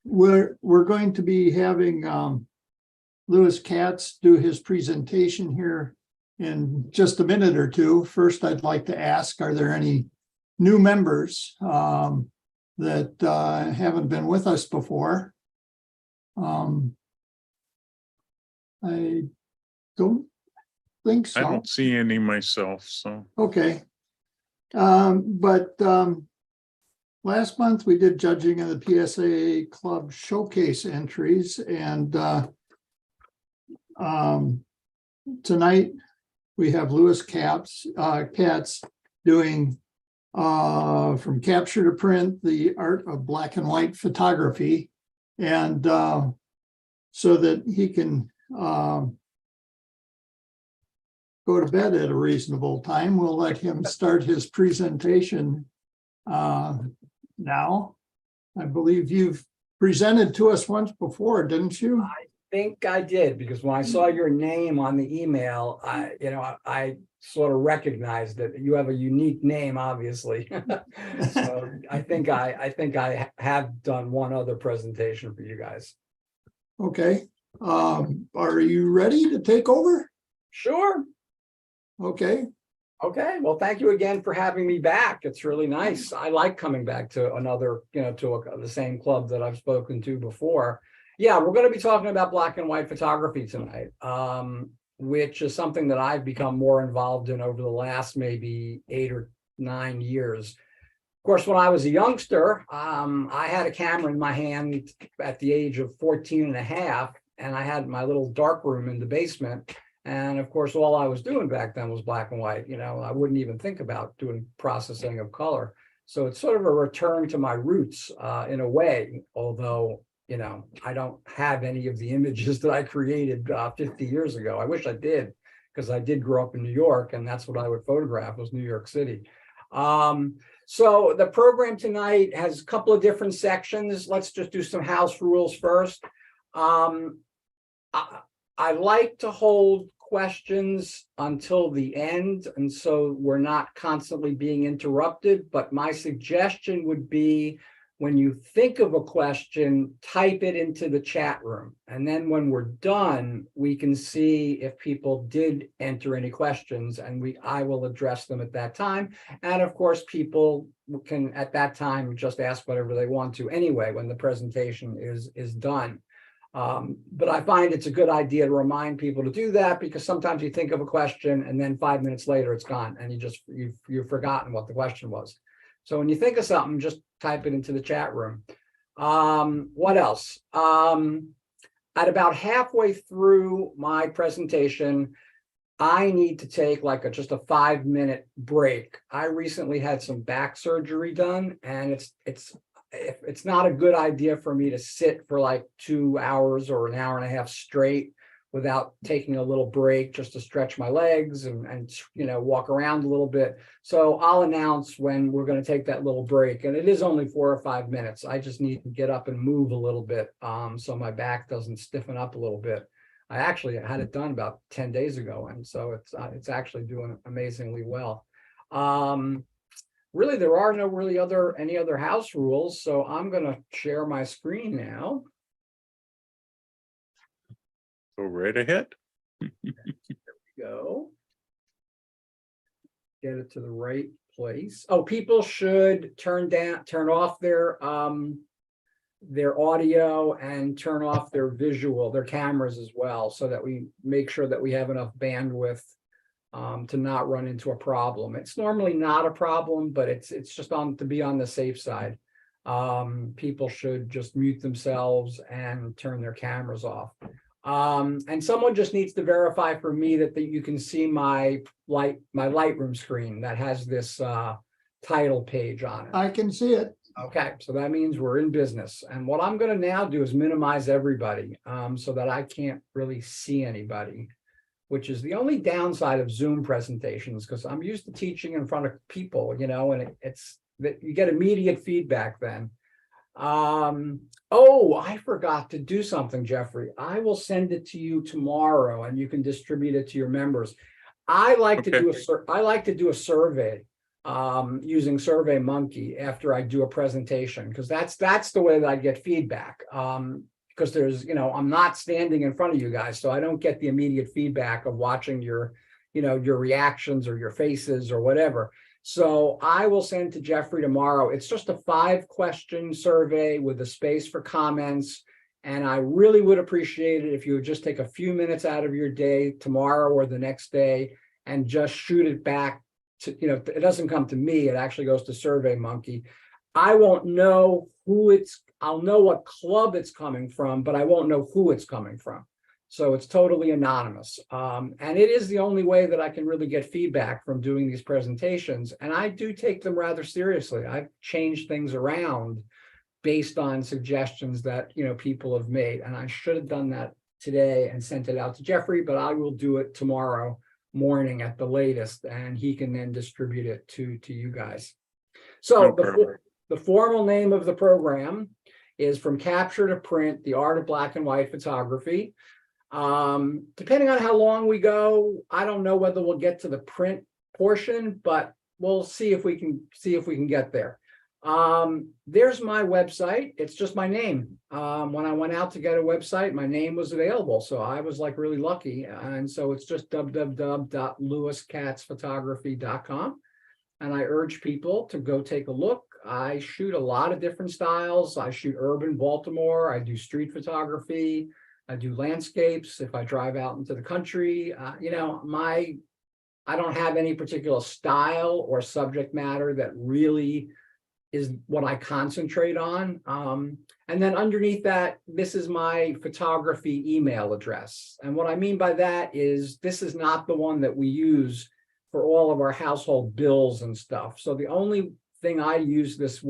We're going to be having Louis Katz do his presentation here in just a minute or two. First, I'd like to ask, are there any new members that haven't been with us before? I don't think so. I don't see any myself, so. Okay. But last month we did judging of the PSA Club showcase entries, and tonight we have Louis Katz doing from capture to print, the art of black and white photography, and so that he can go to bed at a reasonable time, we'll let him start his presentation now. I believe you've presented to us once before, didn't you? I think I did, because when I saw your name on the email, I sort of recognized that you have a unique name, obviously. So I think I have done one other presentation for you guys. Okay. Are you ready to take over? Sure. Okay. Okay. Well, thank you again for having me back. It's really nice. I like coming back to another, the same club that I've spoken to before. Yeah, we're going to be talking about black and white photography tonight, which is something that I've become more involved in over the last maybe 8 or 9 years. Of course, when I was a youngster, I had a camera in my hand at the age of 14 and a half, and I had my little dark room in the basement. And of course, all I was doing back then was black and white. I wouldn't even think about doing processing of color. So it's sort of a return to my roots in a way, although, I don't have any of the images that I created 50 years ago. I wish I did, because I did grow up in New York, and that's what I would photograph, was New York City. So the program tonight has a couple of different sections. Let's just do some house rules first. I like to hold questions until the end, and so we're not constantly being interrupted. But my suggestion would be, when you think of a question, type it into the chat room. And then when we're done, we can see if people did enter any questions, and I will address them at that time. And of course, people can at that time just ask whatever they want to anyway, when the presentation is done. But I find it's a good idea to remind people to do that, because sometimes you think of a question and then 5 minutes later it's gone, and you've forgotten what the question was. So when you think of something, just type it into the chat room. What else? At about halfway through my presentation, I need to take just a 5-minute break. I recently had some back surgery done, and it's not a good idea for me to sit for 2 hours or an hour and a half straight without taking a little break, just to stretch my legs and walk around a little bit. So I'll announce when we're going to take that little break, and it is only 4 or 5 minutes. I just need to get up and move a little bit, so my back doesn't stiffen up a little bit. I actually had it done about 10 days ago, and so it's actually doing amazingly well. Really, there are no any other house rules, so I'm going to share my screen now. Go right ahead. There we go. Get it to the right place. Oh, people should turn off their audio and turn off their cameras as well, so that we make sure that we have enough bandwidth to not run into a problem. It's normally not a problem, but it's just to be on the safe side. People should just mute themselves and turn their cameras off. And someone just needs to verify for me that you can see my Lightroom screen that has this title page on it. I can see it. Okay, so that means we're in business. And what I'm going to now do is minimize everybody so that I can't really see anybody, which is the only downside of Zoom presentations, because I'm used to teaching in front of people, and it's that you get immediate feedback then. Oh, I forgot to do something, Jeffrey. I will send it to you tomorrow, and you can distribute it to your members. I like to do a survey using SurveyMonkey after I do a presentation, because that's the way that I get feedback. Because there's, I'm not standing in front of you guys, so I don't get the immediate feedback of watching your reactions or your faces or whatever. So I will send to Jeffrey tomorrow. It's just a 5-question survey with a space for comments. And I really would appreciate it if you would just take a few minutes out of your day tomorrow or the next day and just shoot it back to, it doesn't come to me, it actually goes to SurveyMonkey. I won't know I'll know what club it's coming from, but I won't know who it's coming from. So it's totally anonymous. And it is the only way that I can really get feedback from doing these presentations. And I do take them rather seriously. I've changed things around based on suggestions that, people have made. And I should have done that today and sent it out to Jeffrey, but I will do it tomorrow morning at the latest, and he can then distribute it to you guys. So the formal name of the program is From Capture to Print, the Art of Black and White Photography. Depending on how long we go, I don't know whether we'll get to the print portion, but we'll see if we can get there. There's my website. It's just my name. When I went out to get a website, my name was available. So I was like really lucky. And so it's just www.lewiskatzphotography.com. And I urge people to go take a look. I shoot a lot of different styles. I shoot urban Baltimore. I do street photography. I do landscapes. If I drive out into the country, I don't have any particular style or subject matter that really is what I concentrate on. And then underneath that, this is my photography email address. And what I mean by that is this is not the one that we use for all of our household bills and stuff. So the only thing I use this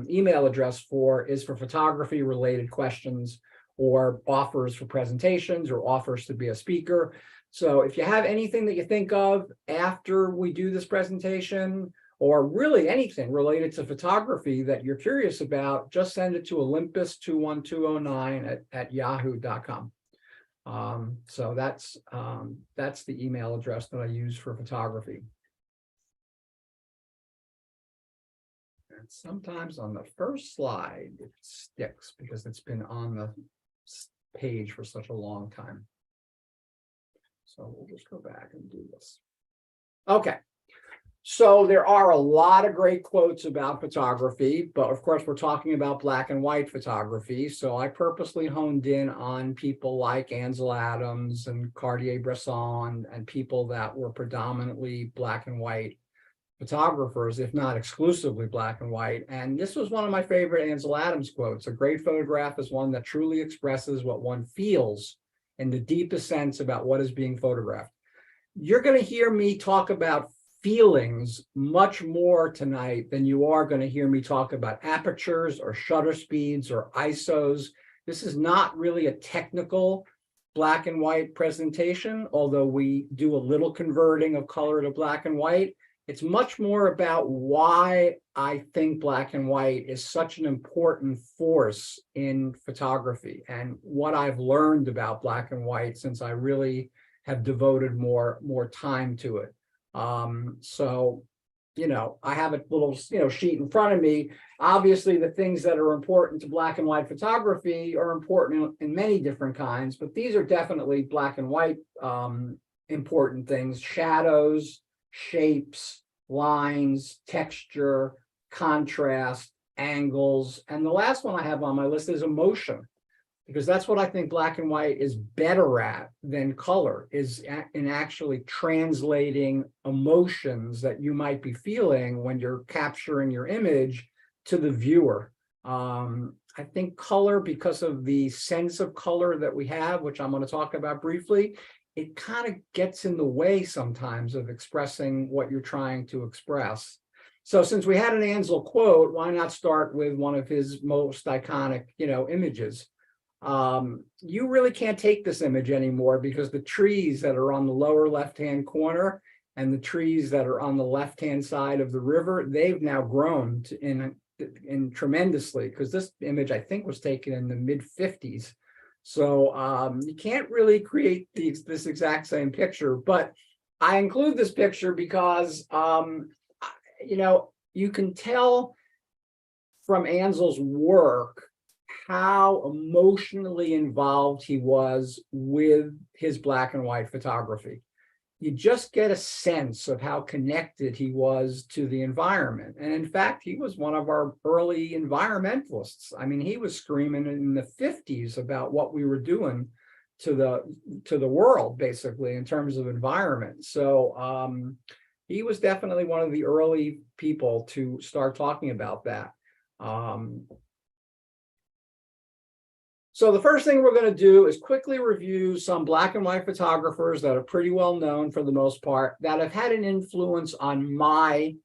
email address for is for photography related questions or offers for presentations or offers to be a speaker. So if you have anything that you think of after we do this presentation, or really anything related to photography that you're curious about, just send it to olympus21209@yahoo.com. So that's the email address that I use for photography. And sometimes on the first slide, it sticks because it's been on the page for such a long time. So we'll just go back and do this. Okay. So there are a lot of great quotes about photography, but of course we're talking about black and white photography. So I purposely honed in on people like Ansel Adams and Cartier-Bresson and people that were predominantly black and white photographers, if not exclusively black and white. And this was one of my favorite Ansel Adams quotes. A great photograph is one that truly expresses what one feels in the deepest sense about what is being photographed. You're going to hear me talk about feelings much more tonight than you are going to hear me talk about apertures or shutter speeds or ISOs. This is not really a technical black and white presentation, although we do a little converting of color to black and white. It's much more about why I think black and white is such an important force in photography and what I've learned about black and white since I really have devoted more time to it. So, I have a little, sheet in front of me. Obviously, the things that are important to black and white photography are important in many different kinds, but these are definitely black and white important things: shadows, shapes, lines, texture, contrast, angles. And the last one I have on my list is emotion, because that's what I think black and white is better at than color, is in actually translating emotions that you might be feeling when you're capturing your image to the viewer. I think color, because of the sense of color that we have, which I'm going to talk about briefly, it kind of gets in the way sometimes of expressing what you're trying to express. So since we had an Ansel quote, why not start with one of his most iconic, images? You really can't take this image anymore because the trees that are on the lower left-hand corner and the trees that are on the left-hand side of the river, they've now grown in tremendously, because this image, I think, was taken in the mid-50s. So you can't really create this exact same picture, but I include this picture because you can tell from Ansel's work how emotionally involved he was with his black and white photography. You just get a sense of how connected he was to the environment. And in fact, he was one of our early environmentalists. I mean, he was screaming in the 50s about what we were doing to the world, basically, in terms of environment. So he was definitely one of the early people to start talking about that. So the first thing we're going to do is quickly review some black and white photographers that are pretty well known for the most part that have had an influence on my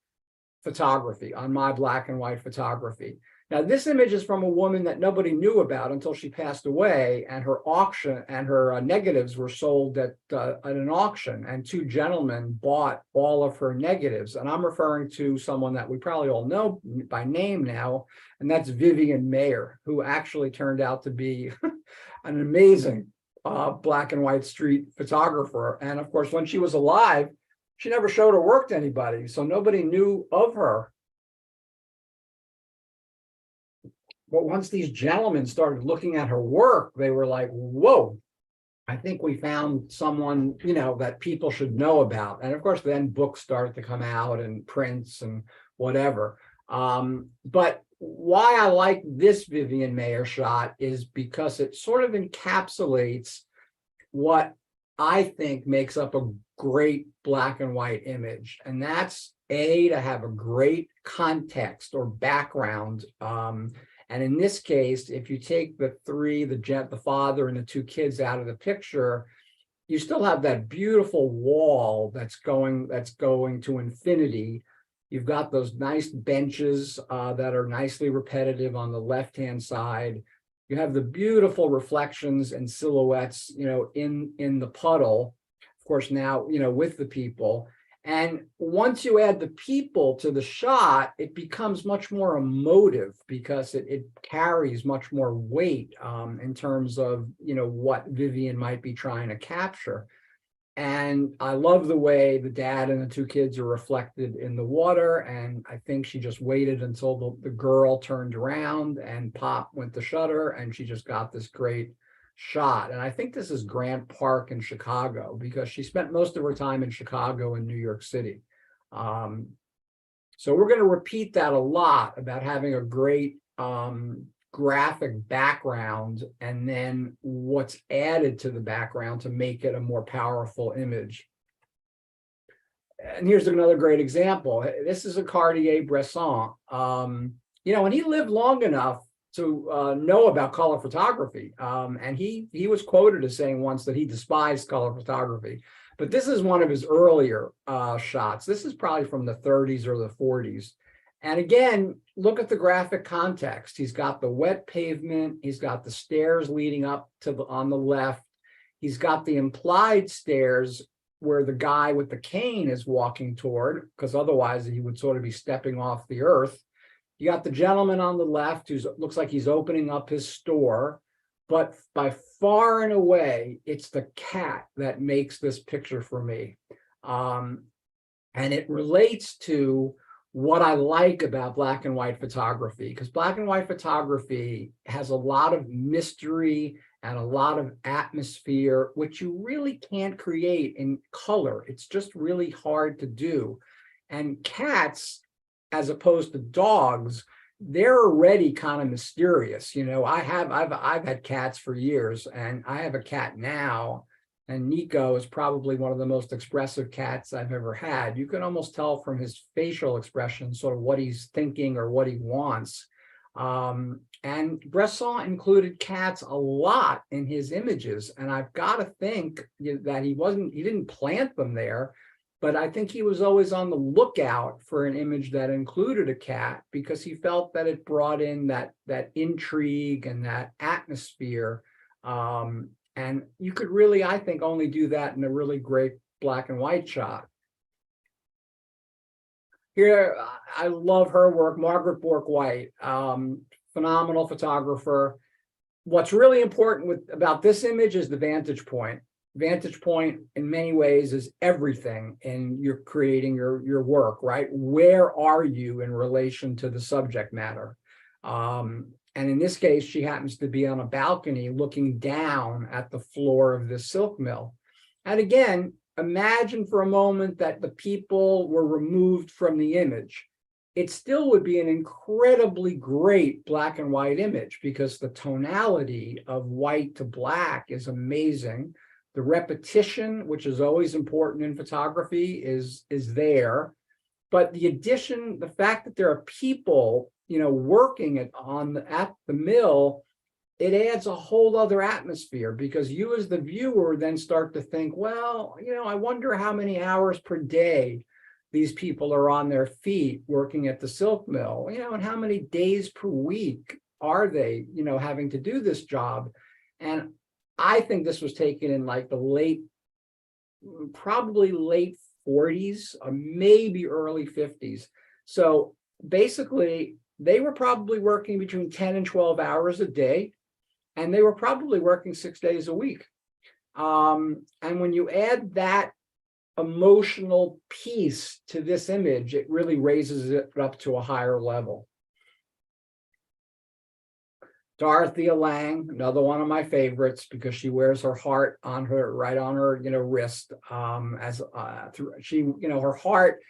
photography, on my black and white photography. Now, this image is from a woman that nobody knew about until she passed away, and her auction and her negatives were sold at an auction, and two gentlemen bought all of her negatives. And I'm referring to someone that we probably all know by name now, and that's Vivian Mayer, who actually turned out to be an amazing black and white street photographer. And of course, when she was alive, she never showed her work to anybody, so nobody knew of her. But once these gentlemen started looking at her work, they were like, whoa, I think we found someone, that people should know about. And of course, then books started to come out and prints and whatever. But why I like this Vivian Mayer shot is because it sort of encapsulates what I think makes up a great black and white image. And that's to have a great context or background. And in this case, if you take the three, the father and the two kids out of the picture, you still have that beautiful wall that's going to infinity. You've got those nice benches that are nicely repetitive on the left-hand side. You have the beautiful reflections and silhouettes, in the puddle, of course, now, with the people. And once you add the people to the shot, it becomes much more emotive because it carries much more weight in terms of, what Vivian might be trying to capture. And I love the way the dad and the two kids are reflected in the water. And I think she just waited until the girl turned around and pop went the shutter, and she just got this great shot. And I think this is Grant Park in Chicago, because she spent most of her time in Chicago and New York City. So we're going to repeat that a lot about having a great graphic background, and then what's added to the background to make it a more powerful image. And here's another great example. This is a Cartier-Bresson. And he lived long enough to know about color photography. And he was quoted as saying once that he despised color photography. But this is one of his earlier shots. This is probably from the 30s or the 40s. And again, look at the graphic context. He's got the wet pavement. He's got the stairs leading up to on the left. He's got the implied stairs where the guy with the cane is walking toward, because otherwise he would sort of be stepping off the earth. You got the gentleman on the left who looks like he's opening up his store, but by far and away, it's the cat that makes this picture for me. And it relates to what I like about black and white photography, because black and white photography has a lot of mystery and a lot of atmosphere, which you really can't create in color. It's just really hard to do. And cats, as opposed to dogs, they're already kind of mysterious. I've had cats for years, and I have a cat now, and Nico is probably one of the most expressive cats I've ever had. You can almost tell from his facial expression sort of what he's thinking or what he wants. And Bresson included cats a lot in his images, and I've got to think that he didn't plant them there, but I think he was always on the lookout for an image that included a cat, because he felt that it brought in that intrigue and that atmosphere. And you could really, I think, only do that in a really great black and white shot. Here, I love her work, Margaret Bourke-White, phenomenal photographer. What's really important about this image is the vantage point. vantage point in many ways is everything in your creating your work, right? Where are you in relation to the subject matter? And in this case, she happens to be on a balcony looking down at the floor of this silk mill. And again, imagine for a moment that the people were removed from the image. It still would be an incredibly great black and white image because the tonality of white to black is amazing. The repetition, which is always important in photography, is there. But the addition, the fact that there are people, working at the mill, it adds a whole other atmosphere because you as the viewer then start to think, well, I wonder how many hours per day these people are on their feet working at the silk mill, and how many days per week are they, having to do this job. And I think this was taken in like the probably late 40s or maybe early 50s. So basically, they were probably working between 10 and 12 hours a day, and they were probably working 6 days a week. And when you add that emotional piece to this image, it really raises it up to a higher level. Dorothea Lange, another one of my favorites because she wears her heart on her wrist. Her heart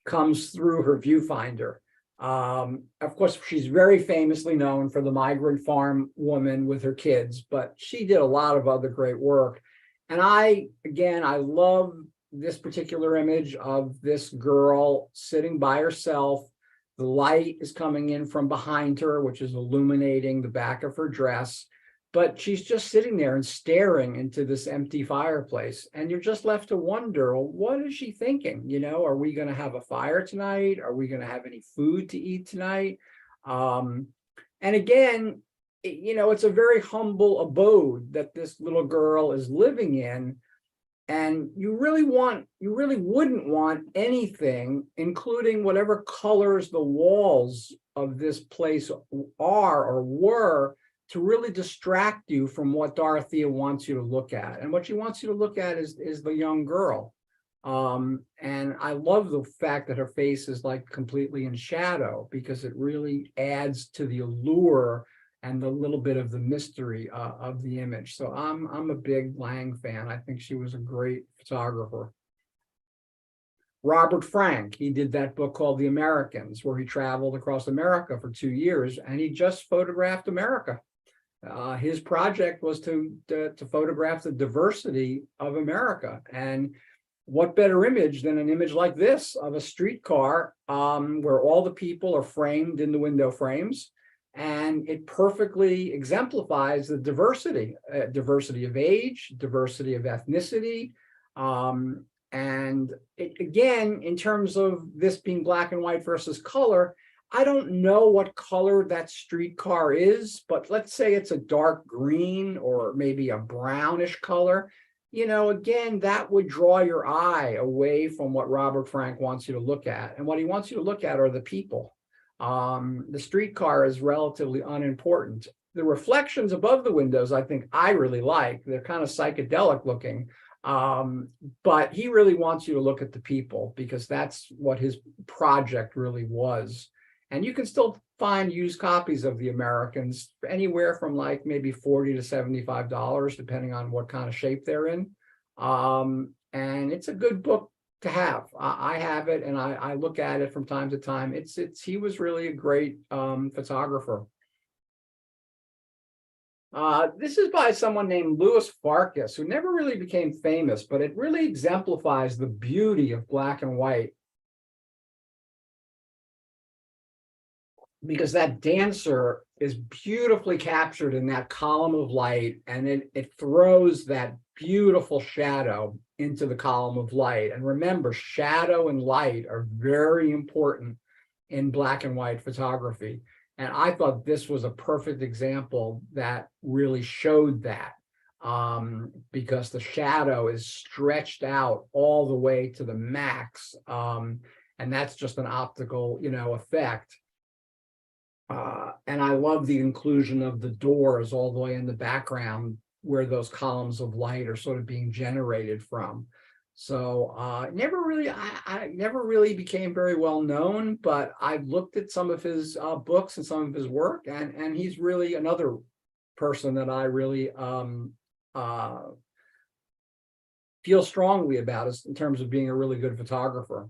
comes through her viewfinder. Of course, she's very famously known for the migrant farm woman with her kids, but she did a lot of other great work. And I love this particular image of this girl sitting by herself. The light is coming in from behind her, which is illuminating the back of her dress, but she's just sitting there and staring into this empty fireplace. And you're just left to wonder, well, what is she thinking? Are we going to have a fire tonight? Are we going to have any food to eat tonight? And again, it's a very humble abode that this little girl is living in. And you really wouldn't want anything, including whatever colors the walls of this place are or were, to really distract you from what Dorothea wants you to look at. And what she wants you to look at is the young girl. And I love the fact that her face is like completely in shadow because it really adds to the allure and the little bit of the mystery of the image. So I'm a big Lange fan. I think she was a great photographer. Robert Frank, he did that book called The Americans, where he traveled across America for 2 years, and he just photographed America. His project was to photograph the diversity of America. And what better image than an image like this of a streetcar where all the people are framed in the window frames. And it perfectly exemplifies the diversity of age, diversity of ethnicity. And again, in terms of this being black and white versus color, I don't know what color that streetcar is, but let's say it's a dark green or maybe a brownish color. Again, that would draw your eye away from what Robert Frank wants you to look at. And what he wants you to look at are the people. The streetcar is relatively unimportant. The reflections above the windows, I think I really like. They're kind of psychedelic looking. But he really wants you to look at the people because that's what his project really was. And you can still find used copies of The Americans anywhere from like maybe $40 to $75, depending on what kind of shape they're in. And it's a good book to have. I have it and I look at it from time to time. He was really a great photographer. This is by someone named Louis Farkas, who never really became famous, but it really exemplifies the beauty of black and white. Because that dancer is beautifully captured in that column of light, and it throws that beautiful shadow into the column of light. And remember, shadow and light are very important in black and white photography. And I thought this was a perfect example that really showed that, because the shadow is stretched out all the way to the max. And that's just an optical, effect. And I love the inclusion of the doors all the way in the background where those columns of light are sort of being generated from. So I never really became very well known, but I've looked at some of his books and some of his work, and he's really another person that I really feel strongly about us in terms of being a really good photographer.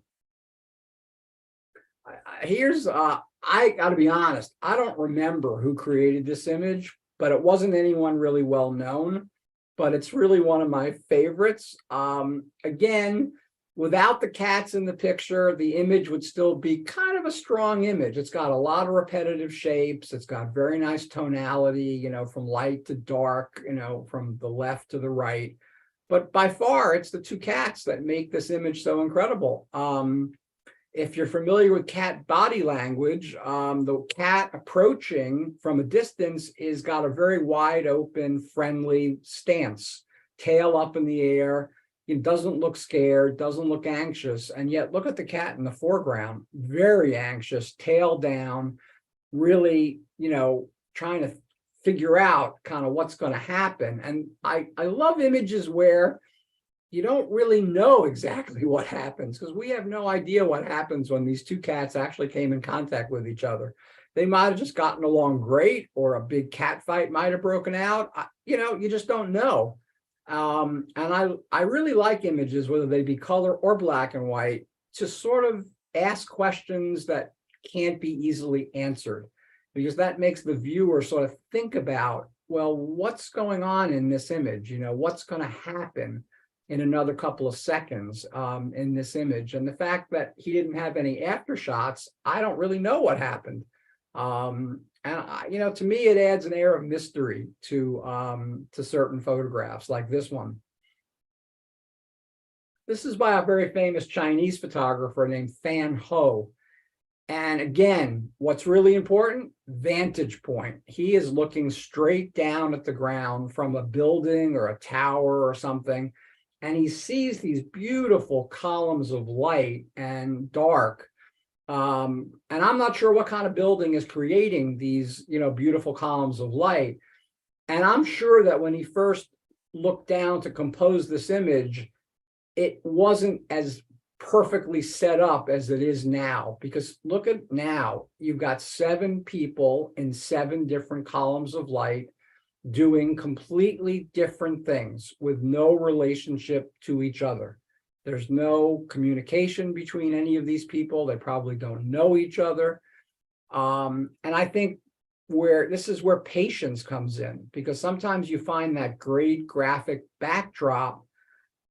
I got to be honest, I don't remember who created this image, but it wasn't anyone really well known, but it's really one of my favorites. Again, without the cats in the picture, the image would still be kind of a strong image. It's got a lot of repetitive shapes. It's got very nice tonality, you know, from light to dark, you know, from the left to the right. But by far, it's the two cats that make this image so incredible. If you're familiar with cat body language, the cat approaching from a distance is got a very wide open, friendly stance, tail up in the air. It doesn't look scared, doesn't look anxious. And yet look at the cat in the foreground, very anxious, tail down, really, you know, trying to figure out kind of what's going to happen. And I love images where you don't really know exactly what happens, because we have no idea what happens when these two cats actually came in contact with each other. They might have just gotten along great, or a big cat fight might have broken out. You know, you just don't know. And I really like images, whether they be color or black and white, to sort of ask questions that can't be easily answered, because that makes the viewer sort of think about, well, what's going on in this image? You know, what's going to happen in another couple of seconds in this image? And the fact that he didn't have any after shots, I don't really know what happened. You know, to me, it adds an air of mystery to certain photographs like this one. This is by a very famous Chinese photographer named Fan Ho. And again, what's really important, vantage point. He is looking straight down at the ground from a building or a tower or something, and he sees these beautiful columns of light and dark. And I'm not sure what kind of building is creating these, you know, beautiful columns of light. And I'm sure that when he first looked down to compose this image, it wasn't as perfectly set up as it is now, because look at now, you've got 7 people in 7 different columns of light doing completely different things with no relationship to each other. There's no communication between any of these people. They probably don't know each other. And I think this is where patience comes in, because sometimes you find that great graphic backdrop,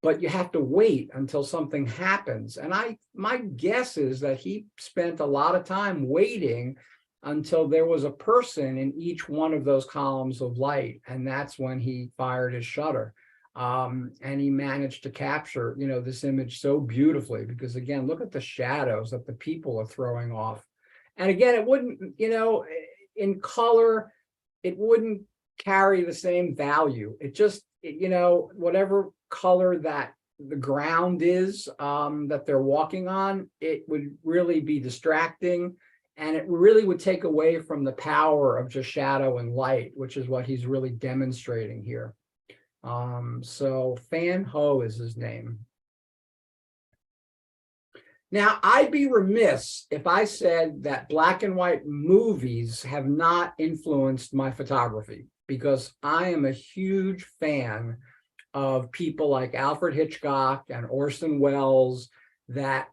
but you have to wait until something happens. And my guess is that he spent a lot of time waiting until there was a person in each one of those columns of light. And that's when he fired his shutter. And he managed to capture, you know, this image so beautifully, because again, look at the shadows that the people are throwing off. And again, it wouldn't, you know, in color, it wouldn't carry the same value. It just, you know, whatever color that the ground is that they're walking on, it would really be distracting. And it really would take away from the power of just shadow and light, which is what he's really demonstrating here. So Fan Ho is his name. Now, I'd be remiss if I said that black and white movies have not influenced my photography, because I am a huge fan of people like Alfred Hitchcock and Orson Welles that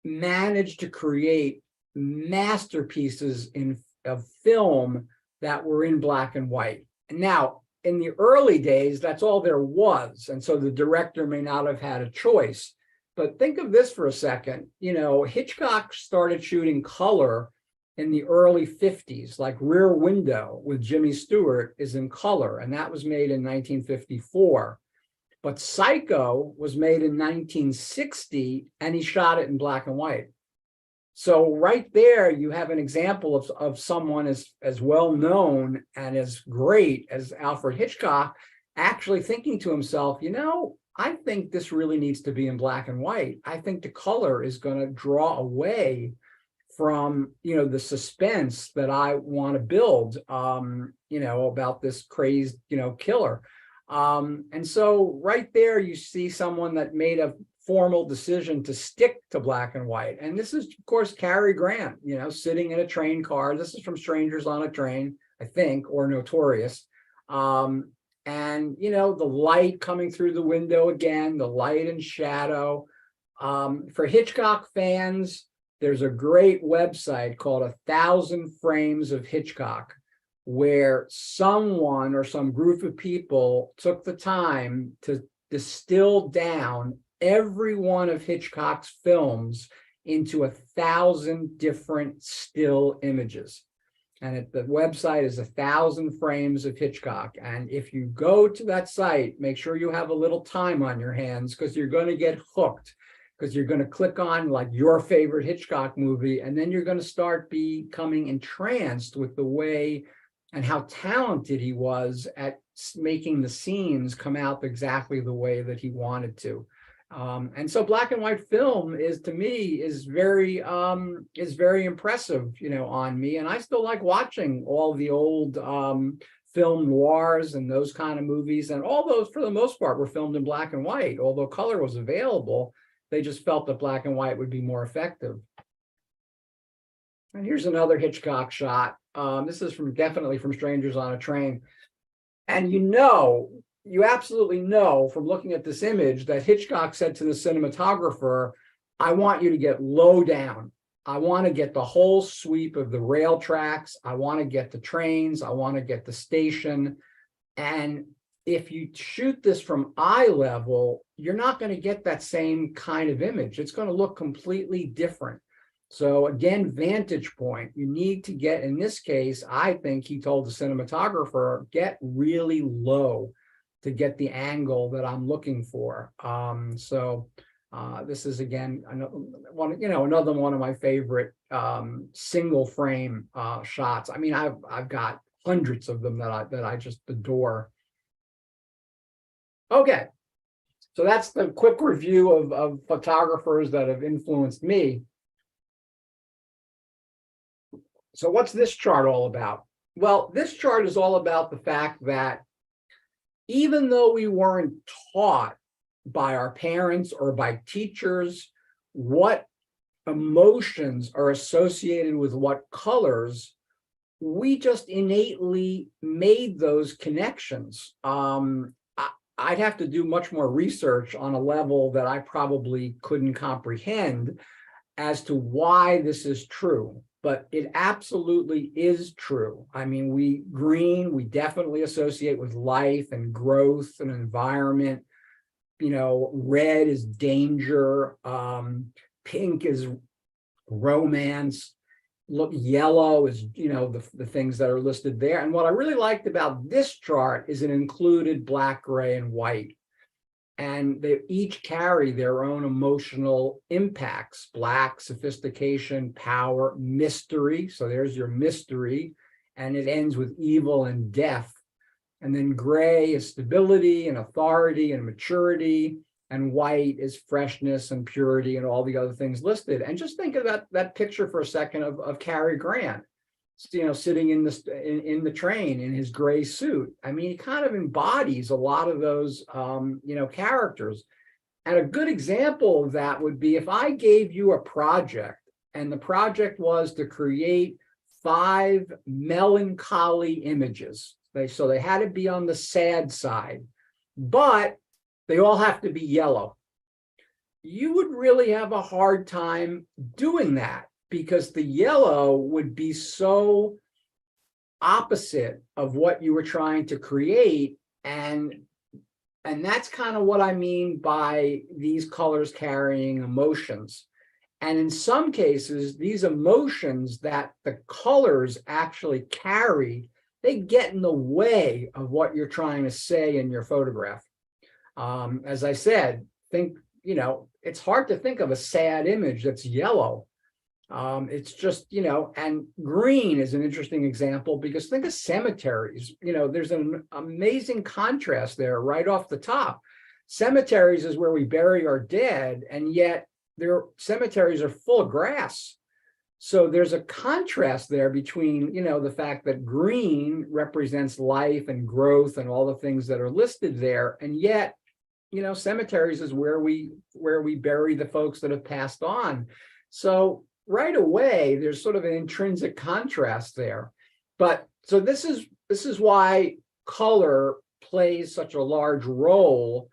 managed to create masterpieces of film that were in black and white. And now, in the early days, that's all there was. And so the director may not have had a choice. But think of this for a second. You know, Hitchcock started shooting color in the early 50s, like Rear Window with Jimmy Stewart is in color, and that was made in 1954. But Psycho was made in 1960, and he shot it in black and white. So right there, you have an example of someone as well known and as great as Alfred Hitchcock actually thinking to himself, you know, I think this really needs to be in black and white. I think the color is going to draw away from, the suspense that I want to build, about this crazed, killer. And so right there, you see someone that made a formal decision to stick to black and white. And this is, of course, Cary Grant, sitting in a train car. This is from Strangers on a Train, I think, or Notorious. And, the light coming through the window again, the light and shadow. For Hitchcock fans, there's a great website called 1,000 Frames of Hitchcock, where someone or some group of people took the time to distill down every one of Hitchcock's films into 1,000 different still images. And the website is 1,000 Frames of Hitchcock. And if you go to that site, make sure you have a little time on your hands, because you're going to get hooked, because you're going to click on like your favorite Hitchcock movie, and then you're going to start becoming entranced with the way and how talented he was at making the scenes come out exactly the way that he wanted to. And so black and white film is, to me, is very impressive, on me. And I still like watching all the old film noirs and those kind of movies. And all those, for the most part, were filmed in black and white. Although color was available, they just felt that black and white would be more effective. And here's another Hitchcock shot. This is definitely from Strangers on a Train. And you absolutely know from looking at this image that Hitchcock said to the cinematographer, I want you to get low down. I want to get the whole sweep of the rail tracks. I want to get the trains. I want to get the station. And if you shoot this from eye level, you're not going to get that same kind of image. It's going to look completely different. So again, vantage point, you need to get, in this case, I think he told the cinematographer, get really low to get the angle that I'm looking for. This is, again, another one of my favorite single frame shots. I mean, I've got hundreds of them that I just adore. Okay, so that's the quick review of photographers that have influenced me. So what's this chart all about? Well, this chart is all about the fact that even though we weren't taught by our parents or by teachers what emotions are associated with what colors, we just innately made those connections. I'd have to do much more research on a level that I probably couldn't comprehend as to why this is true. But it absolutely is true. I mean, green, we definitely associate with life and growth and environment. Red is danger. Pink is romance. Look, yellow is, the things that are listed there. And what I really liked about this chart is it included black, gray, and white. And they each carry their own emotional impacts: black, sophistication, power, mystery. So there's your mystery. And it ends with evil and death. And then gray is stability and authority and maturity. And white is freshness and purity and all the other things listed. And just think about that picture for a second of Cary Grant, sitting in the train in his gray suit. I mean, he kind of embodies a lot of those, characters. And a good example of that would be if I gave you a project, and the project was to create 5 melancholy images. So they had to be on the sad side, but they all have to be yellow. You would really have a hard time doing that, because the yellow would be so opposite of what you were trying to create. And that's kind of what I mean by these colors carrying emotions. And in some cases, these emotions that the colors actually carry, they get in the way of what you're trying to say in your photograph. As I said, it's hard to think of a sad image that's yellow. It's just, and green is an interesting example, because think of cemeteries. There's an amazing contrast there right off the top. Cemeteries is where we bury our dead, and yet their cemeteries are full of grass. So there's a contrast there between, the fact that green represents life and growth and all the things that are listed there. And yet, cemeteries is where we bury the folks that have passed on. So right away, there's sort of an intrinsic contrast there. But so this is why color plays such a large role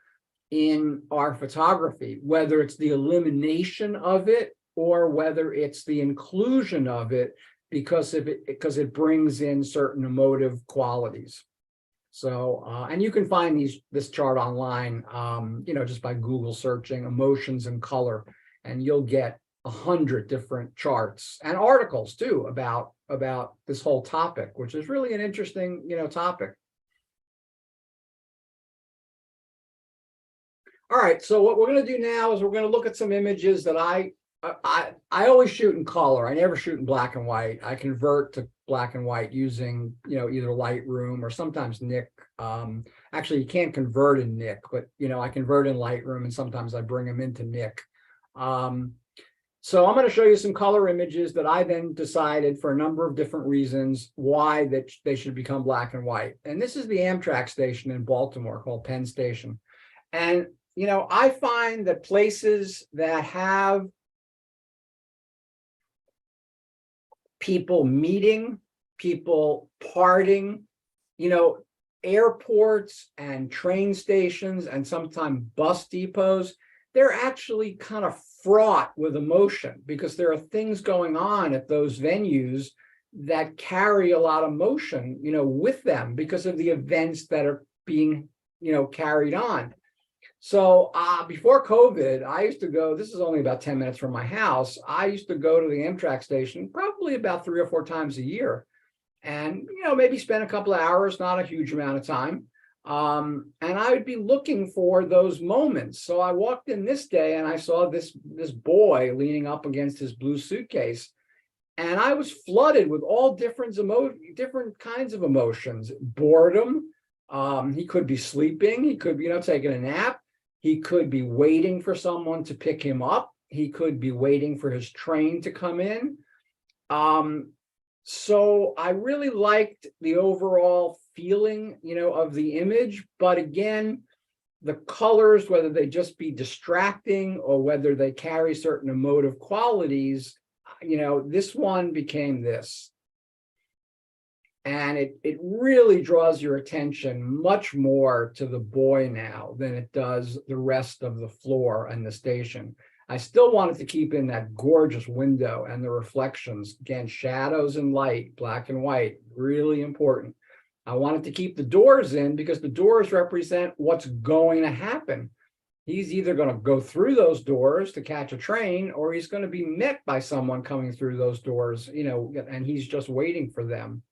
in our photography, whether it's the elimination of it or whether it's the inclusion of it, because it brings in certain emotive qualities. So, and you can find this chart online, just by Google searching emotions and color, and you'll get 100 different charts and articles too about this whole topic, which is really an interesting, topic. All right, so what we're going to do now is we're going to look at some images that I always shoot in color. I never shoot in black and white. I convert to black and white using, either Lightroom or sometimes Nik. Actually, you can't convert in Nik, but, I convert in Lightroom and sometimes I bring them into Nik. So I'm going to show you some color images that I then decided for a number of different reasons why that they should become black and white. And this is the Amtrak station in Baltimore called Penn Station. And, I find that places that have people meeting, people parting, airports and train stations and sometimes bus depots, they're actually kind of fraught with emotion because there are things going on at those venues that carry a lot of emotion, with them because of the events that are being, carried on. So before COVID, I used to go, this is only about 10 minutes from my house. I used to go to the Amtrak station probably about 3 or 4 times a year and, maybe spend a couple of hours, not a huge amount of time. And I would be looking for those moments. So I walked in this day and I saw this boy leaning up against his blue suitcase. And I was flooded with all different kinds of emotions. Boredom. He could be sleeping. He could be, taking a nap. He could be waiting for someone to pick him up. He could be waiting for his train to come in. So I really liked the overall feeling, of the image. But again, the colors, whether they just be distracting or whether they carry certain emotive qualities, this one became this. And it really draws your attention much more to the boy now than it does the rest of the floor and the station. I still wanted to keep in that gorgeous window and the reflections. Again, shadows and light, black and white, really important. I wanted to keep the doors in because the doors represent what's going to happen. He's either going to go through those doors to catch a train or he's going to be met by someone coming through those doors, and he's just waiting for them.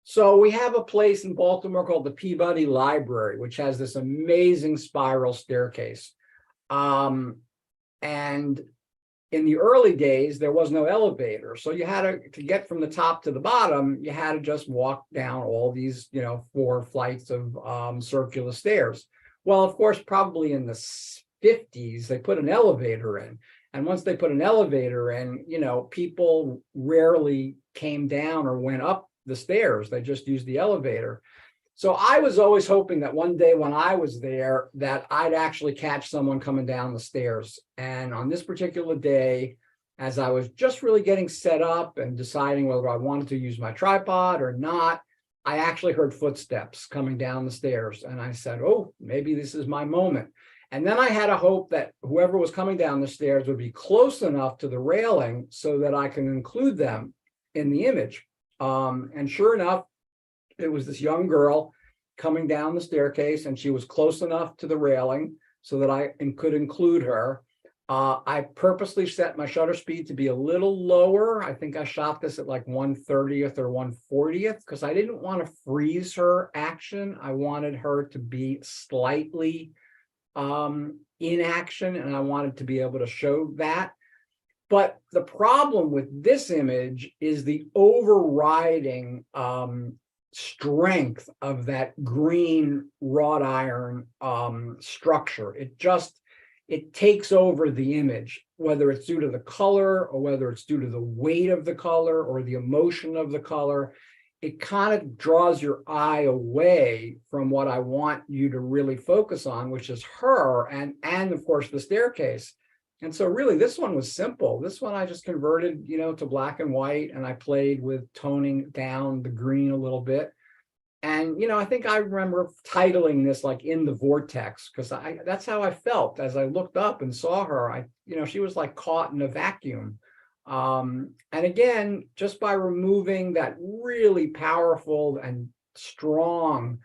So we have a place in Baltimore called the Peabody Library, which has this amazing spiral staircase. And in the early days, there was no elevator. So you had to get from the top to the bottom, you had to just walk down all these, 4 flights of circular stairs. Well, of course, probably in the 50s, they put an elevator in. And once they put an elevator in, people rarely came down or went up the stairs. They just used the elevator. So I was always hoping that one day when I was there, that I'd actually catch someone coming down the stairs. And on this particular day, as I was just really getting set up and deciding whether I wanted to use my tripod or not, I actually heard footsteps coming down the stairs. And I said, oh, maybe this is my moment. And then I had a hope that whoever was coming down the stairs would be close enough to the railing so that I can include them in the image. And sure enough, it was this young girl coming down the staircase, and she was close enough to the railing so that I could include her. I purposely set my shutter speed to be a little lower. I think I shot this at like 1/30th or 1/40th because I didn't want to freeze her action. I wanted her to be slightly in action, and I wanted to be able to show that. But the problem with this image is the overriding strength of that green wrought iron structure. it takes over the image, whether it's due to the color or whether it's due to the weight of the color or the emotion of the color. It kind of draws your eye away from what I want you to really focus on, which is her and of course the staircase. And so really this one was simple. This one I just converted, you know, to black and white, and I played with toning down the green a little bit. And, you know, I think I remember titling this like In the Vortex, because that's how I felt as I looked up and saw her. You know, she was like caught in a vacuum. And again, just by removing that really powerful and strong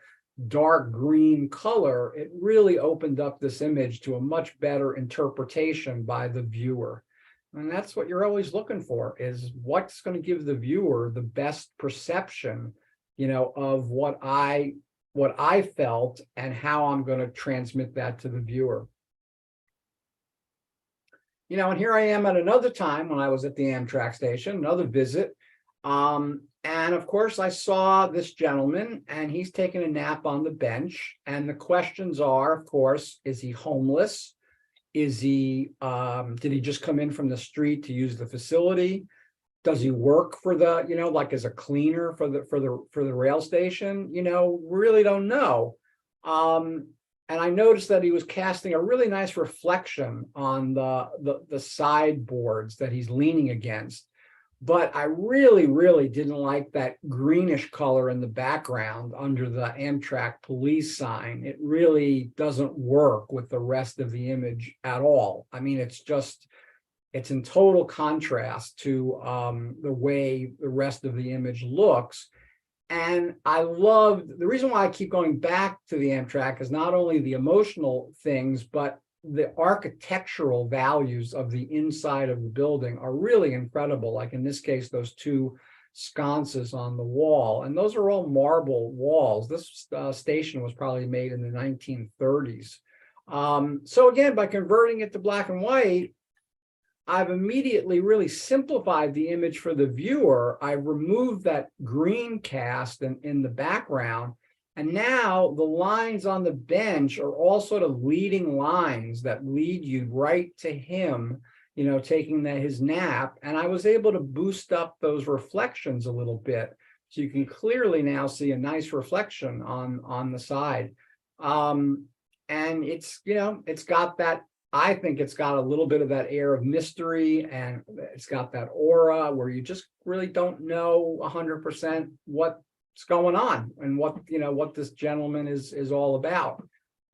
dark green color, it really opened up this image to a much better interpretation by the viewer. And that's what you're always looking for, is what's going to give the viewer the best perception, you know, of what I felt and how I'm going to transmit that to the viewer. You know, and here I am at another time when I was at the Amtrak station, another visit. And of course, I saw this gentleman, and he's taking a nap on the bench. And the questions are, of course, is he homeless? Is he, did he just come in from the street to use the facility? Does he work for the, you know, like as a cleaner for the rail station? You know, really don't know. And I noticed that he was casting a really nice reflection on the sideboards that he's leaning against. But I really, really didn't like that greenish color in the background under the Amtrak police sign. It really doesn't work with the rest of the image at all. I mean, it's in total contrast to the way the rest of the image looks. And I love, the reason why I keep going back to the Amtrak is not only the emotional things, but the architectural values of the inside of the building are really incredible. Like in this case, those two sconces on the wall, and those are all marble walls. This station was probably made in the 1930s. So again, by converting it to black and white, I've immediately really simplified the image for the viewer. I removed that green cast in the background. And now the lines on the bench are all sort of leading lines that lead you right to him, you know, taking his nap. And I was able to boost up those reflections a little bit. So you can clearly now see a nice reflection on the side. And it's, you know, it's got that, I think it's got a little bit of that air of mystery, and it's got that aura where you just really don't know 100% what's going on and what, you know, what this gentleman is all about.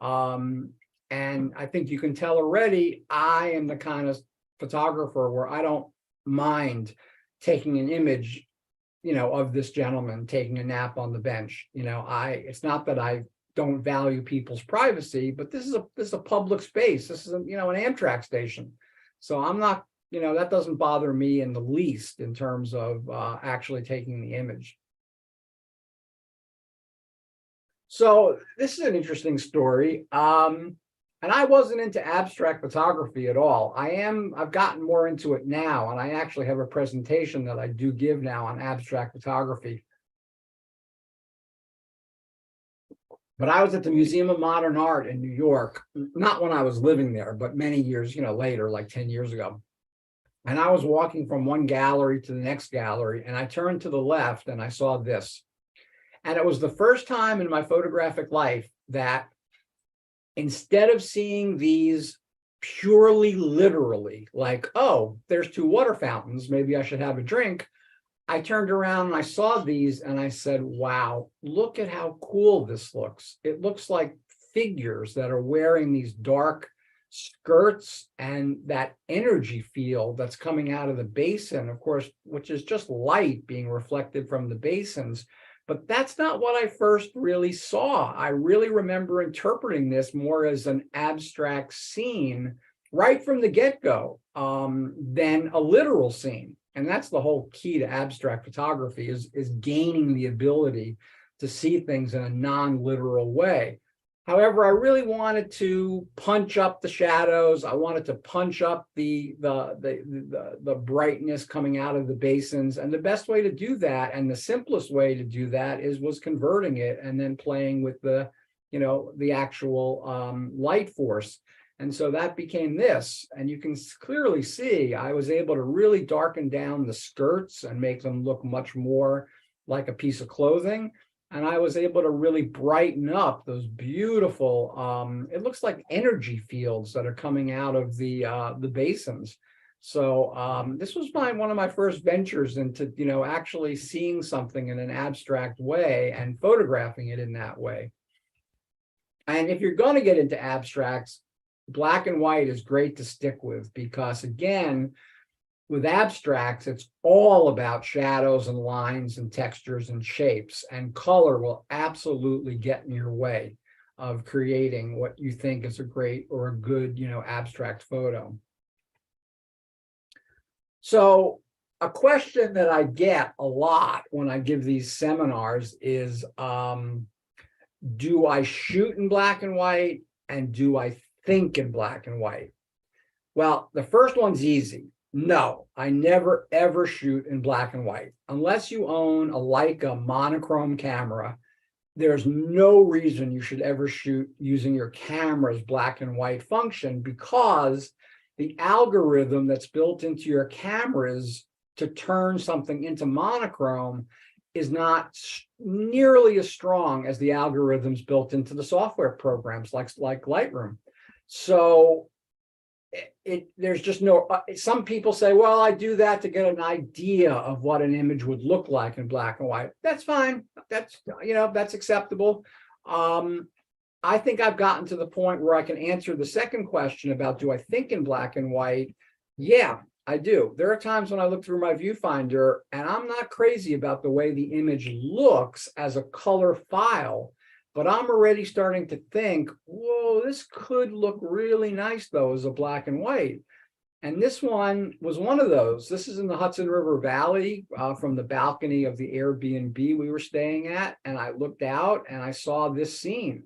And I think you can tell already, I am the kind of photographer where I don't mind taking an image, you know, of this gentleman taking a nap on the bench. You know, it's not that I don't value people's privacy, but this is a public space. This is a, you know, an Amtrak station. So I'm not, you know, that doesn't bother me in the least in terms of actually taking the image. So this is an interesting story. And I wasn't into abstract photography at all. I've gotten more into it now, and I actually have a presentation that I do give now on abstract photography. But I was at the Museum of Modern Art in New York, not when I was living there, but many years, you know, later, like 10 years ago. And I was walking from one gallery to the next gallery, and I turned to the left and I saw this. And it was the first time in my photographic life that instead of seeing these purely literally, like, oh, there's two water fountains, maybe I should have a drink, I turned around and I saw these and I said, wow, look at how cool this looks. It looks like figures that are wearing these dark skirts, and that energy field that's coming out of the basin, of course, which is just light being reflected from the basins. But that's not what I first really saw. I really remember interpreting this more as an abstract scene right from the get-go than a literal scene. And that's the whole key to abstract photography, is gaining the ability to see things in a non-literal way. However, I really wanted to punch up the shadows. I wanted to punch up the brightness coming out of the basins. And the best way to do that, and the simplest way to do that, was converting it and then playing with the, you know, the actual light force. And so that became this. And you can clearly see I was able to really darken down the skirts and make them look much more like a piece of clothing. And I was able to really brighten up those beautiful, it looks like energy fields that are coming out of the basins. So this was one of my first ventures into, actually seeing something in an abstract way and photographing it in that way. And if you're going to get into abstracts, black and white is great to stick with, because again, with abstracts, it's all about shadows and lines and textures and shapes, and color will absolutely get in your way of creating what you think is a great or a good, abstract photo. So a question that I get a lot when I give these seminars is, do I shoot in black and white, and do I think in black and white? Well, the first one's easy. No, I never, ever shoot in black and white. Unless you own a Leica monochrome camera, there's no reason you should ever shoot using your camera's black and white function, because the algorithm that's built into your cameras to turn something into monochrome is not nearly as strong as the algorithms built into the software programs like Lightroom. So there's just no, some people say, well, I do that to get an idea of what an image would look like in black and white. That's fine. That's, that's acceptable. I think I've gotten to the point where I can answer the second question about, do I think in black and white? Yeah, I do. There are times when I look through my viewfinder and I'm not crazy about the way the image looks as a color file, but I'm already starting to think, whoa, this could look really nice though as a black and white. And this one was one of those. This is in the Hudson River Valley, from the balcony of the Airbnb we were staying at. And I looked out and I saw this scene.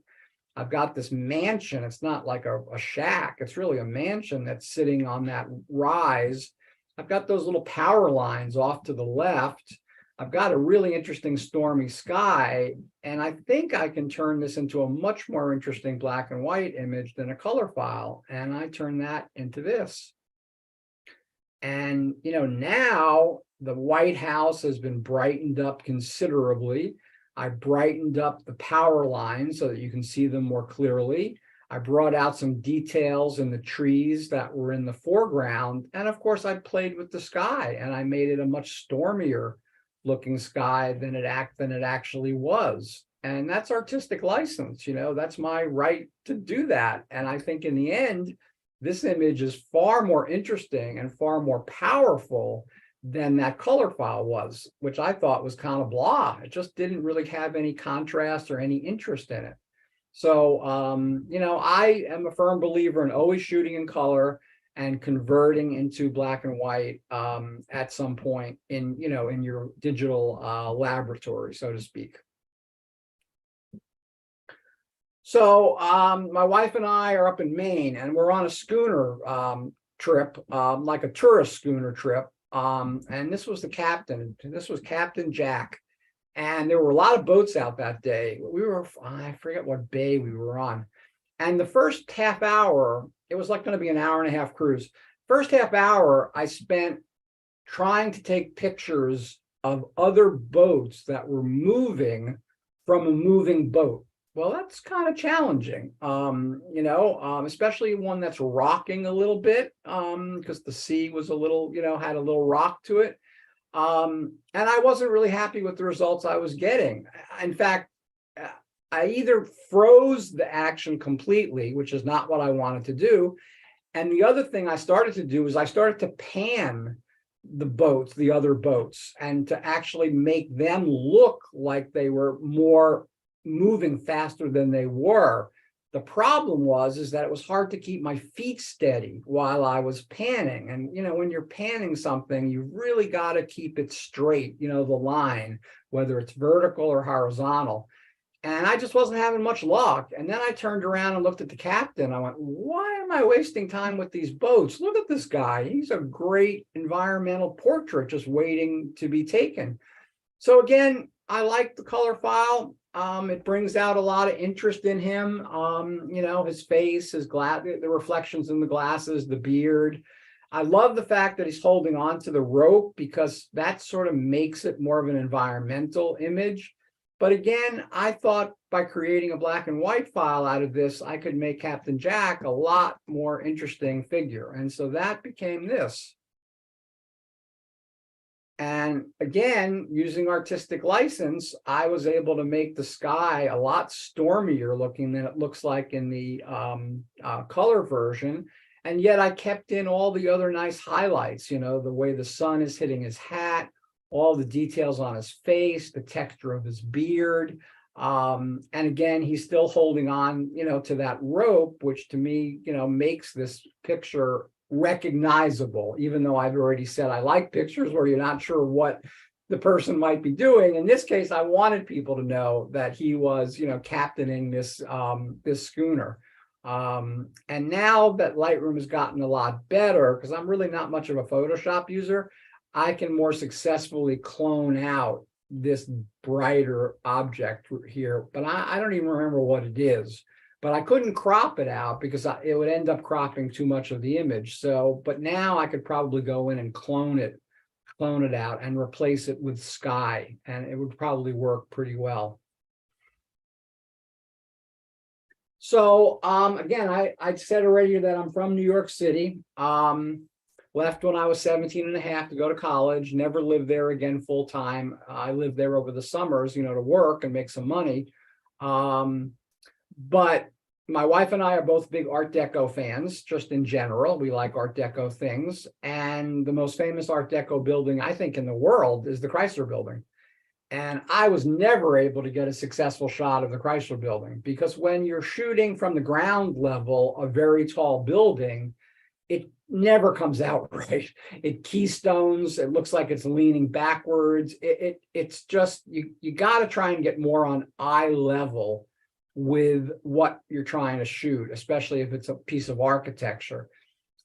I've got this mansion. It's not like a shack. It's really a mansion that's sitting on that rise. I've got those little power lines off to the left. I've got a really interesting stormy sky. And I think I can turn this into a much more interesting black and white image than a color file. And I turn that into this. And, now the White House has been brightened up considerably. I brightened up the power lines so that you can see them more clearly. I brought out some details in the trees that were in the foreground. And of course, I played with the sky and I made it a much stormier looking sky than it actually was. And that's artistic license, that's my right to do that. And I think in the end, this image is far more interesting and far more powerful than that color file was, which I thought was kind of blah. It just didn't really have any contrast or any interest in it. So, I am a firm believer in always shooting in color and converting into black and white at some point in your digital laboratory, so to speak. So my wife and I are up in Maine, and we're on a schooner trip, like a tourist schooner trip. And this was the captain. This was Captain Jack. And there were a lot of boats out that day. I forget what bay we were on. And the first half hour, it was like going to be an hour and a half cruise. First half hour, I spent trying to take pictures of other boats that were moving from a moving boat. Well, that's kind of challenging, especially one that's rocking a little bit, because the sea was a little, had a little rock to it. And I wasn't really happy with the results I was getting. In fact, I either froze the action completely, which is not what I wanted to do. And the other thing I started to do is I started to pan the boats, the other boats, and to actually make them look like they were more moving faster than they were. The problem is that it was hard to keep my feet steady while I was panning. And, when you're panning something, you really got to keep it straight, the line, whether it's vertical or horizontal. And I just wasn't having much luck. And then I turned around and looked at the captain. I went, why am I wasting time with these boats? Look at this guy. He's a great environmental portrait just waiting to be taken. So again, I like the color file. It brings out a lot of interest in him. You know, his face, his glass, the reflections in the glasses, the beard. I love the fact that he's holding on to the rope because that sort of makes it more of an environmental image. But again, I thought by creating a black and white file out of this, I could make Captain Jack a lot more interesting figure. And so that became this. And again, using artistic license, I was able to make the sky a lot stormier looking than it looks like in the color version. And yet I kept in all the other nice highlights, you know, the way the sun is hitting his hat, all the details on his face, the texture of his beard. And again, he's still holding on, you know, to that rope, which to me, you know, makes this picture recognizable, even though I've already said I like pictures where you're not sure what the person might be doing. In this case, I wanted people to know that he was, you know, captaining this this schooner. And now that Lightroom has gotten a lot better, because I'm really not much of a Photoshop user, I can more successfully clone out this brighter object here, but I don't even remember what it is. But I couldn't crop it out because it would end up cropping too much of the image. So, but now I could probably go in and clone it out and replace it with sky, and it would probably work pretty well. So again, I said already that I'm from New York City. Left when I was 17 and a half to go to college, never lived there again full time. I lived there over the summers, you know, to work and make some money. But my wife and I are both big Art Deco fans, just in general. We like Art Deco things. And the most famous Art Deco building, I think, in the world is the Chrysler Building. And I was never able to get a successful shot of the Chrysler Building because when you're shooting from the ground level, a very tall building, it never comes out right. It keystones, it looks like it's leaning backwards. It's just, you got to try and get more on eye level with what you're trying to shoot, especially if it's a piece of architecture.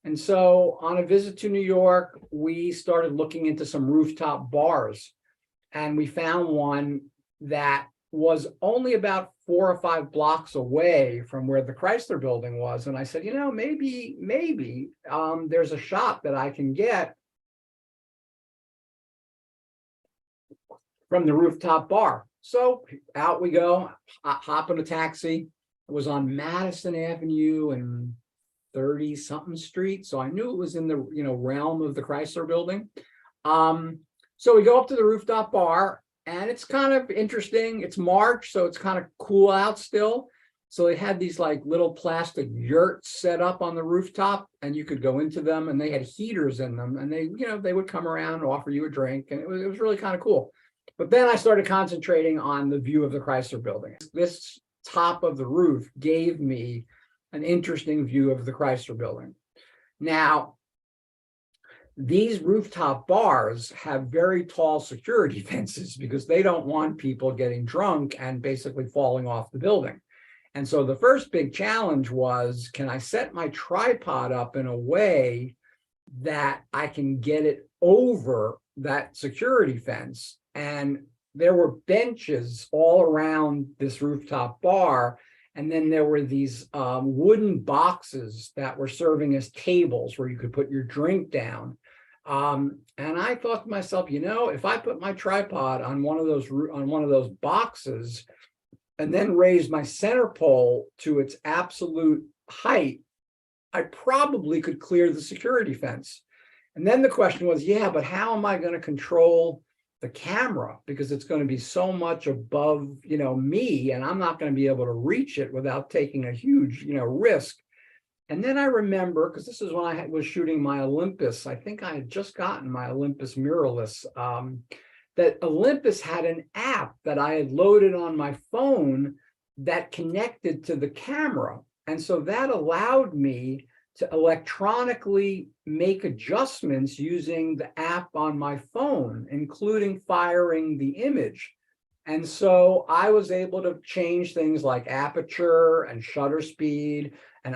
And so on a visit to New York, we started looking into some rooftop bars, and we found one that was only about 4 or 5 blocks away from where the Chrysler Building was. And I said, you know, maybe there's a shot that I can get from the rooftop bar. So out we go, hop in a taxi. It was on Madison Avenue and 30-something street. So I knew it was in the, you know, realm of the Chrysler Building. So we go up to the rooftop bar, and it's kind of interesting. It's March, so it's kind of cool out still. So they had these like little plastic yurts set up on the rooftop, and you could go into them, and they had heaters in them, and they, you know, they would come around and offer you a drink, and it was really kind of cool. But then I started concentrating on the view of the Chrysler Building. This top of the roof gave me an interesting view of the Chrysler Building. Now, these rooftop bars have very tall security fences because they don't want people getting drunk and basically falling off the building. And so the first big challenge was, can I set my tripod up in a way that I can get it over that security fence? And there were benches all around this rooftop bar. And then there were these wooden boxes that were serving as tables where you could put your drink down. And I thought to myself, you know, if I put my tripod on one of those boxes and then raise my center pole to its absolute height, I probably could clear the security fence. And then the question was, yeah, but how am I going to control the camera? Because it's going to be so much above, you know, me, and I'm not going to be able to reach it without taking a huge, you know, risk. And then I remember, because this is when I was shooting my Olympus, I think I had just gotten my Olympus mirrorless, that Olympus had an app that I had loaded on my phone that connected to the camera. And so that allowed me to electronically make adjustments using the app on my phone, including firing the image. And so I was able to change things like aperture and shutter speed and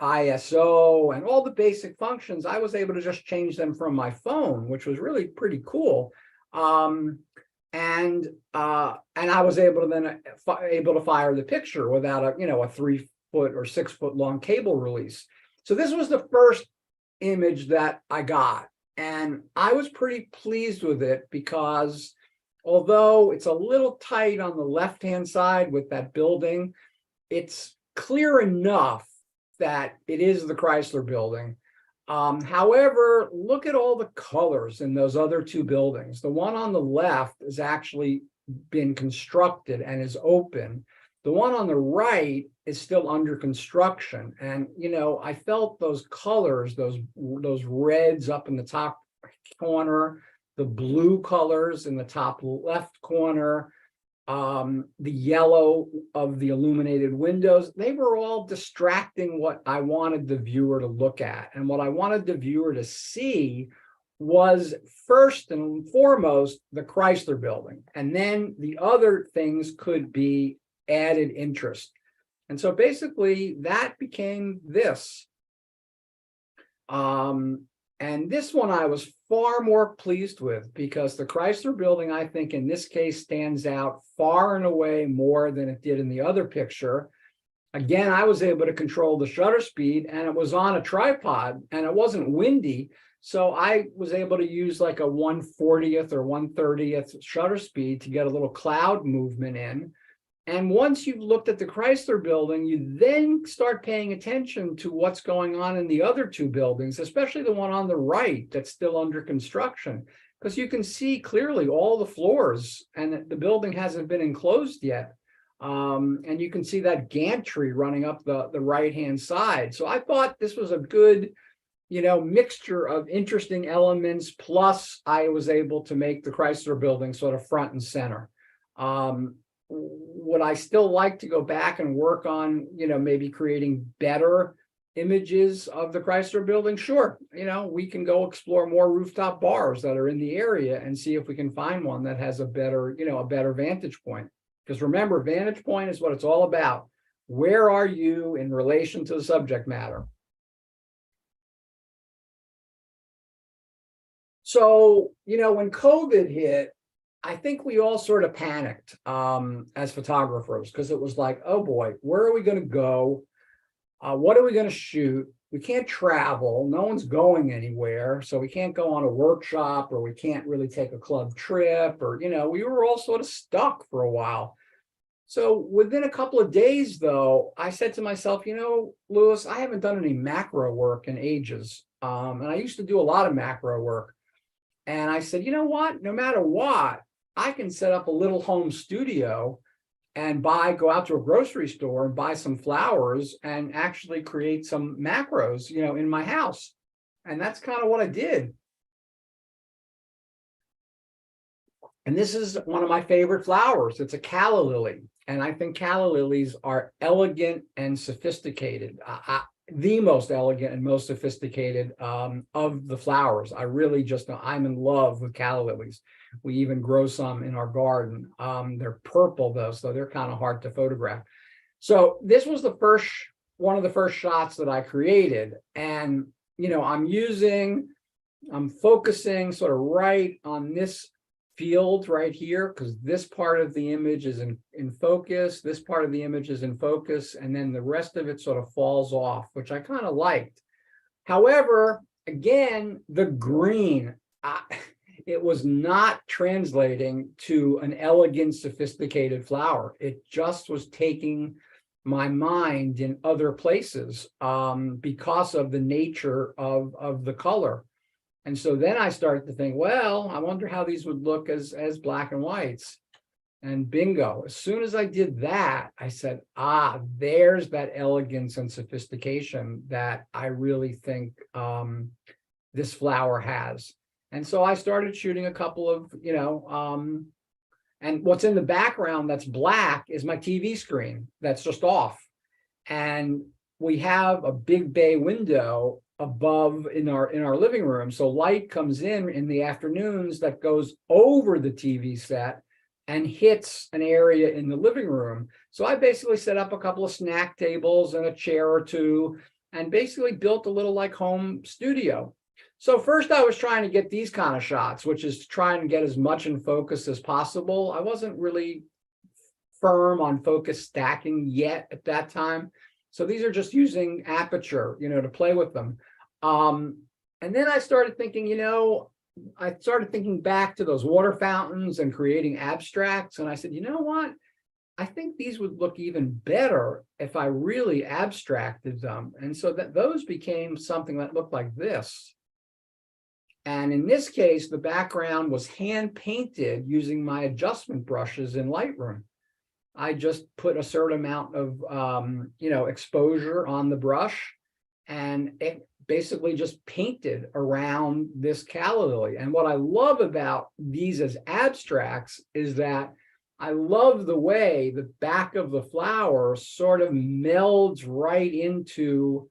ISO and all the basic functions. I was able to just change them from my phone, which was really pretty cool. And I was able to then able to fire the picture without a, a 3 foot or 6 foot long cable release. So this was the first image that I got, and I was pretty pleased with it because although it's a little tight on the left-hand side with that building, it's clear enough that it is the Chrysler building. However, look at all the colors in those other two buildings. The one on the left has actually been constructed and is open. The one on the right is still under construction. And, I felt those colors, those reds up in the top corner, the blue colors in the top left corner, the yellow of the illuminated windows, they were all distracting what I wanted the viewer to look at. And what I wanted the viewer to see was first and foremost the Chrysler building, and then the other things could be added interest. And so basically that became this. And this one I was far more pleased with because the Chrysler building, I think in this case, stands out far and away more than it did in the other picture. Again, I was able to control the shutter speed, and it was on a tripod and it wasn't windy. So I was able to use like a 1/40th or 1/30th shutter speed to get a little cloud movement in. And once you've looked at the Chrysler building, you then start paying attention to what's going on in the other two buildings, especially the one on the right that's still under construction, because you can see clearly all the floors and the building hasn't been enclosed yet. And you can see that gantry running up the right-hand side. So I thought this was a good, mixture of interesting elements, plus I was able to make the Chrysler building sort of front and center. Would I still like to go back and work on, maybe creating better images of the Chrysler building? Sure. We can go explore more rooftop bars that are in the area and see if we can find one that has a better, a better vantage point. Because remember, vantage point is what it's all about. Where are you in relation to the subject matter? So, when COVID hit, I think we all sort of panicked as photographers, because it was like, oh boy, where are we going to go? What are we going to shoot? We can't travel. No one's going anywhere. So we can't go on a workshop, or we can't really take a club trip, or, we were all sort of stuck for a while. So within a couple of days, though, I said to myself, Louis, I haven't done any macro work in ages. And I used to do a lot of macro work. And I said, you know what, no matter what, I can set up a little home studio and go out to a grocery store and buy some flowers and actually create some macros, in my house. And that's kind of what I did. And this is one of my favorite flowers. It's a calla lily. And I think calla lilies are elegant and sophisticated. The most elegant and most sophisticated of the flowers. I really I'm in love with calla lilies. We even grow some in our garden. They're purple though, so they're kind of hard to photograph. So this was one of the first shots that I created. And, I'm focusing sort of right on this field right here, because this part of the image is in focus, this part of the image is in focus, and then the rest of it sort of falls off, which I kind of liked. However, again, the green, it was not translating to an elegant, sophisticated flower. It just was taking my mind in other places because of the nature of the color. And so then I started to think, well, I wonder how these would look as black and whites. And bingo, as soon as I did that, I said, there's that elegance and sophistication that I really think this flower has. And so I started shooting a couple of, and what's in the background that's black is my TV screen that's just off. And we have a big bay window above in our living room. So light comes in the afternoons that goes over the TV set and hits an area in the living room. So I basically set up a couple of snack tables and a chair or two and basically built a little like home studio. So first I was trying to get these kind of shots, which is to try and get as much in focus as possible. I wasn't really firm on focus stacking yet at that time. So these are just using aperture, to play with them. And then I started thinking, I started thinking back to those water fountains and creating abstracts. And I said, you know what? I think these would look even better if I really abstracted them. And so that those became something that looked like this. And in this case, the background was hand painted using my adjustment brushes in Lightroom. I just put a certain amount of, exposure on the brush, and it basically just painted around this calla lily. And what I love about these as abstracts is that I love the way the back of the flower sort of melds right into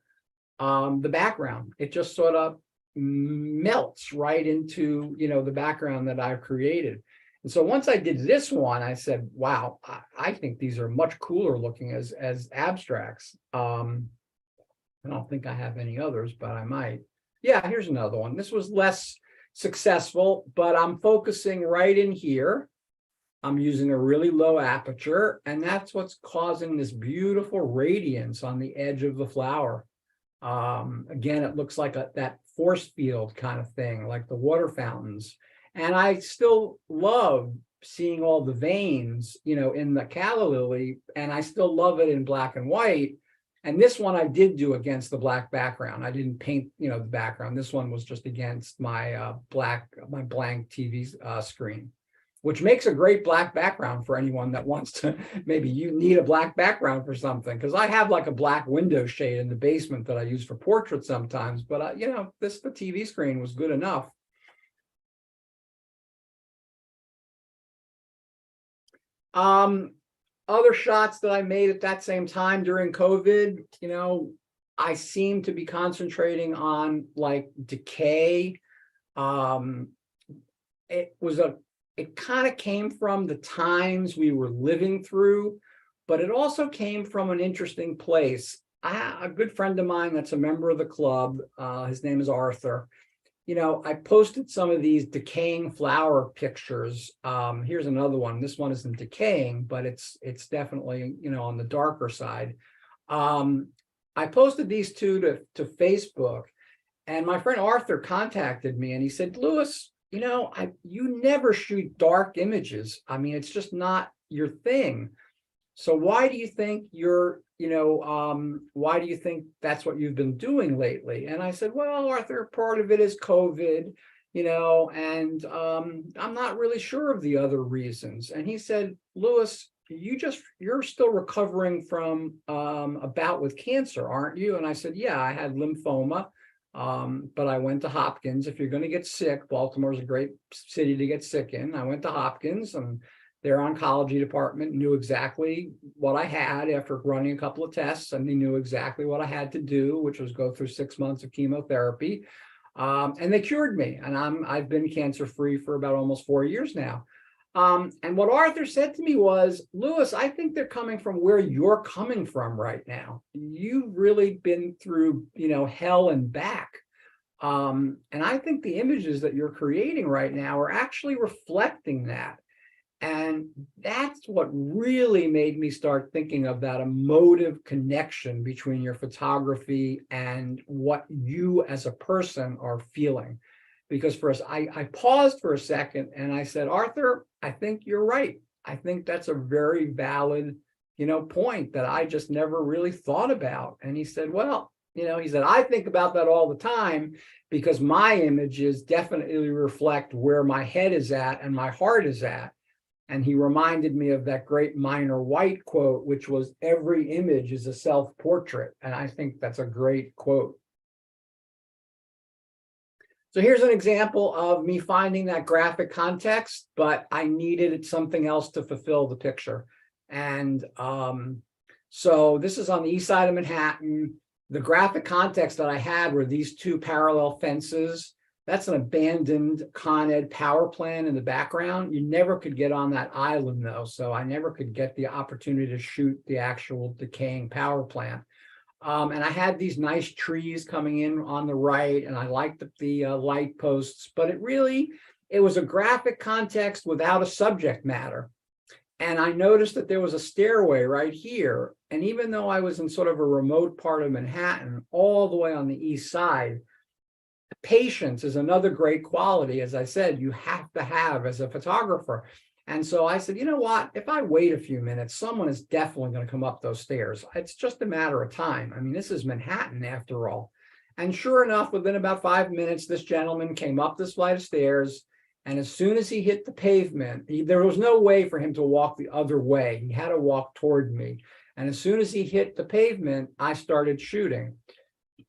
the background. It just sort of melts right into, the background that I've created. And so once I did this one, I said, wow, I think these are much cooler looking as abstracts. I don't think I have any others, but I might. Yeah, here's another one. This was less successful, but I'm focusing right in here. I'm using a really low aperture, and that's what's causing this beautiful radiance on the edge of the flower. Again, it looks like that force field kind of thing, like the water fountains. And I still love seeing all the veins, in the calla lily, and I still love it in black and white. And this one I did do against the black background. I didn't paint, the background. This one was just against my my blank TV screen, which makes a great black background for anyone that wants to, maybe you need a black background for something. Because I have like a black window shade in the basement that I use for portraits sometimes. But, the TV screen was good enough. Other shots that I made at that same time during COVID, I seem to be concentrating on like decay. It kind of came from the times we were living through, but it also came from an interesting place. A good friend of mine that's a member of the club, his name is Arthur. I posted some of these decaying flower pictures. Here's another one. This one isn't decaying, but it's definitely, on the darker side. I posted these two to Facebook, and my friend Arthur contacted me and he said, Louis, you never shoot dark images. I mean, it's just not your thing. So why do you think why do you think that's what you've been doing lately? And I said, well, Arthur, part of it is COVID, and I'm not really sure of the other reasons. And he said, Louis, you're still recovering from a bout with cancer, aren't you? And I said, yeah, I had lymphoma, but I went to Hopkins. If you're going to get sick, Baltimore's a great city to get sick in. I went to Hopkins, and their oncology department knew exactly what I had after running a couple of tests, and they knew exactly what I had to do, which was go through 6 months of chemotherapy. And they cured me, and I've been cancer-free for about almost 4 years now. And what Arthur said to me was, Louis, I think they're coming from where you're coming from right now. You've really been through, hell and back. And I think the images that you're creating right now are actually reflecting that. And that's what really made me start thinking of that emotive connection between your photography and what you as a person are feeling. Because first, I paused for a second and I said, Arthur, I think you're right. I think that's a very valid, point that I just never really thought about. And he said, well, he said, I think about that all the time because my images definitely reflect where my head is at and my heart is at. And he reminded me of that great Minor White quote, which was, every image is a self-portrait. And I think that's a great quote. So here's an example of me finding that graphic context, but I needed something else to fulfill the picture. And so this is on the east side of Manhattan. The graphic context that I had were these two parallel fences. That's an abandoned Con Ed power plant in the background. You never could get on that island, though, so I never could get the opportunity to shoot the actual decaying power plant. And I had these nice trees coming in on the right, and I liked the light posts, but it was a graphic context without a subject matter. And I noticed that there was a stairway right here. And even though I was in sort of a remote part of Manhattan, all the way on the east side, patience is another great quality, as I said, you have to have as a photographer. And so I said, you know what, if I wait a few minutes, someone is definitely going to come up those stairs. It's just a matter of time. I mean, this is Manhattan after all. And sure enough, within about 5 minutes, this gentleman came up this flight of stairs. And as soon as he hit the pavement, there was no way for him to walk the other way. He had to walk toward me. And as soon as he hit the pavement, I started shooting.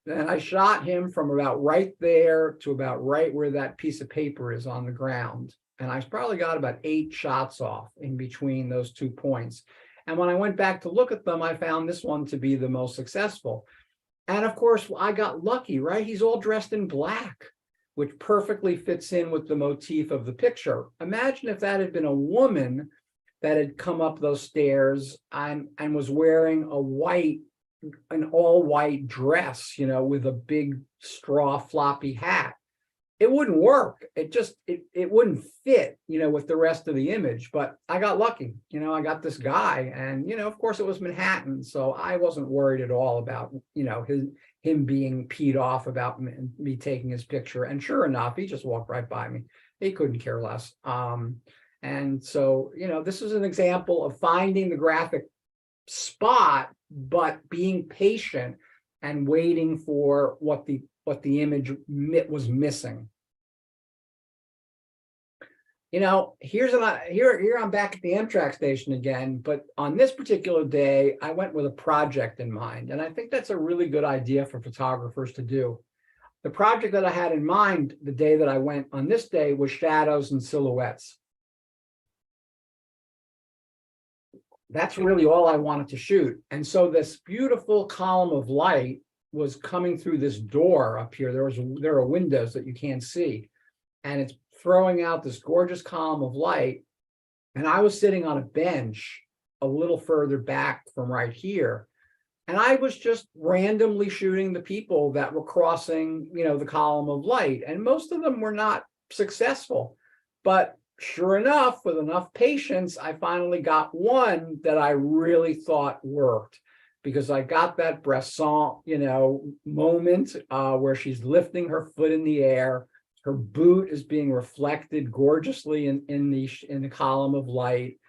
And I shot him from about right there to about right where that piece of paper is on the ground. And I probably got about 8 shots off in between those 2 points. And when I went back to look at them, I found this one to be the most successful. And of course, I got lucky, right? He's all dressed in black, which perfectly fits in with the motif of the picture. Imagine if that had been a woman that had come up those stairs and was wearing an all white dress, with a big straw floppy hat. It wouldn't work. It wouldn't fit, with the rest of the image. But I got lucky. I got this guy, and of course it was Manhattan, so I wasn't worried at all about him being peed off about me taking his picture. And sure enough, he just walked right by me. He couldn't care less. And so this is an example of finding the graphic spot, but being patient and waiting for what the image was missing. Here I'm back at the Amtrak station again, but on this particular day, I went with a project in mind. And I think that's a really good idea for photographers to do. The project that I had in mind the day that I went on this day was shadows and silhouettes. That's really all I wanted to shoot. And so this beautiful column of light was coming through this door up here. There are windows that you can't see. And it's throwing out this gorgeous column of light. And I was sitting on a bench a little further back from right here. And I was just randomly shooting the people that were crossing, the column of light. And most of them were not successful. But sure enough, with enough patience, I finally got one that I really thought worked, because I got that Bresson, moment where she's lifting her foot in the air. Her boot is being reflected gorgeously in the column of light.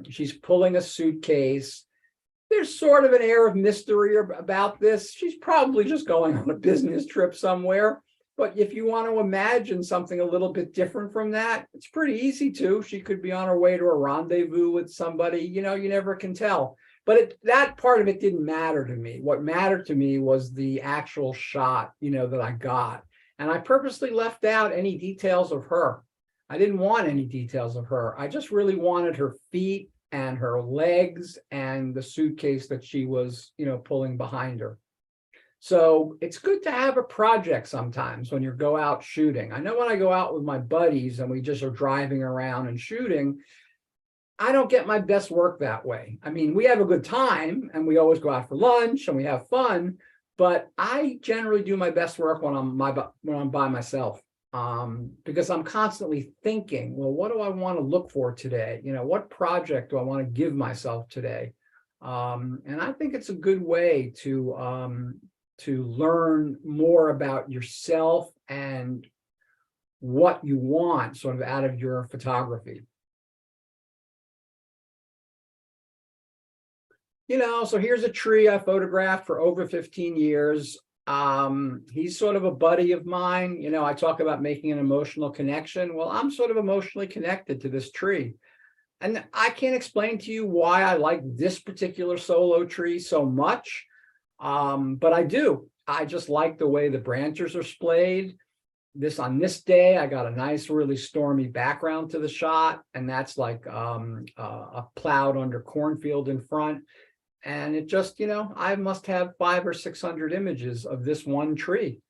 She's pulling a suitcase. There's sort of an air of mystery about this. She's probably just going on a business trip somewhere. But if you want to imagine something a little bit different from that, it's pretty easy to. She could be on her way to a rendezvous with somebody. You never can tell. But that part of it didn't matter to me. What mattered to me was the actual shot, that I got. And I purposely left out any details of her. I didn't want any details of her. I just really wanted her feet and her legs and the suitcase that she was, pulling behind her. So it's good to have a project sometimes when you go out shooting. I know when I go out with my buddies and we just are driving around and shooting, I don't get my best work that way. I mean, we have a good time and we always go out for lunch and we have fun, but I generally do my best work when I'm by myself, because I'm constantly thinking, well, what do I want to look for today? What project do I want to give myself today? And I think it's a good way to learn more about yourself and what you want sort of out of your photography. So here's a tree I photographed for over 15 years. He's sort of a buddy of mine. I talk about making an emotional connection. Well, I'm sort of emotionally connected to this tree. And I can't explain to you why I like this particular solo tree so much, but I do. I just like the way the branches are splayed. On this day, I got a nice, really stormy background to the shot, and that's like a plowed under cornfield in front. And it just, I must have 500 or 600 images of this one tree.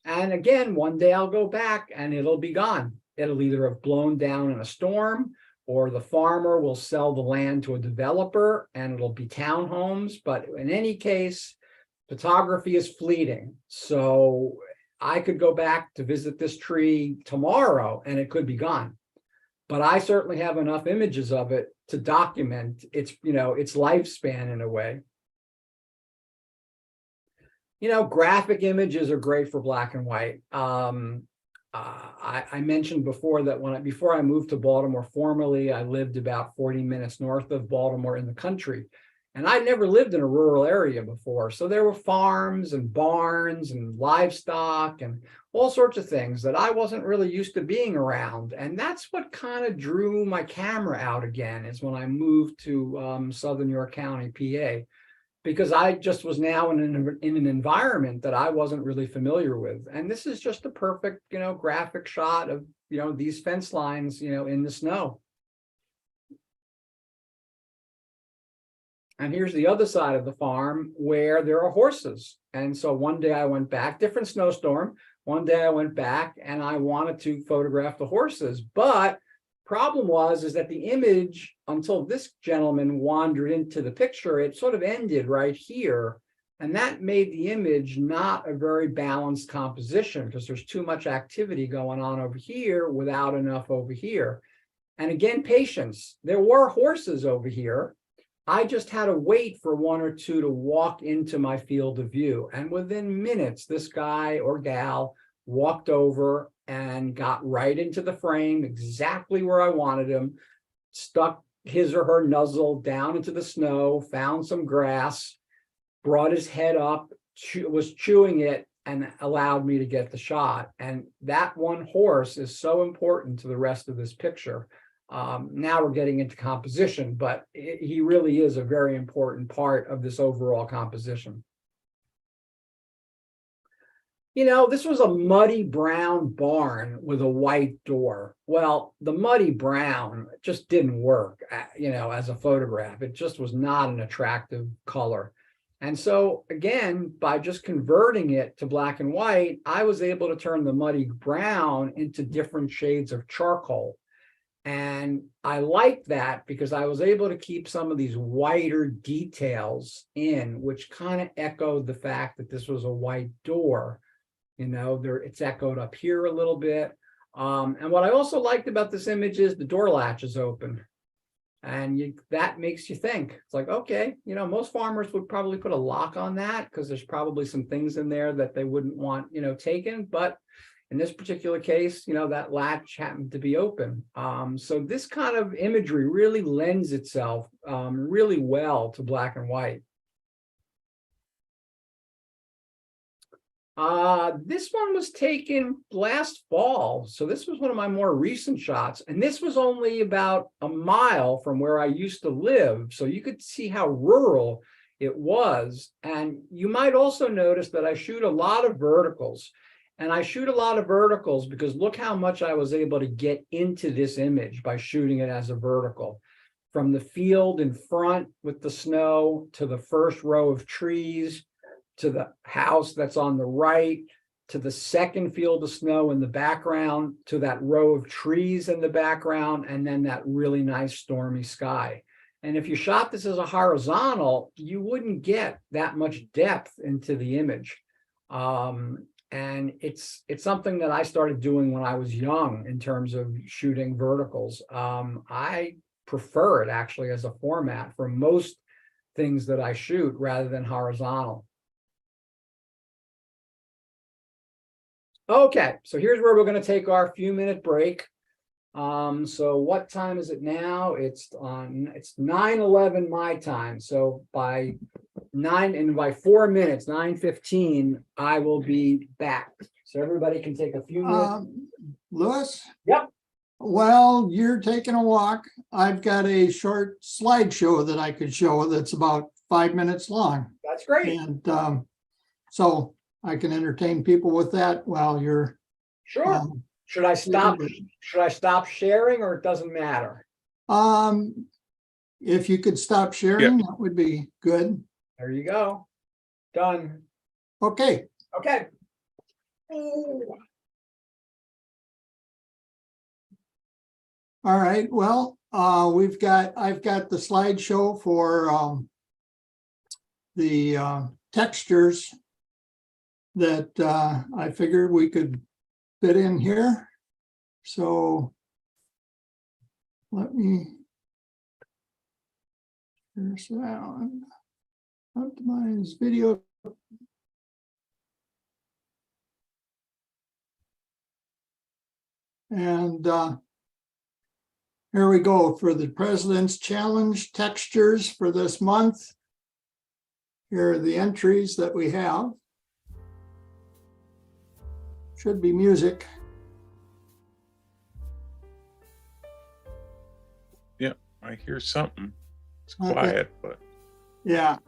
And again, one day I'll go back and it'll be gone. It'll either have blown down in a storm, or the farmer will sell the land to a developer and it'll be townhomes. But in any case, photography is fleeting. So I could go back to visit this tree tomorrow and it could be gone. But I certainly have enough images of it to document its, its lifespan in a way. Graphic images are great for black and white. I mentioned before that before I moved to Baltimore, formerly, I lived about 40 minutes north of Baltimore in the country. And I'd never lived in a rural area before. So there were farms and barns and livestock and all sorts of things that I wasn't really used to being around. And that's what kind of drew my camera out again, is when I moved to Southern York County, PA, because I just was now in an environment that I wasn't really familiar with. And this is just a perfect, graphic shot of, these fence lines, in the snow. And here's the other side of the farm where there are horses. And so one day I went back, different snowstorm. One day I went back and I wanted to photograph the horses. But problem is that the image, until this gentleman wandered into the picture, it sort of ended right here. And that made the image not a very balanced composition, because there's too much activity going on over here without enough over here. And again, patience. There were horses over here. I just had to wait for one or two to walk into my field of view. And within minutes, this guy or gal walked over and got right into the frame, exactly where I wanted him, stuck his or her muzzle down into the snow, found some grass, brought his head up, was chewing it, and allowed me to get the shot. And that one horse is so important to the rest of this picture. Now we're getting into composition, but he really is a very important part of this overall composition. This was a muddy brown barn with a white door. Well, the muddy brown just didn't work, as a photograph. It just was not an attractive color. And so again, by just converting it to black and white, I was able to turn the muddy brown into different shades of charcoal. And I liked that because I was able to keep some of these whiter details in, which kind of echoed the fact that this was a white door. It's echoed up here a little bit. And what I also liked about this image is the door latch is open. And that makes you think. It's like, okay, most farmers would probably put a lock on that because there's probably some things in there that they wouldn't want, taken. But in this particular case, that latch happened to be open. So this kind of imagery really lends itself really well to black and white. This one was taken last fall. So this was one of my more recent shots. And this was only about a mile from where I used to live. So you could see how rural it was. And you might also notice that I shoot a lot of verticals. And I shoot a lot of verticals because look how much I was able to get into this image by shooting it as a vertical. From the field in front with the snow to the first row of trees, to the house that's on the right, to the second field of snow in the background, to that row of trees in the background, and then that really nice stormy sky. And if you shot this as a horizontal, you wouldn't get that much depth into the image. And it's something that I started doing when I was young in terms of shooting verticals. I prefer it actually as a format for most things that I shoot rather than horizontal. Okay, so here's where we're going to take our few-minute break. So what time is it now? It's 9:11 my time. So by 4 minutes, 9:15, I will be back. So everybody can take a few minutes. Louis? Yep. Well, you're taking a walk. I've got a short slideshow that I could show that's about 5 minutes long. That's great. And so I can entertain people with that while you're. Sure. Should I stop sharing, or it doesn't matter? If you could stop sharing, that would be good. There you go. Done. Okay. Okay. All right. Well, I've got the slideshow for the textures that I figured we could fit in here. So let me share sound, optimize video. And here we go for the President's Challenge textures for this month. Here are the entries that we have. Should be music. I hear something. It's Okay. quiet, but Yeah.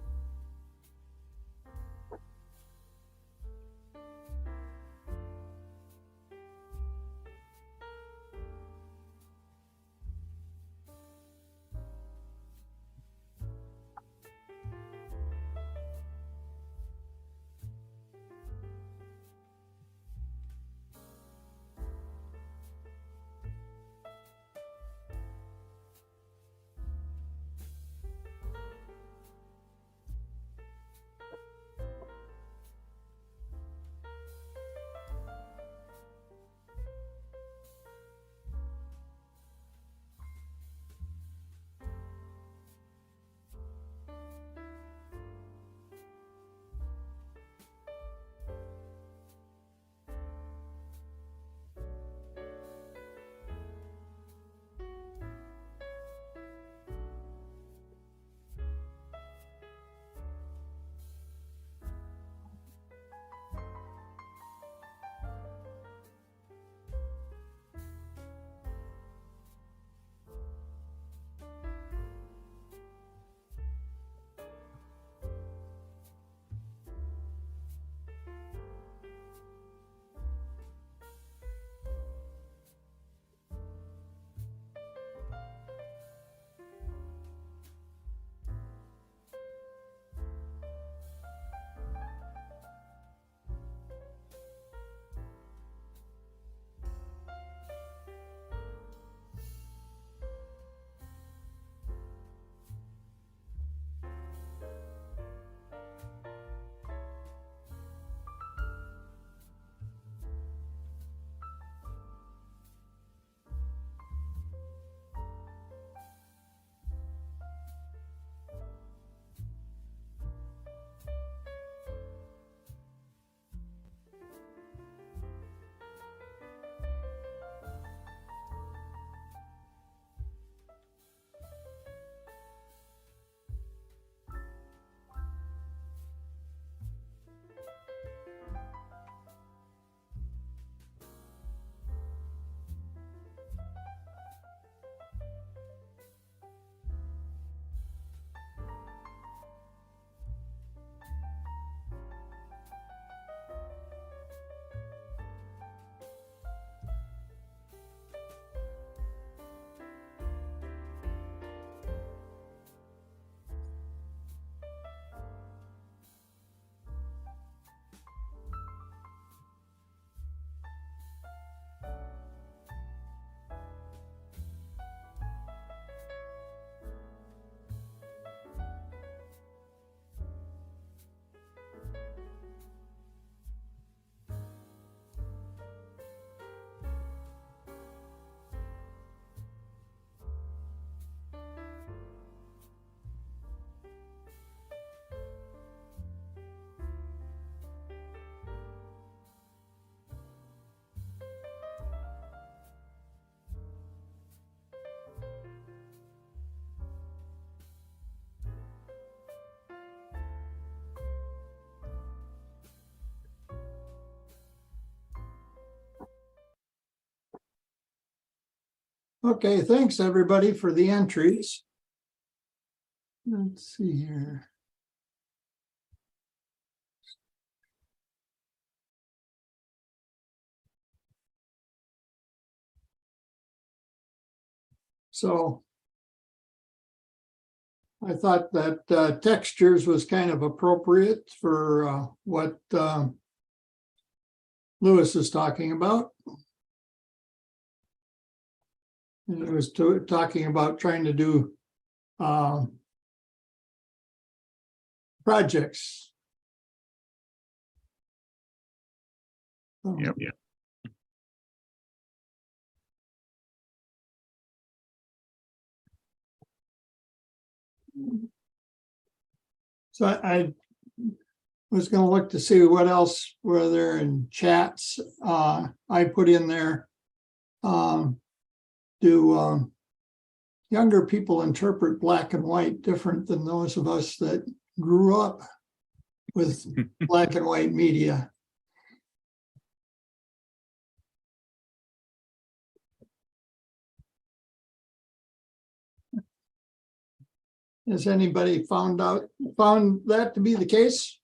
Okay, thanks everybody for the entries. Let's see here. So I thought that textures was kind of appropriate for what Lewis is talking about. And it was talking about trying to do projects So, Yep. Yeah. So I was gonna look to see what else were there in chats. I put in there. Do younger people interpret black and white different than those of us that grew up with black and white media? Has anybody found that to be the case?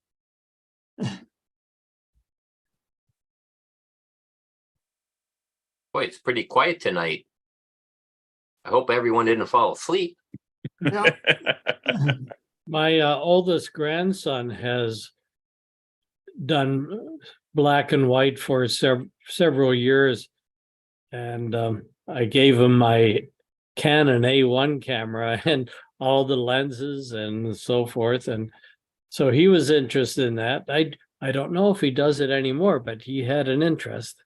Boy, it's pretty quiet tonight. I hope everyone didn't fall asleep. Yeah. My oldest grandson has done black and white for several years. And I gave him my Canon A1 camera and all the lenses and so forth. And so he was interested in that. I don't know if he does it anymore, but he had an interest.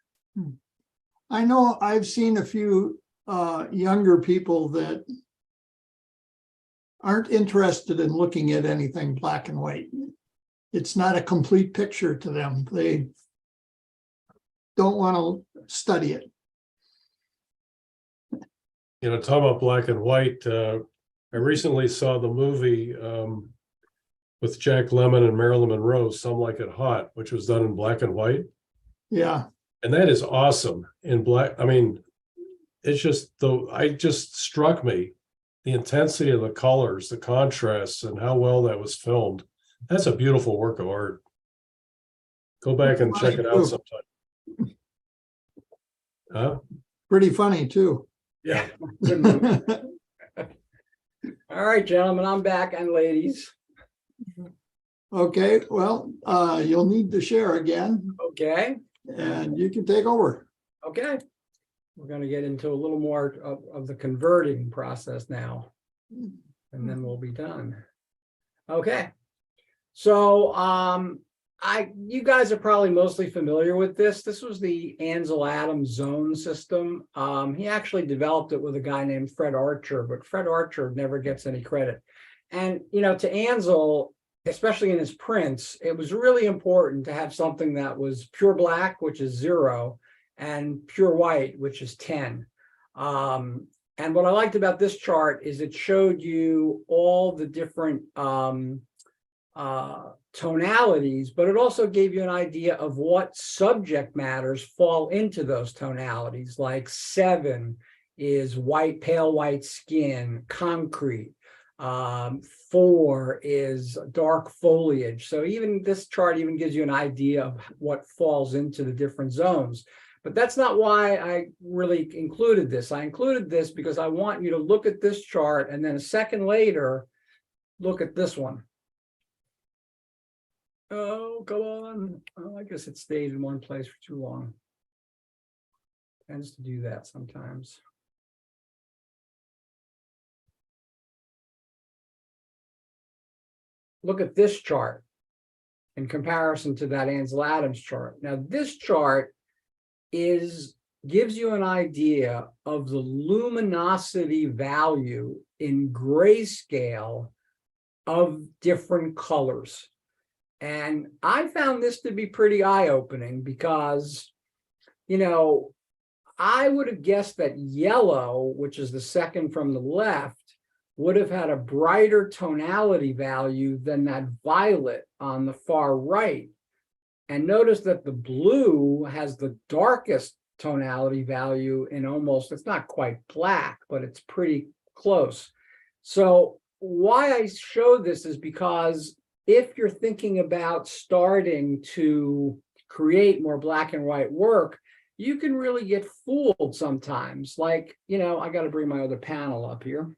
I know I've seen a few younger people that aren't interested in looking at anything black and white. It's not a complete picture to them. They don't want to study it. You know, talking about black and white, I recently saw the movie with Jack Lemmon and Marilyn Monroe, Some Like It Hot, which was done in black and white. Yeah. And that is awesome in black. I mean, it's just struck me the intensity of the colors, the contrasts, and how well that was filmed. That's a beautiful work of art. Go back and check it out sometime. Huh? Pretty funny too. Yeah. All right, gentlemen, I'm back, and ladies. Okay, well, you'll need to share again Okay, and you can take over. okay. We're going to get into a little more of the converting process now, and then we'll be done. Okay. So you guys are probably mostly familiar with this. This was the Ansel Adams zone system. He actually developed it with a guy named Fred Archer, but Fred Archer never gets any credit. And, you know, to Ansel, especially in his prints, it was really important to have something that was pure black, which is 0, and pure white, which is 10. And what I liked about this chart is it showed you all the different tonalities, but it also gave you an idea of what subject matters fall into those tonalities. Like 7 is white, pale white skin, concrete. 4 is dark foliage. So even this chart even gives you an idea of what falls into the different zones. But that's not why I really included this. I included this because I want you to look at this chart and then a second later, look at this one. Oh, go on. Oh, I guess it stayed in one place for too long. Tends to do that sometimes. Look at this chart in comparison to that Ansel Adams chart. Now, this chart gives you an idea of the luminosity value in grayscale of different colors. And I found this to be pretty eye-opening because, you know, I would have guessed that yellow, which is the second from the left, would have had a brighter tonality value than that violet on the far right. And notice that the blue has the darkest tonality value in almost, it's not quite black, but it's pretty close. So why I show this is because if you're thinking about starting to create more black and white work, you can really get fooled sometimes. Like, you know, I got to bring my other panel up here.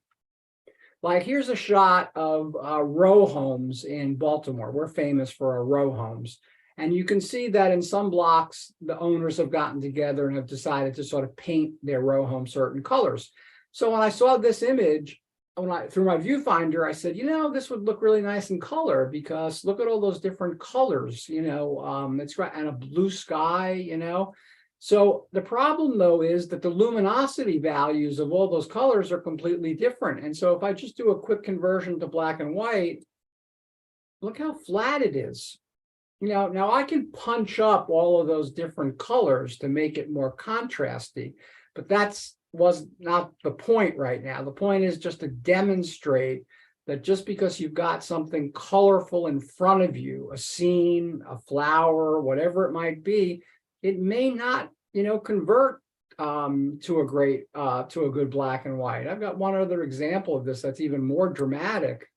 Like, here's a shot of row homes in Baltimore. We're famous for our row homes. And you can see that in some blocks, the owners have gotten together and have decided to sort of paint their row home certain colors. So when I saw this image, through my viewfinder, I said, this would look really nice in color because look at all those different colors, it's right, and a blue sky. So the problem though is that the luminosity values of all those colors are completely different. And so if I just do a quick conversion to black and white, look how flat it is. Now I can punch up all of those different colors to make it more contrasty, but was not the point right now. The point is just to demonstrate that just because you've got something colorful in front of you, a scene, a flower, whatever it might be, it may not, convert to a good black and white. I've got one other example of this that's even more dramatic.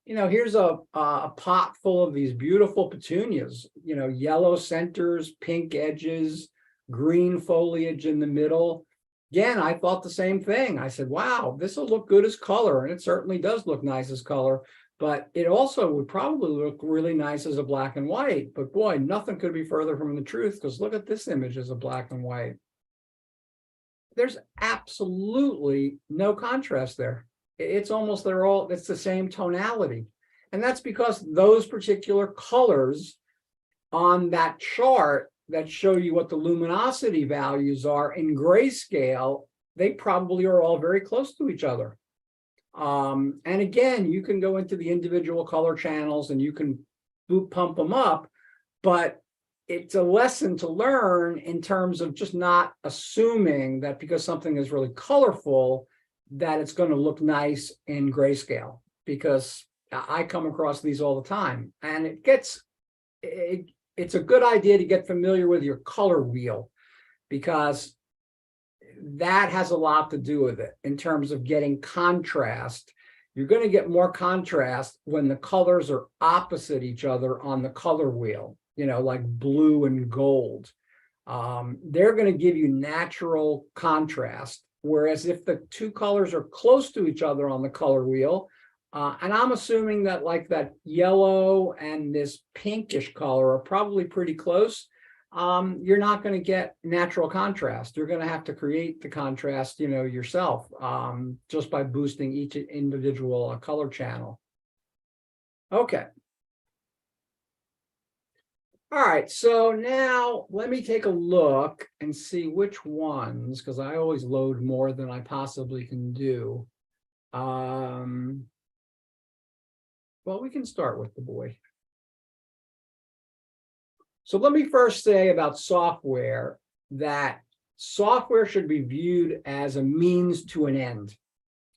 Here's a pot full of these beautiful petunias, yellow centers, pink edges, green foliage in the middle. Again, I thought the same thing. I said, wow, this will look good as color. And it certainly does look nice as color, but it also would probably look really nice as a black and white. But boy, nothing could be further from the truth, because look at this image as a black and white. There's absolutely no contrast there. It's almost, it's the same tonality. And that's because those particular colors on that chart that show you what the luminosity values are in grayscale, they probably are all very close to each other. And again, you can go into the individual color channels and you can pump them up, but it's a lesson to learn in terms of just not assuming that because something is really colorful, that it's going to look nice in grayscale, because I come across these all the time, and it's a good idea to get familiar with your color wheel, because that has a lot to do with it in terms of getting contrast. You're going to get more contrast when the colors are opposite each other on the color wheel, like blue and gold. They're going to give you natural contrast. Whereas if the two colors are close to each other on the color wheel, and I'm assuming that like that yellow and this pinkish color are probably pretty close, you're not going to get natural contrast. You're going to have to create the contrast, yourself, just by boosting each individual color channel. Okay. All right, so now let me take a look and see which ones, because I always load more than I possibly can do. Well, we can start with the boy. So let me first say about software that software should be viewed as a means to an end.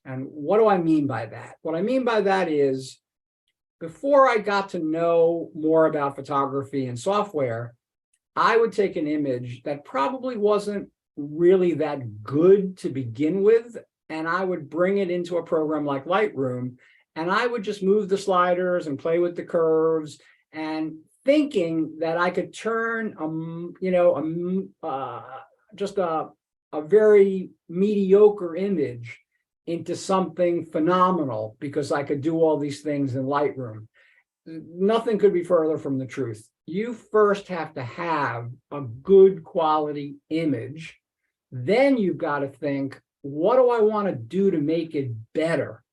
And what do I mean by that? What I mean by that is, before I got to know more about photography and software, I would take an image that probably wasn't really that good to begin with, and I would bring it into a program like Lightroom, and I would just move the sliders and play with the curves, and thinking that I could turn just a very mediocre image into something phenomenal because I could do all these things in Lightroom. Nothing could be further from the truth. You first have to have a good quality image. Then you've got to think, what do I want to do to make it better?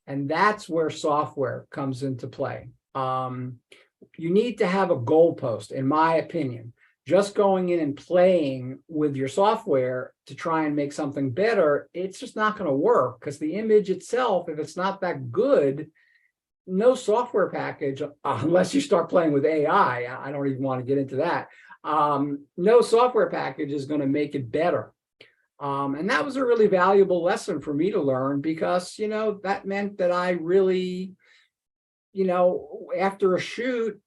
And that's where software comes into play. You need to have a goalpost, in my opinion. Just going in and playing with your software to try and make something better, it's just not going to work, because the image itself, if it's not that good, no software package, unless you start playing with AI, I don't even want to get into that, no software package is going to make it better. And that was a really valuable lesson for me to learn, because, that meant that I really, after a shoot,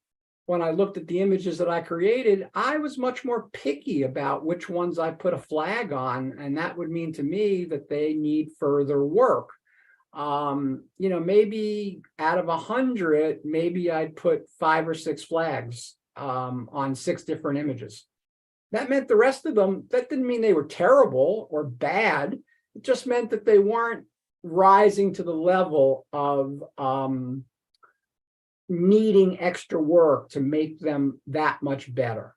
when I looked at the images that I created, I was much more picky about which ones I put a flag on. And that would mean to me that they need further work. Maybe out of 100, maybe I'd put 5 or 6 flags on 6 different images. That meant the rest of them, that didn't mean they were terrible or bad. It just meant that they weren't rising to the level of needing extra work to make them that much better.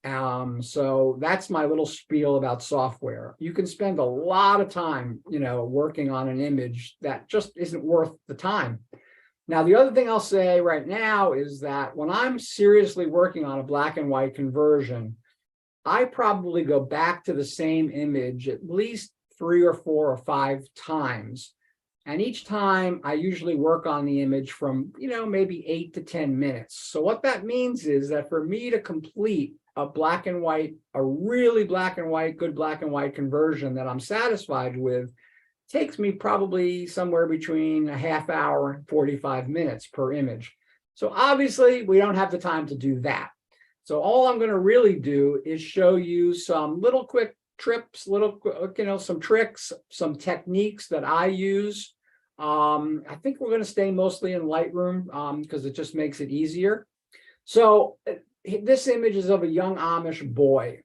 So that's my little spiel about software. You can spend a lot of time, working on an image that just isn't worth the time. Now, the other thing I'll say right now is that when I'm seriously working on a black and white conversion, I probably go back to the same image at least 3 or 4 or 5 times. And each time I usually work on the image from, maybe 8 to 10 minutes. So what that means is that for me to complete a black and white, a really black and white, good black and white conversion that I'm satisfied with, takes me probably somewhere between a half hour and 45 minutes per image. So obviously we don't have the time to do that. So all I'm going to really do is show you some little quick trips, some tricks, some techniques that I use. I think we're going to stay mostly in Lightroom because it just makes it easier. So this image is of a young Amish boy.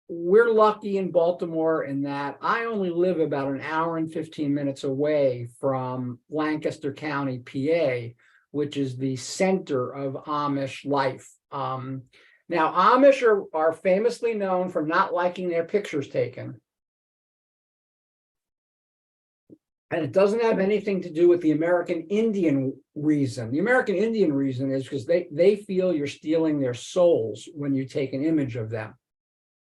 We're lucky in Baltimore in that I only live about an hour and 15 minutes away from Lancaster County, PA, which is the center of Amish life. Now, Amish are famously known for not liking their pictures taken. And it doesn't have anything to do with the American Indian reason. The American Indian reason is because they feel you're stealing their souls when you take an image of them.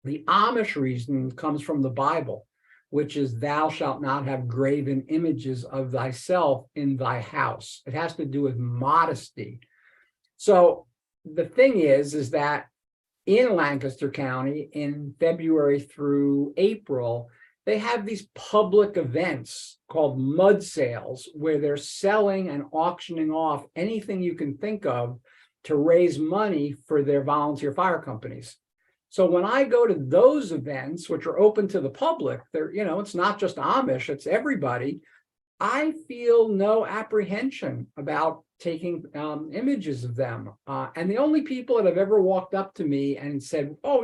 The Amish reason comes from the Bible, which is thou shalt not have graven images of thyself in thy house. It has to do with modesty. So the thing is that in Lancaster County in February through April, they have these public events called mud sales where they're selling and auctioning off anything you can think of to raise money for their volunteer fire companies. So when I go to those events, which are open to the public, it's not just Amish, it's everybody. I feel no apprehension about taking images of them. And the only people that have ever walked up to me and said, oh,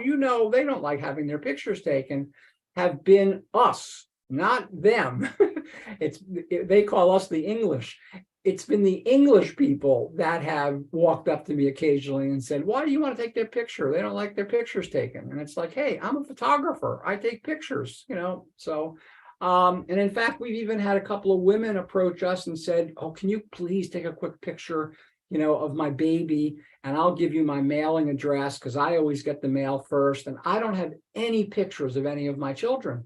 they don't like having their pictures taken, have been us, not them. They call us the English. It's been the English people that have walked up to me occasionally and said, why do you want to take their picture? They don't like their pictures taken. And it's like, hey, I'm a photographer. I take pictures, so. And in fact, we've even had a couple of women approach us and said, oh, can you please take a quick picture, of my baby, and I'll give you my mailing address because I always get the mail first. And I don't have any pictures of any of my children.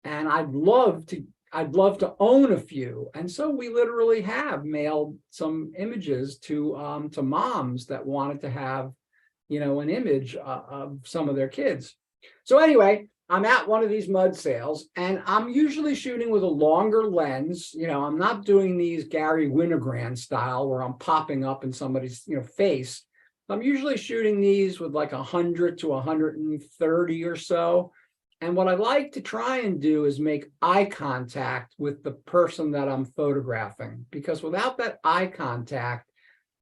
And I'd love to own a few. And so we literally have mailed some images to moms that wanted to have, an image of some of their kids. So anyway, I'm at one of these mud sales and I'm usually shooting with a longer lens. I'm not doing these Gary Winogrand style where I'm popping up in somebody's, face. I'm usually shooting these with like 100 to 130 or so. And what I like to try and do is make eye contact with the person that I'm photographing, because without that eye contact,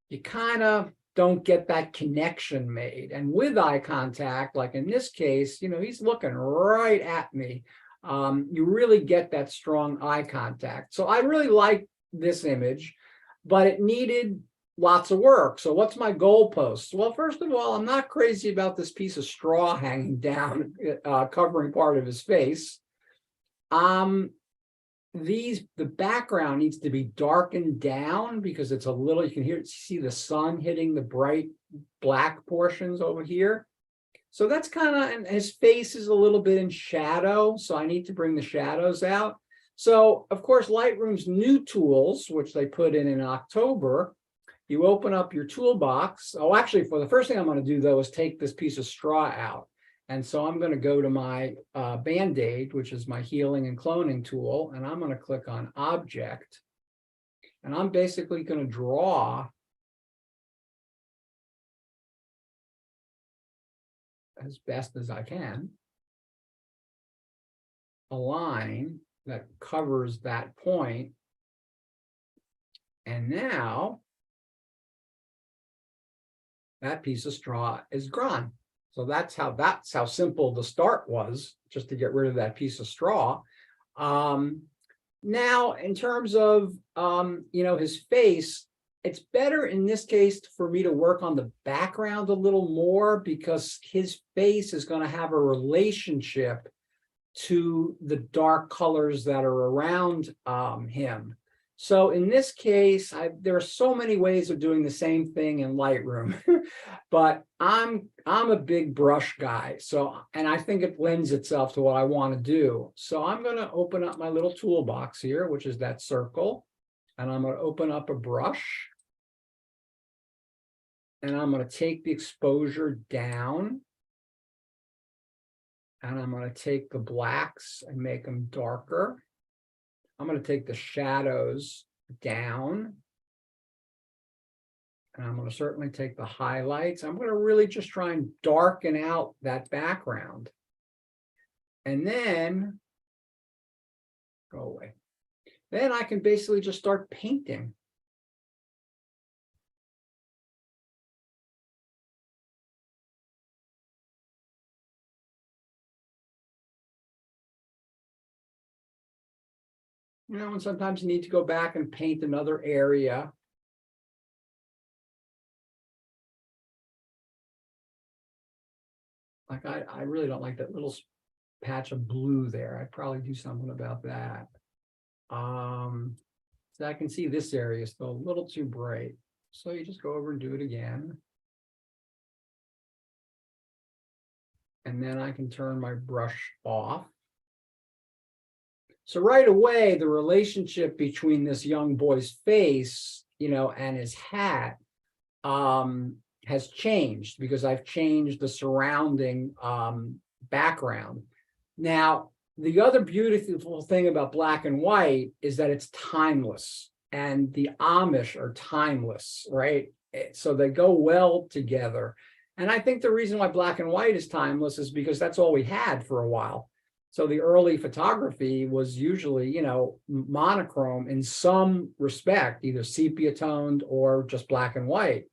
you kind of don't get that connection made. And with eye contact, like in this case, he's looking right at me. You really get that strong eye contact. So I really like this image, but it needed lots of work. So what's my goalposts? Well, first of all, I'm not crazy about this piece of straw hanging down, covering part of his face. The background needs to be darkened down because it's a little, you can see the sun hitting the bright black portions over here. So that's and his face is a little bit in shadow. So I need to bring the shadows out. So of course, Lightroom's new tools, which they put in October, you open up your toolbox. Oh, actually, for the first thing I'm going to do though, is take this piece of straw out. And so I'm going to go to my Band-Aid, which is my healing and cloning tool, and I'm going to click on Object. And I'm basically going to draw as best as I can a line that covers that point. And now that piece of straw is gone. So that's how simple the start was, just to get rid of that piece of straw. Now, in terms of his face, it's better in this case for me to work on the background a little more because his face is going to have a relationship to the dark colors that are around him. So in this case, there are so many ways of doing the same thing in Lightroom, but I'm a big brush guy. So, and I think it lends itself to what I want to do. So I'm going to open up my little toolbox here, which is that circle, and I'm going to open up a brush. And I'm going to take the exposure down. And I'm going to take the blacks and make them darker. I'm going to take the shadows down. And I'm going to certainly take the highlights. I'm going to really just try and darken out that background. And then, go away. Then I can basically just start painting. You know, and sometimes you need to go back and paint another area. Like I really don't like that little patch of blue there. I'd probably do something about that. So I can see this area is still a little too bright. So you just go over and do it again. And then I can turn my brush off. So right away, the relationship between this young boy's face, you know, and his hat has changed because I've changed the surrounding background. Now, the other beautiful thing about black and white is that it's timeless, and the Amish are timeless, right? So they go well together. And I think the reason why black and white is timeless is because that's all we had for a while. So the early photography was usually, you know, monochrome in some respect, either sepia toned or just black and white.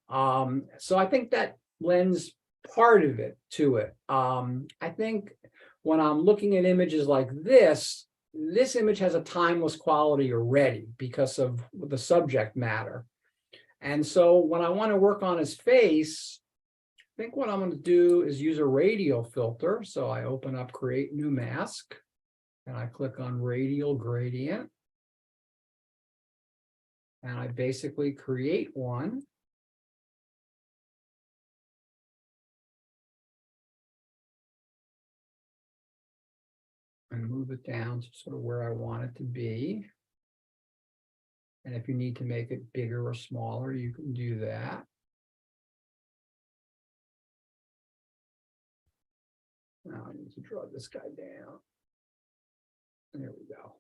So I think that lends part of it to it. I think when I'm looking at images like this image has a timeless quality already because of the subject matter. And so when I want to work on his face, I think what I'm going to do is use a radial filter. So I open up Create New Mask, and I click on Radial Gradient. And I basically create one. And move it down to sort of where I want it to be. And if you need to make it bigger or smaller, you can do that. Now I need to draw this guy down. There we go.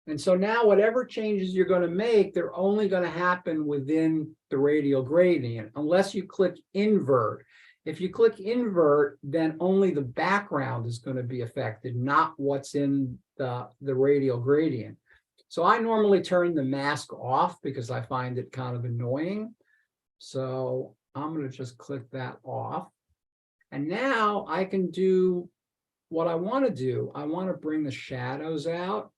And so now whatever changes you're going to make, they're only going to happen within the radial gradient, unless you click invert. If you click invert, then only the background is going to be affected, not what's in the radial gradient. So I normally turn the mask off because I find it kind of annoying. So I'm going to just click that off. And now I can do what I want to do. I want to bring the shadows out.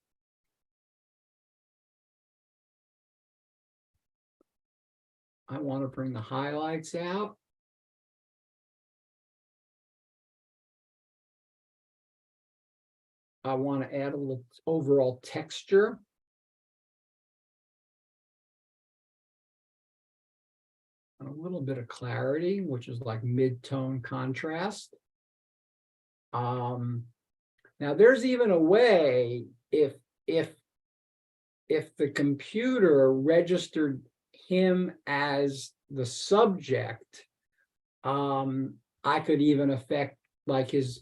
I want to bring the highlights out. I want to add a little overall texture. And a little bit of clarity, which is like mid-tone contrast. Now there's even a way if the computer registered him as the subject, I could even affect like his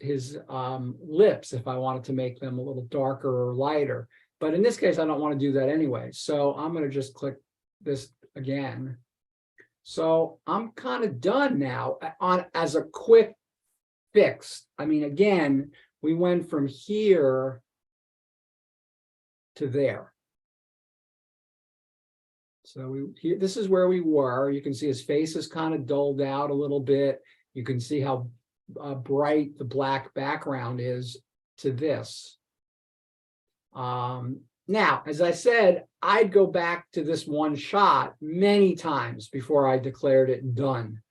lips if I wanted to make them a little darker or lighter. But in this case, I don't want to do that anyway. So I'm going to just click this again. So I'm kind of done now as a quick fix. I mean, again, we went from here to there. So this is where we were. You can see his face is kind of dulled out a little bit. You can see how bright the black background is to this. Now, as I said, I'd go back to this one shot many times before I declared it done.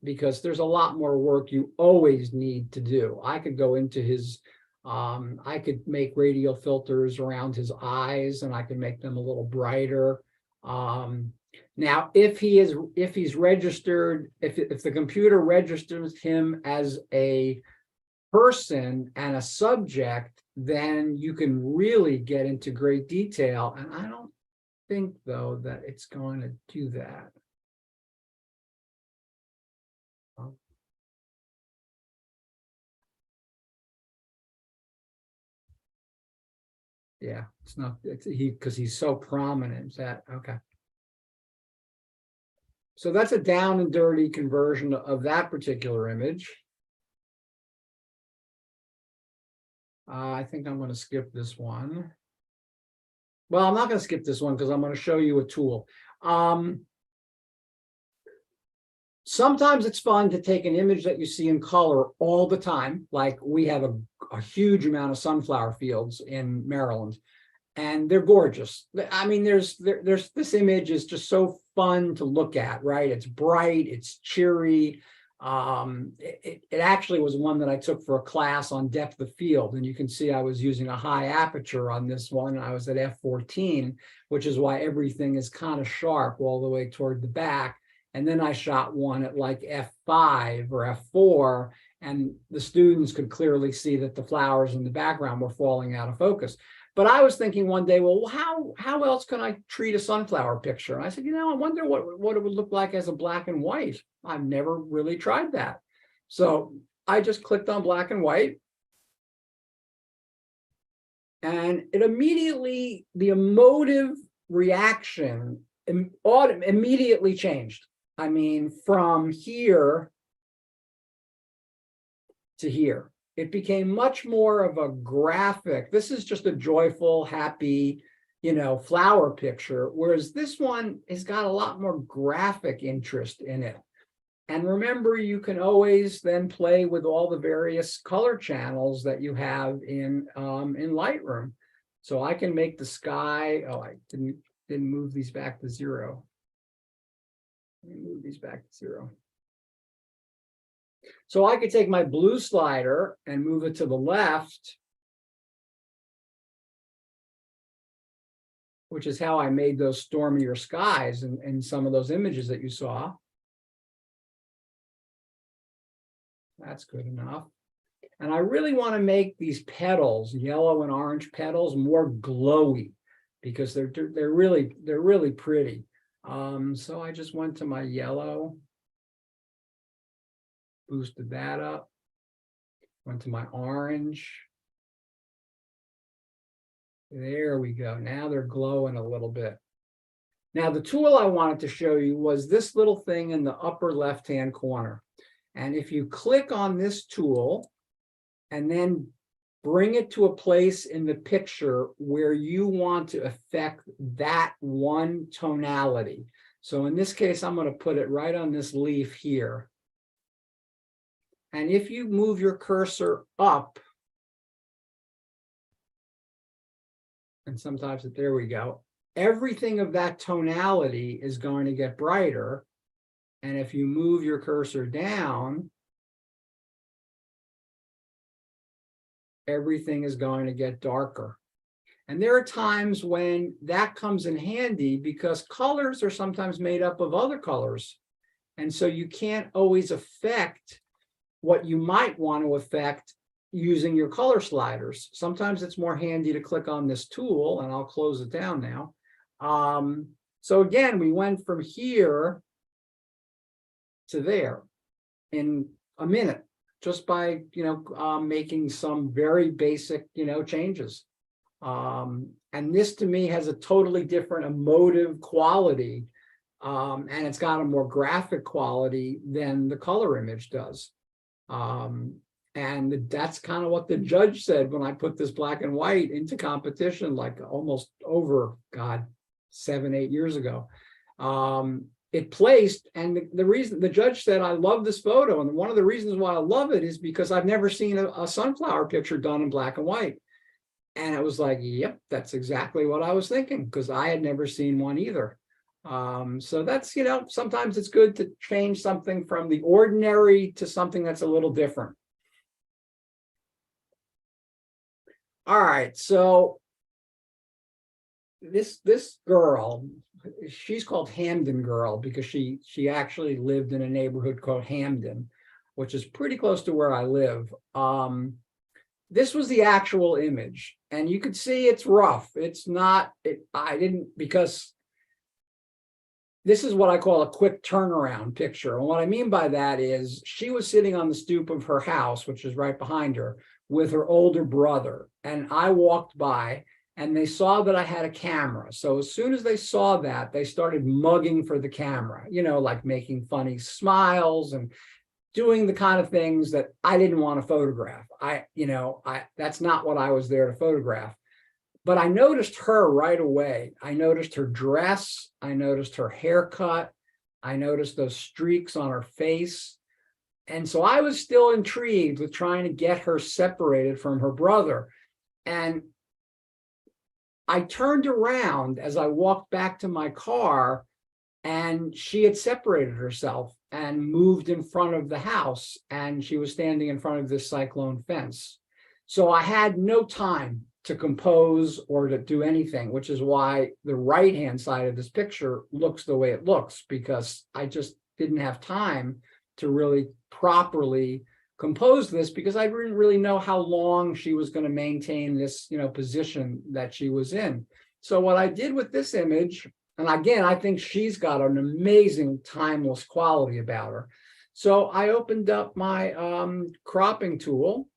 Because there's a lot more work you always need to do. I could go into his, I could make radial filters around his eyes, and I could make them a little brighter. Now, if he's registered, if the computer registers him as a person and a subject, then you can really get into great detail. And I don't think, though, that it's going to do that. Yeah, it's not, it's because he's so prominent. Is that okay? So that's a down and dirty conversion of that particular image. I think I'm going to skip this one. Well, I'm not going to skip this one because I'm going to show you a tool. Sometimes it's fun to take an image that you see in color all the time. Like we have a huge amount of sunflower fields in Maryland, and they're gorgeous. I mean, there's this image is just so fun to look at, right? It's bright, it's cheery. It actually was one that I took for a class on depth of field, and you can see I was using a high aperture on this one. I was at f14, which is why everything is kind of sharp all the way toward the back. And then I shot one at like f5 or f4, and the students could clearly see that the flowers in the background were falling out of focus. But I was thinking one day, well, how else can I treat a sunflower picture? And I said, I wonder what it would look like as a black and white. I've never really tried that. So I just clicked on black and white. And it immediately, the emotive reaction immediately changed. I mean, from here to here. It became much more of a graphic. This is just a joyful, happy, flower picture, whereas this one has got a lot more graphic interest in it. And remember, you can always then play with all the various color channels that you have in Lightroom. So I can make the sky. Oh, I didn't move these back to 0. Let me move these back to 0. So I could take my blue slider and move it to the left, which is how I made those stormier skies in some of those images that you saw. That's good enough. And I really want to make these petals, yellow and orange petals, more glowy because they're really pretty. So I just went to my yellow, boosted that up, went to my orange. There we go. Now they're glowing a little bit. Now the tool I wanted to show you was this little thing in the upper left-hand corner. And if you click on this tool and then bring it to a place in the picture where you want to affect that one tonality. So in this case, I'm going to put it right on this leaf here. And if you move your cursor up, and sometimes there we go, everything of that tonality is going to get brighter. And if you move your cursor down, everything is going to get darker. And there are times when that comes in handy because colors are sometimes made up of other colors. And so you can't always affect what you might want to affect using your color sliders. Sometimes it's more handy to click on this tool, and I'll close it down now. So again, we went from here to there in a minute, just by, making some very basic, changes. And this to me has a totally different emotive quality. And it's got a more graphic quality than the color image does. And that's kind of what the judge said when I put this black and white into competition, like almost over, 7-8 years ago. It placed, and the reason the judge said, I love this photo. And one of the reasons why I love it is because I've never seen a sunflower picture done in black and white. And it was like, yep, that's exactly what I was thinking, because I had never seen one either. So that's, sometimes it's good to change something from the ordinary to something that's a little different. All right, so this girl, she's called Hamden Girl because she actually lived in a neighborhood called Hamden, which is pretty close to where I live. This was the actual image, and you could see it's rough. It's not, because this is what I call a quick turnaround picture. And what I mean by that is she was sitting on the stoop of her house, which is right behind her, with her older brother. And I walked by and they saw that I had a camera. So as soon as they saw that, they started mugging for the camera, like making funny smiles and doing the kind of things that I didn't want to photograph. That's not what I was there to photograph. But I noticed her right away. I noticed her dress. I noticed her haircut. I noticed those streaks on her face. And so I was still intrigued with trying to get her separated from her brother. And I turned around as I walked back to my car, and she had separated herself and moved in front of the house, and she was standing in front of this cyclone fence. So I had no time to compose or to do anything, which is why the right-hand side of this picture looks the way it looks, because I just didn't have time to really properly compose this, because I didn't really know how long she was going to maintain this, position that she was in. So what I did with this image, and again, I think she's got an amazing timeless quality about her. So I opened up my cropping tool,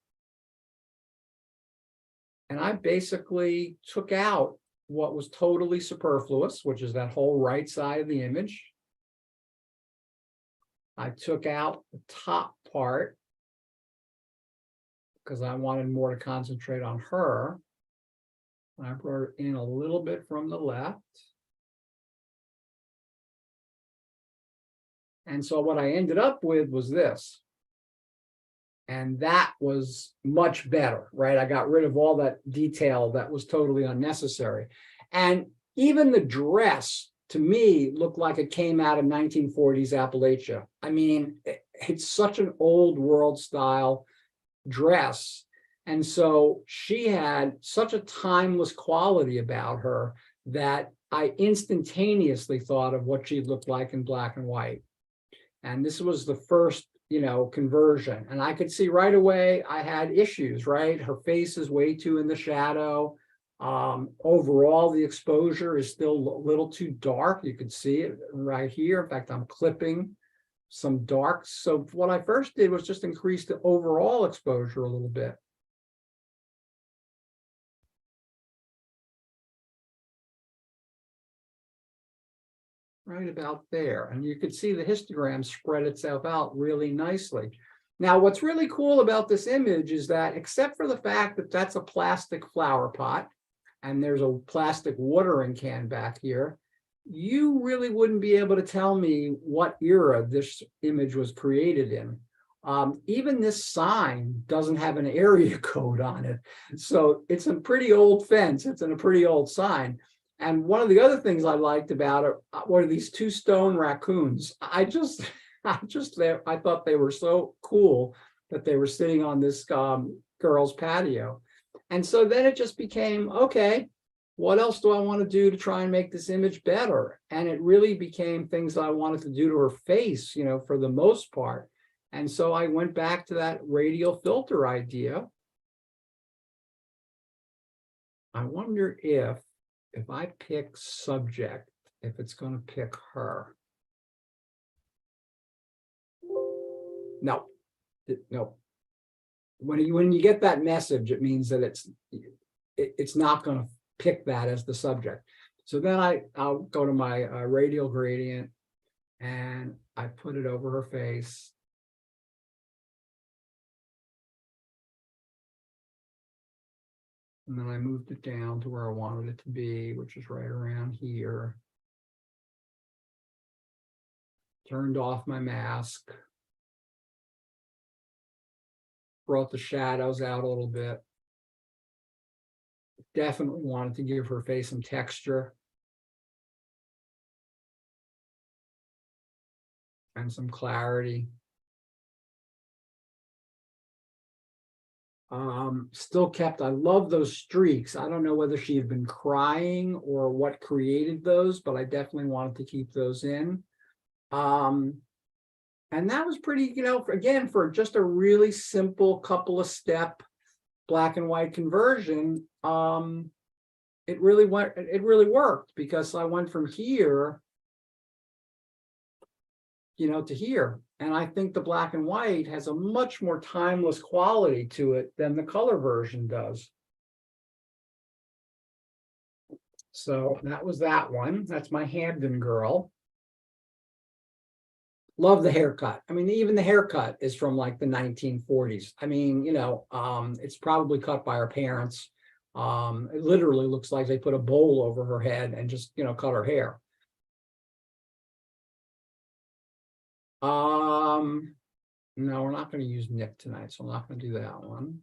and I basically took out what was totally superfluous, which is that whole right side of the image. I took out the top part because I wanted more to concentrate on her. I brought it in a little bit from the left. And so what I ended up with was this. And that was much better, right? I got rid of all that detail that was totally unnecessary. And even the dress, to me, looked like it came out of 1940s Appalachia. I mean, it's such an old world style dress. And so she had such a timeless quality about her that I instantaneously thought of what she looked like in black and white. And this was the first, conversion. And I could see right away I had issues, right? Her face is way too in the shadow. Overall, the exposure is still a little too dark. You can see it right here. In fact, I'm clipping some darks. So what I first did was just increase the overall exposure a little bit. Right about there. And you could see the histogram spread itself out really nicely. Now, what's really cool about this image is that, except for the fact that that's a plastic flower pot and there's a plastic watering can back here, you really wouldn't be able to tell me what era this image was created in. Even this sign doesn't have an area code on it. So it's a pretty old fence. It's in a pretty old sign. And one of the other things I liked about it were these two stone raccoons. I thought they were so cool that they were sitting on this girl's patio. And so then it just became, okay, what else do I want to do to try and make this image better? And it really became things that I wanted to do to her face, for the most part. And so I went back to that radial filter idea. I wonder if I pick subject, if it's going to pick her. No. When you get that message, it means that it's not going to pick that as the subject. So then I'll go to my radial gradient and I put it over her face. And then I moved it down to where I wanted it to be, which is right around here. Turned off my mask. Brought the shadows out a little bit. definitely wanted to give her face some texture. And some clarity. Still kept, I love those streaks. I don't know whether she had been crying or what created those, but I definitely wanted to keep those in. And that was pretty, again, for just a really simple couple of step black and white conversion. It really worked, because I went from here, to here. And I think the black and white has a much more timeless quality to it than the color version does. So that was that one. That's my Hamden girl. Love the haircut. I mean, even the haircut is from like the 1940s. I mean, it's probably cut by her parents. It literally looks like they put a bowl over her head and just, cut her hair. No, we're not going to use Nick tonight, so I'm not going to do that one.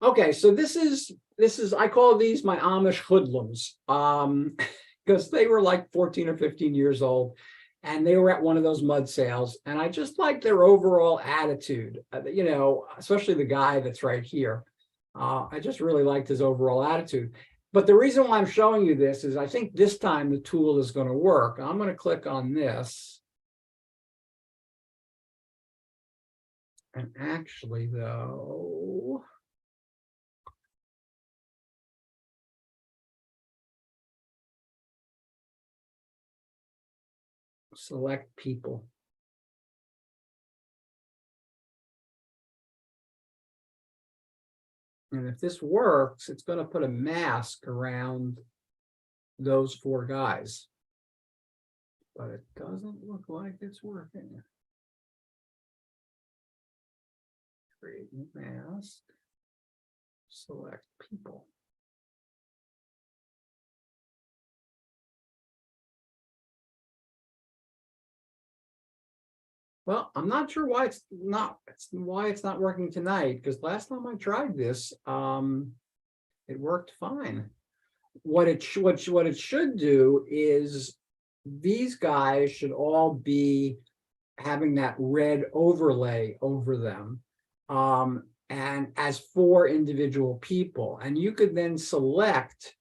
Okay, so this is I call these my Amish hoodlums, because they were like 14 or 15 years old, and they were at one of those mud sales, and I just like their overall attitude, especially the guy that's right here. I just really liked his overall attitude. But the reason why I'm showing you this is I think this time the tool is going to work. I'm going to click on this. And actually, though, select people. And if this works, it's going to put a mask around those four guys. But it doesn't look like it's working. Create mask. Select people. Well, I'm not sure why it's not working tonight, because last time I tried this, it worked fine. What it should do is these guys should all be having that red overlay over them, and as four individual people, and you could then select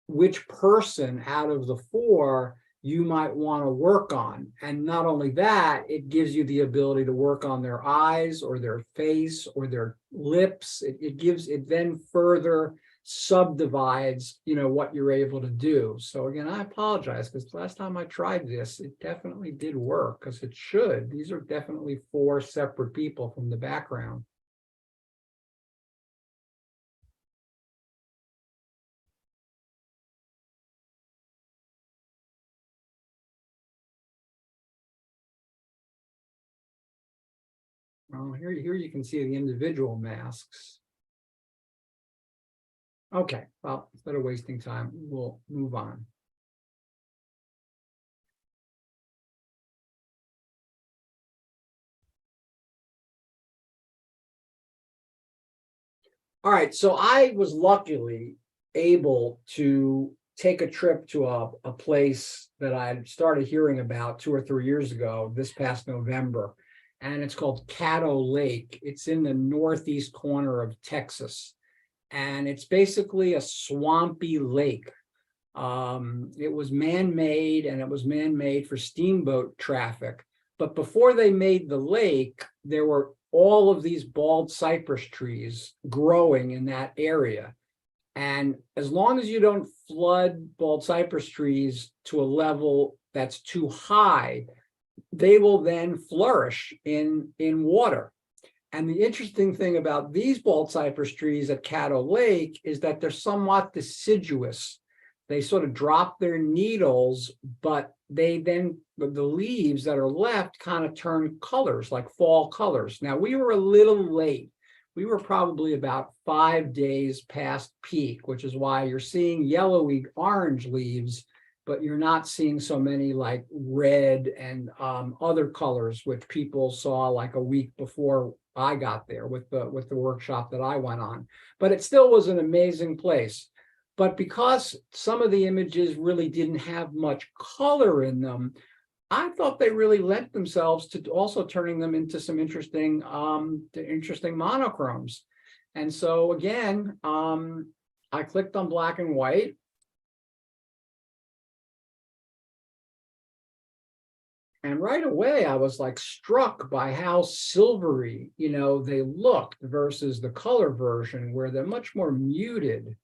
which person out of the four you might want to work on. And not only that, it gives you the ability to work on their eyes or their face or their lips. It then further subdivides, what you're able to do. So again, I apologize, because last time I tried this, it definitely did work, because it should. These are definitely four separate people from the background. Well, here you can see the individual masks. Okay, well, instead of wasting time, we'll move on. All right, so I was luckily able to take a trip to a place that I started hearing about 2 or 3 years ago, this past November. And it's called Caddo Lake. It's in the northeast corner of Texas. And it's basically a swampy lake. It was man-made, and it was man-made for steamboat traffic. But before they made the lake, there were all of these bald cypress trees growing in that area. And as long as you don't flood bald cypress trees to a level that's too high, they will then flourish in water. And the interesting thing about these bald cypress trees at Caddo Lake is that they're somewhat deciduous. They sort of drop their needles, but they then, the leaves that are left kind of turn colors, like fall colors. Now, we were a little late. We were probably about 5 days past peak, which is why you're seeing yellowy orange leaves, but you're not seeing so many like red and other colors, which people saw like a week before I got there with the workshop that I went on. But it still was an amazing place. But because some of the images really didn't have much color in them, I thought they really lent themselves to also turning them into some interesting monochromes. And so again, I clicked on black and white. And right away, I was like struck by how silvery, they looked versus the color version where they're much more muted.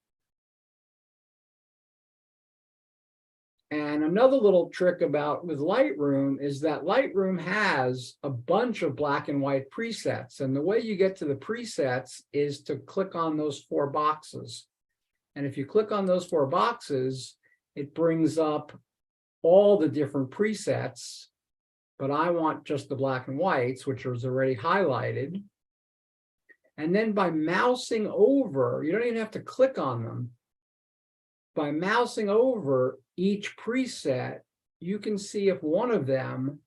And another little trick with Lightroom is that Lightroom has a bunch of black and white presets. And the way you get to the presets is to click on those 4 boxes. And if you click on those 4 boxes, it brings up all the different presets. But I want just the black and whites, which is already highlighted. And then by mousing over, you don't even have to click on them. By mousing over each preset, you can see if one of them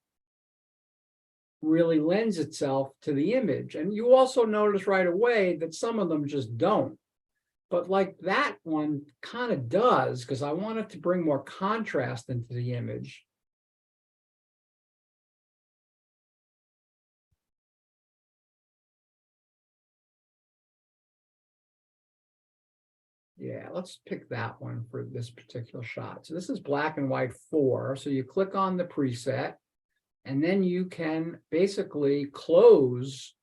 really lends itself to the image. And you also notice right away that some of them just don't. But like that one kind of does, because I want it to bring more contrast into the image. Yeah, let's pick that one for this particular shot. So this is black and white 4. So you click on the preset, and then you can basically close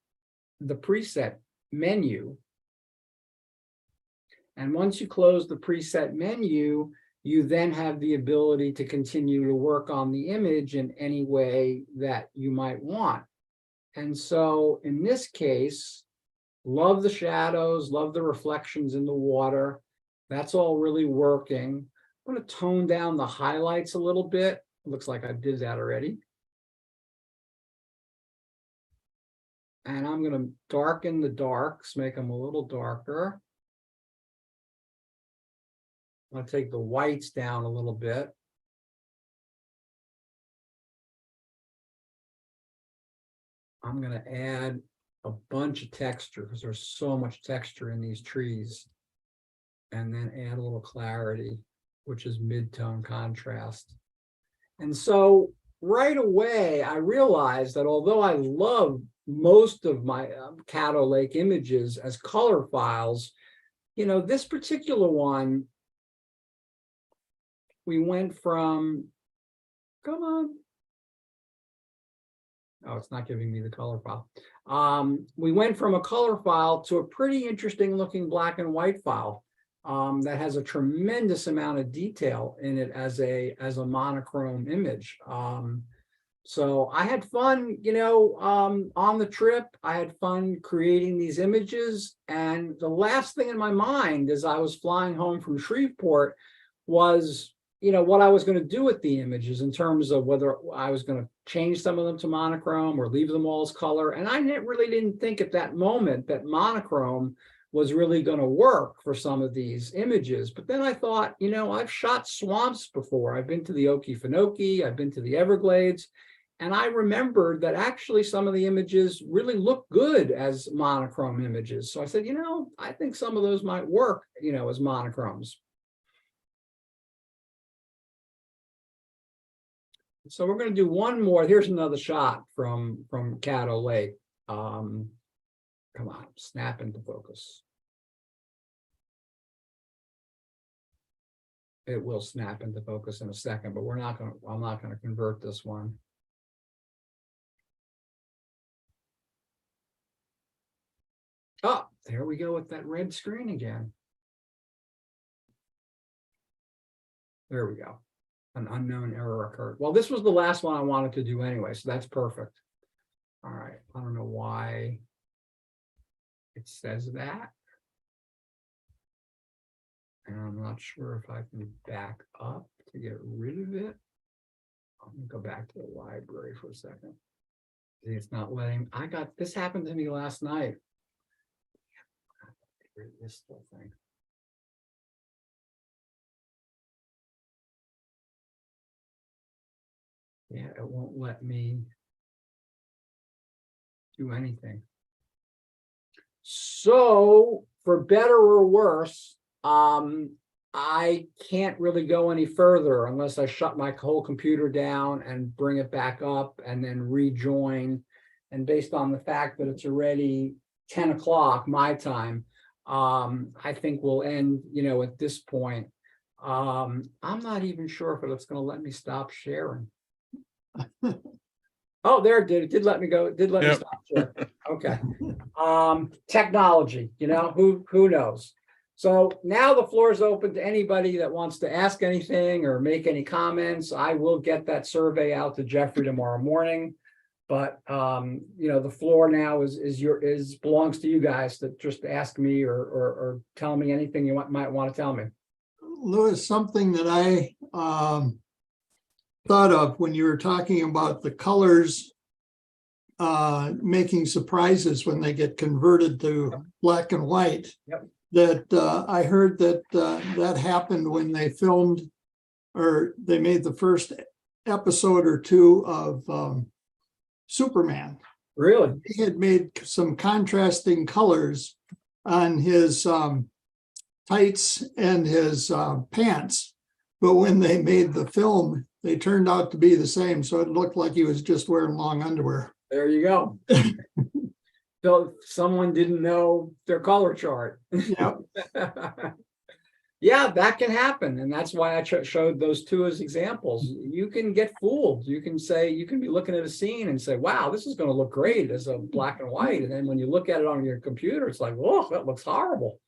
the preset menu. And once you close the preset menu, you then have the ability to continue to work on the image in any way that you might want. And so in this case, love the shadows, love the reflections in the water. That's all really working. I'm going to tone down the highlights a little bit. It looks like I did that already. And I'm going to darken the darks, make them a little darker. I'm going to take the whites down a little bit. I'm going to add a bunch of texture because there's so much texture in these trees. And then add a little clarity, which is mid-tone contrast. And so right away, I realized that although I love most of my Caddo Lake images as color files, this particular one, we went from, come on. Oh, it's not giving me the color file. We went from a color file to a pretty interesting looking black and white file that has a tremendous amount of detail in it as a monochrome image. So I had fun, on the trip. I had fun creating these images. And the last thing in my mind as I was flying home from Shreveport was, what I was going to do with the images in terms of whether I was going to change some of them to monochrome or leave them all as color. And I really didn't think at that moment that monochrome was really going to work for some of these images. But then I thought, I've shot swamps before. I've been to the Okefenokee, I've been to the Everglades, and I remembered that actually some of the images really look good as monochrome images. So I said, I think some of those might work, as monochromes. So we're going to do one more. Here's another shot from Caddo Lake. Come on, snap into focus. It will snap into focus in a second, but I'm not going to convert this one. Oh, there we go with that red screen again. There we go. An unknown error occurred. Well, this was the last one I wanted to do anyway, so that's perfect. All right, I don't know why it says that. And I'm not sure if I can back up to get rid of it. I'm gonna go back to the library for a second. See, it's not letting, this happened to me last night. Get rid of this whole thing. Yeah, it won't let me do anything. So for better or worse, I can't really go any further unless I shut my whole computer down and bring it back up and then rejoin. And based on the fact that it's already 10 o'clock my time, I think we'll end, at this point. I'm not even sure if it's going to let me stop sharing. Oh, there it did. It did let me go. It did let me Yep. stop sharing. Okay. Technology, who knows? So now the floor is open to anybody that wants to ask anything or make any comments. I will get that survey out to Jeffrey tomorrow morning. But the floor now belongs to you guys to just ask me or tell me anything you might want to tell me. Louis, something that I thought of when you were talking about the colors making surprises when they get converted to black and white. Yep. That I heard that that happened when they filmed or they made the first episode or two of Superman. Really? He had made some contrasting colors on his tights and his pants, but when they made the film, they turned out to be the same. So it looked like he was just wearing long underwear. There you go. So someone didn't know their color chart. Yep. Yeah, that can happen. And that's why I showed those two as examples. You can get fooled. You can be looking at a scene and say, wow, this is going to look great as a black and white. And then when you look at it on your computer, it's like, whoa, that looks horrible.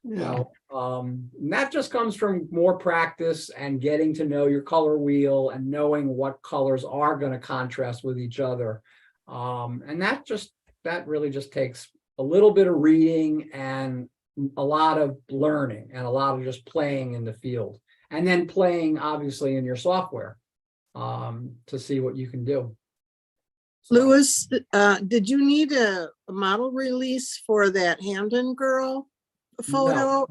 Yeah. And that just comes from more practice and getting to know your color wheel and knowing what colors are going to contrast with each other. And that really just takes a little bit of reading and a lot of learning and a lot of just playing in the field, and then playing obviously in your software to see what you can do. So, Louis, did you need a model release for that Hamden girl photo?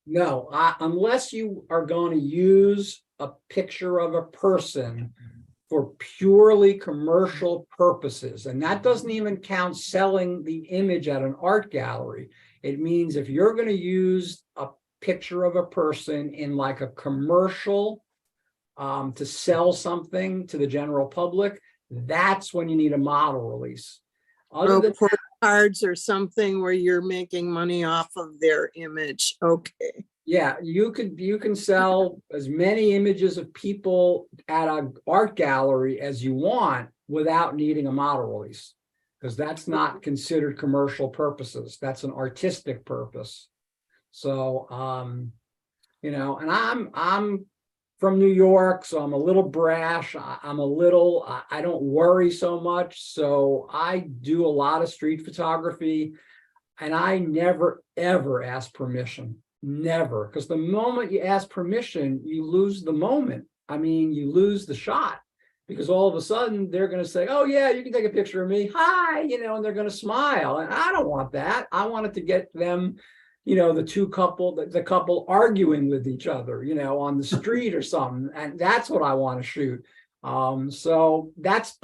no, unless you are going to use a picture of a person for purely commercial purposes, and that doesn't even count selling the image at an art gallery. It means if you're going to use a picture of a person in like a commercial to sell something to the general public, that's when you need a model release. Other than For cards or something where you're making money off of their image. Okay. yeah, you can sell as many images of people at an art gallery as you want without needing a model release, because that's not considered commercial purposes. That's an artistic purpose. So, and I'm from New York, so I'm a little brash. I don't worry so much. So I do a lot of street photography, and I never, ever ask permission. Never. Because the moment you ask permission, you lose the moment. I mean, you lose the shot. Because all of a sudden they're going to say, oh yeah, you can take a picture of me. Hi, and they're going to smile. And I don't want that. I wanted to get them, the couple arguing with each other, on the street or something. And that's what I want to shoot. So that's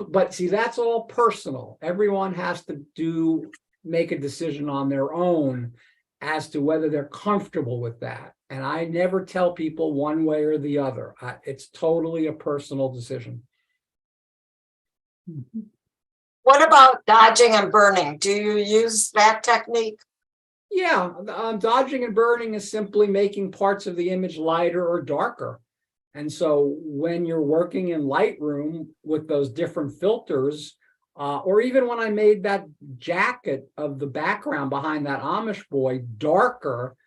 all personal. Everyone has to make a decision on their own as to whether they're comfortable with that. And I never tell people one way or the other. It's totally a personal decision. What about dodging and burning? Do you use that technique? Yeah, dodging and burning is simply making parts of the image lighter or darker. And so when you're working in Lightroom with those different filters, or even when I made that jacket of the background behind that Amish boy darker,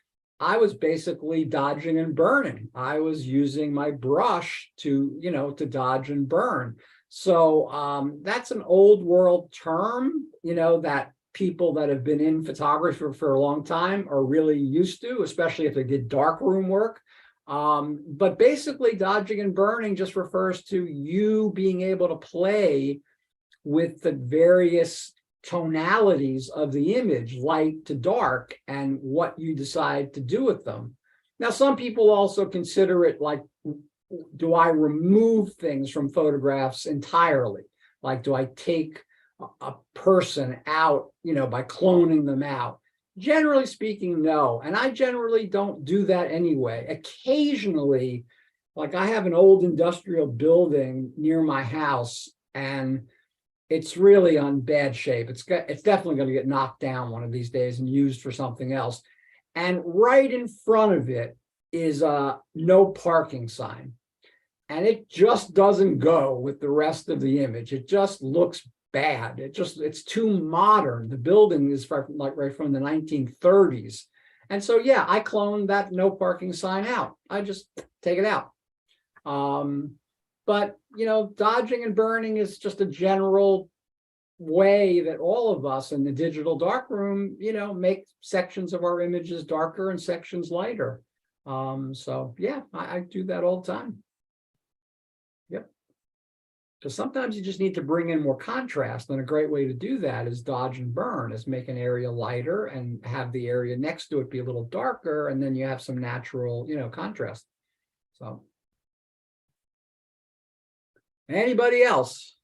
I was basically dodging and burning. I was using my brush to dodge and burn. So that's an old world term, that people that have been in photography for a long time are really used to, especially if they did darkroom work. But basically dodging and burning just refers to you being able to play with the various tonalities of the image, light to dark, and what you decide to do with them. Now, some people also consider it like, do I remove things from photographs entirely? Like, do I take a person out, by cloning them out. Generally speaking, no. And I generally don't do that anyway. Occasionally, like I have an old industrial building near my house, and it's really on bad shape. It's definitely going to get knocked down one of these days and used for something else. And right in front of it is a no parking sign. And it just doesn't go with the rest of the image. It just looks bad. It's too modern. The building is right from the 1930s. And so, yeah, I cloned that no parking sign out. I just take it out. But, dodging and burning is just a general way that all of us in the digital darkroom, make sections of our images darker and sections lighter. So, yeah, I do that all the time. Yep. Because sometimes you just need to bring in more contrast, and a great way to do that is dodge and burn, is make an area lighter and have the area next to it be a little darker, and then you have some natural, contrast. So, anybody else?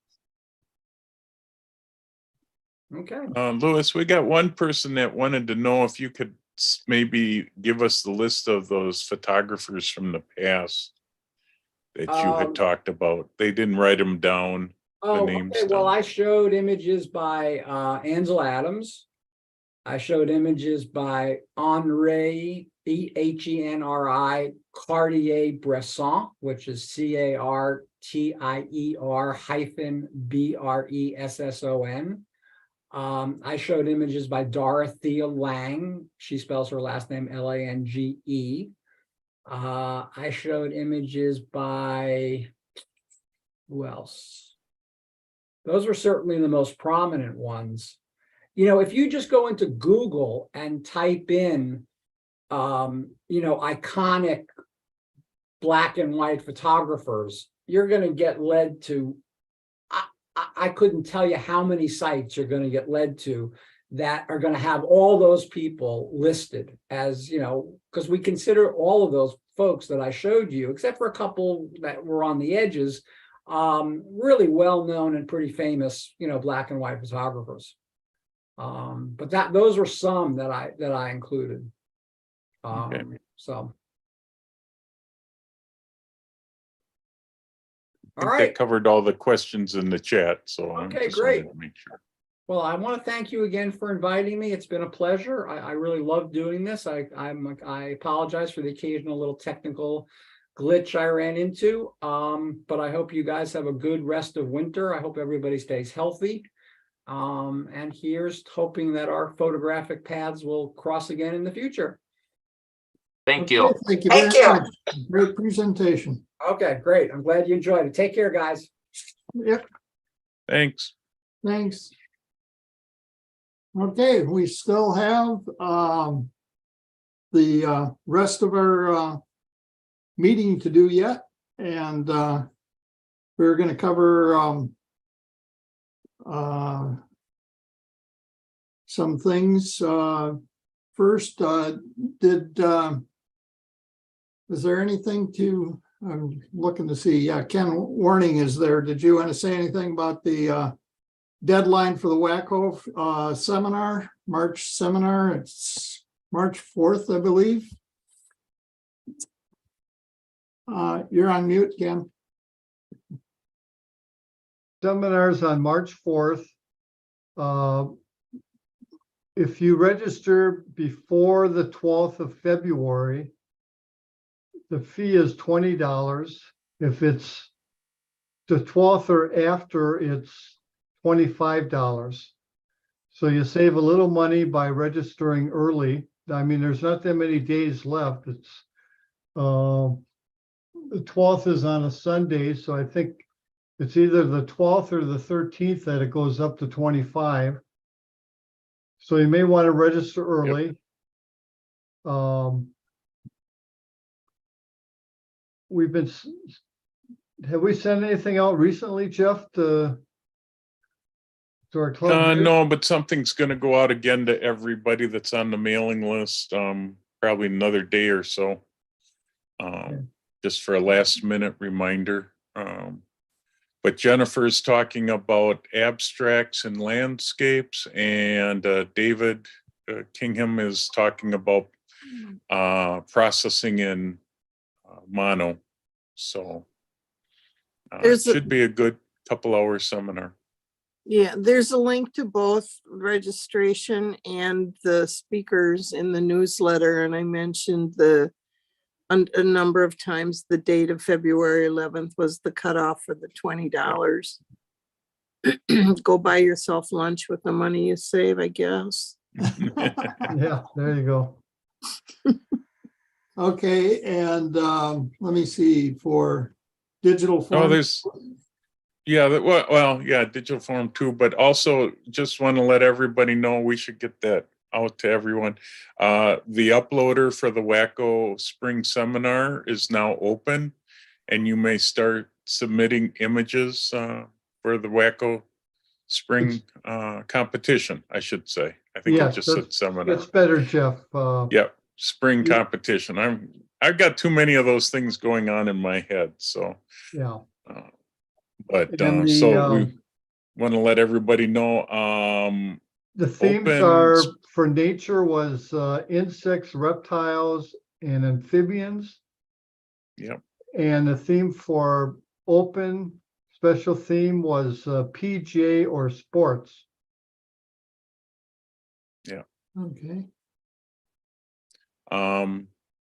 Okay. Louis, we got one person that wanted to know if you could maybe give us the list of those photographers from the past that you had talked about. They didn't write them down. Oh, names okay. Well, down. I showed images by Ansel Adams. I showed images by Henri, Henri Cartier-Bresson, which is Cartier-Bresson. I showed images by Dorothea Lange. She spells her last name Lange. I showed images by, who else? Those were certainly the most prominent ones. If you just go into Google and type in, iconic black and white photographers, you're going to get led to, I couldn't tell you how many sites you're going to get led to that are going to have all those people listed as, because we consider all of those folks that I showed you, except for a couple that were on the edges, really well-known and pretty famous, black and white photographers. But those were some that I included. Okay. So. I think All right. that covered all the questions in the chat. So Okay, I just great. wanted to make sure. Well, I want to thank you again for inviting me. It's been a pleasure. I really love doing this. I apologize for the occasional little technical glitch I ran into. But I hope you guys have a good rest of winter. I hope everybody stays healthy. And here's hoping that our photographic paths will cross again in the future. Thank you. Okay, thank you Thank very you. much. Great presentation. Okay, great. I'm glad you enjoyed it. Take care, guys. Yep, Thanks. thanks. Okay, we still have the rest of our meeting to do yet, and we're going to cover some things. First, is there anything to, I'm looking to see, yeah, Ken Warning is there. Did you want to say anything about the deadline for the WACO seminar, March seminar? It's March 4th, I believe. You're on mute, Ken. Seminars on March 4th. If you register before the 12th of February, the fee is $20. If it's the 12th or after, it's $25. So you save a little money by registering early. I mean, there's not that many days left. It's the 12th is on a Sunday, so I think it's either the 12th or the 13th that it goes up to 25. So you may want to register early. Have we sent anything out recently, Jeff, to our club? No, but something's going to go out again to everybody that's on the mailing list. Probably another day or so. Just for a last minute reminder. But Jennifer's talking about abstracts and landscapes, and David Kingham is talking about processing in mono. So it There's a- should be a good couple hour seminar. Yeah, there's a link to both registration and the speakers in the newsletter, and I mentioned a number of times the date of February 11th was the cutoff for the $20. Go buy yourself lunch with the money you save, I guess. Yeah, there you go. Okay, and let me see, for digital Oh, form. there's, yeah, well, yeah, digital form too, but also just want to let everybody know, we should get that out to everyone. The uploader for the WACO spring seminar is now open, and you may start submitting images for the WACO spring competition, I should say. I think it Yes, just said that's seminar. better, Jeff. Yep, spring Yeah. competition. I've got too many of those things going on in my head, so. Yeah. But And so we want to let everybody know. The themes open are, sp- for nature was insects, reptiles, and amphibians. Yep. And the theme for open special theme was PJ or sports. Okay,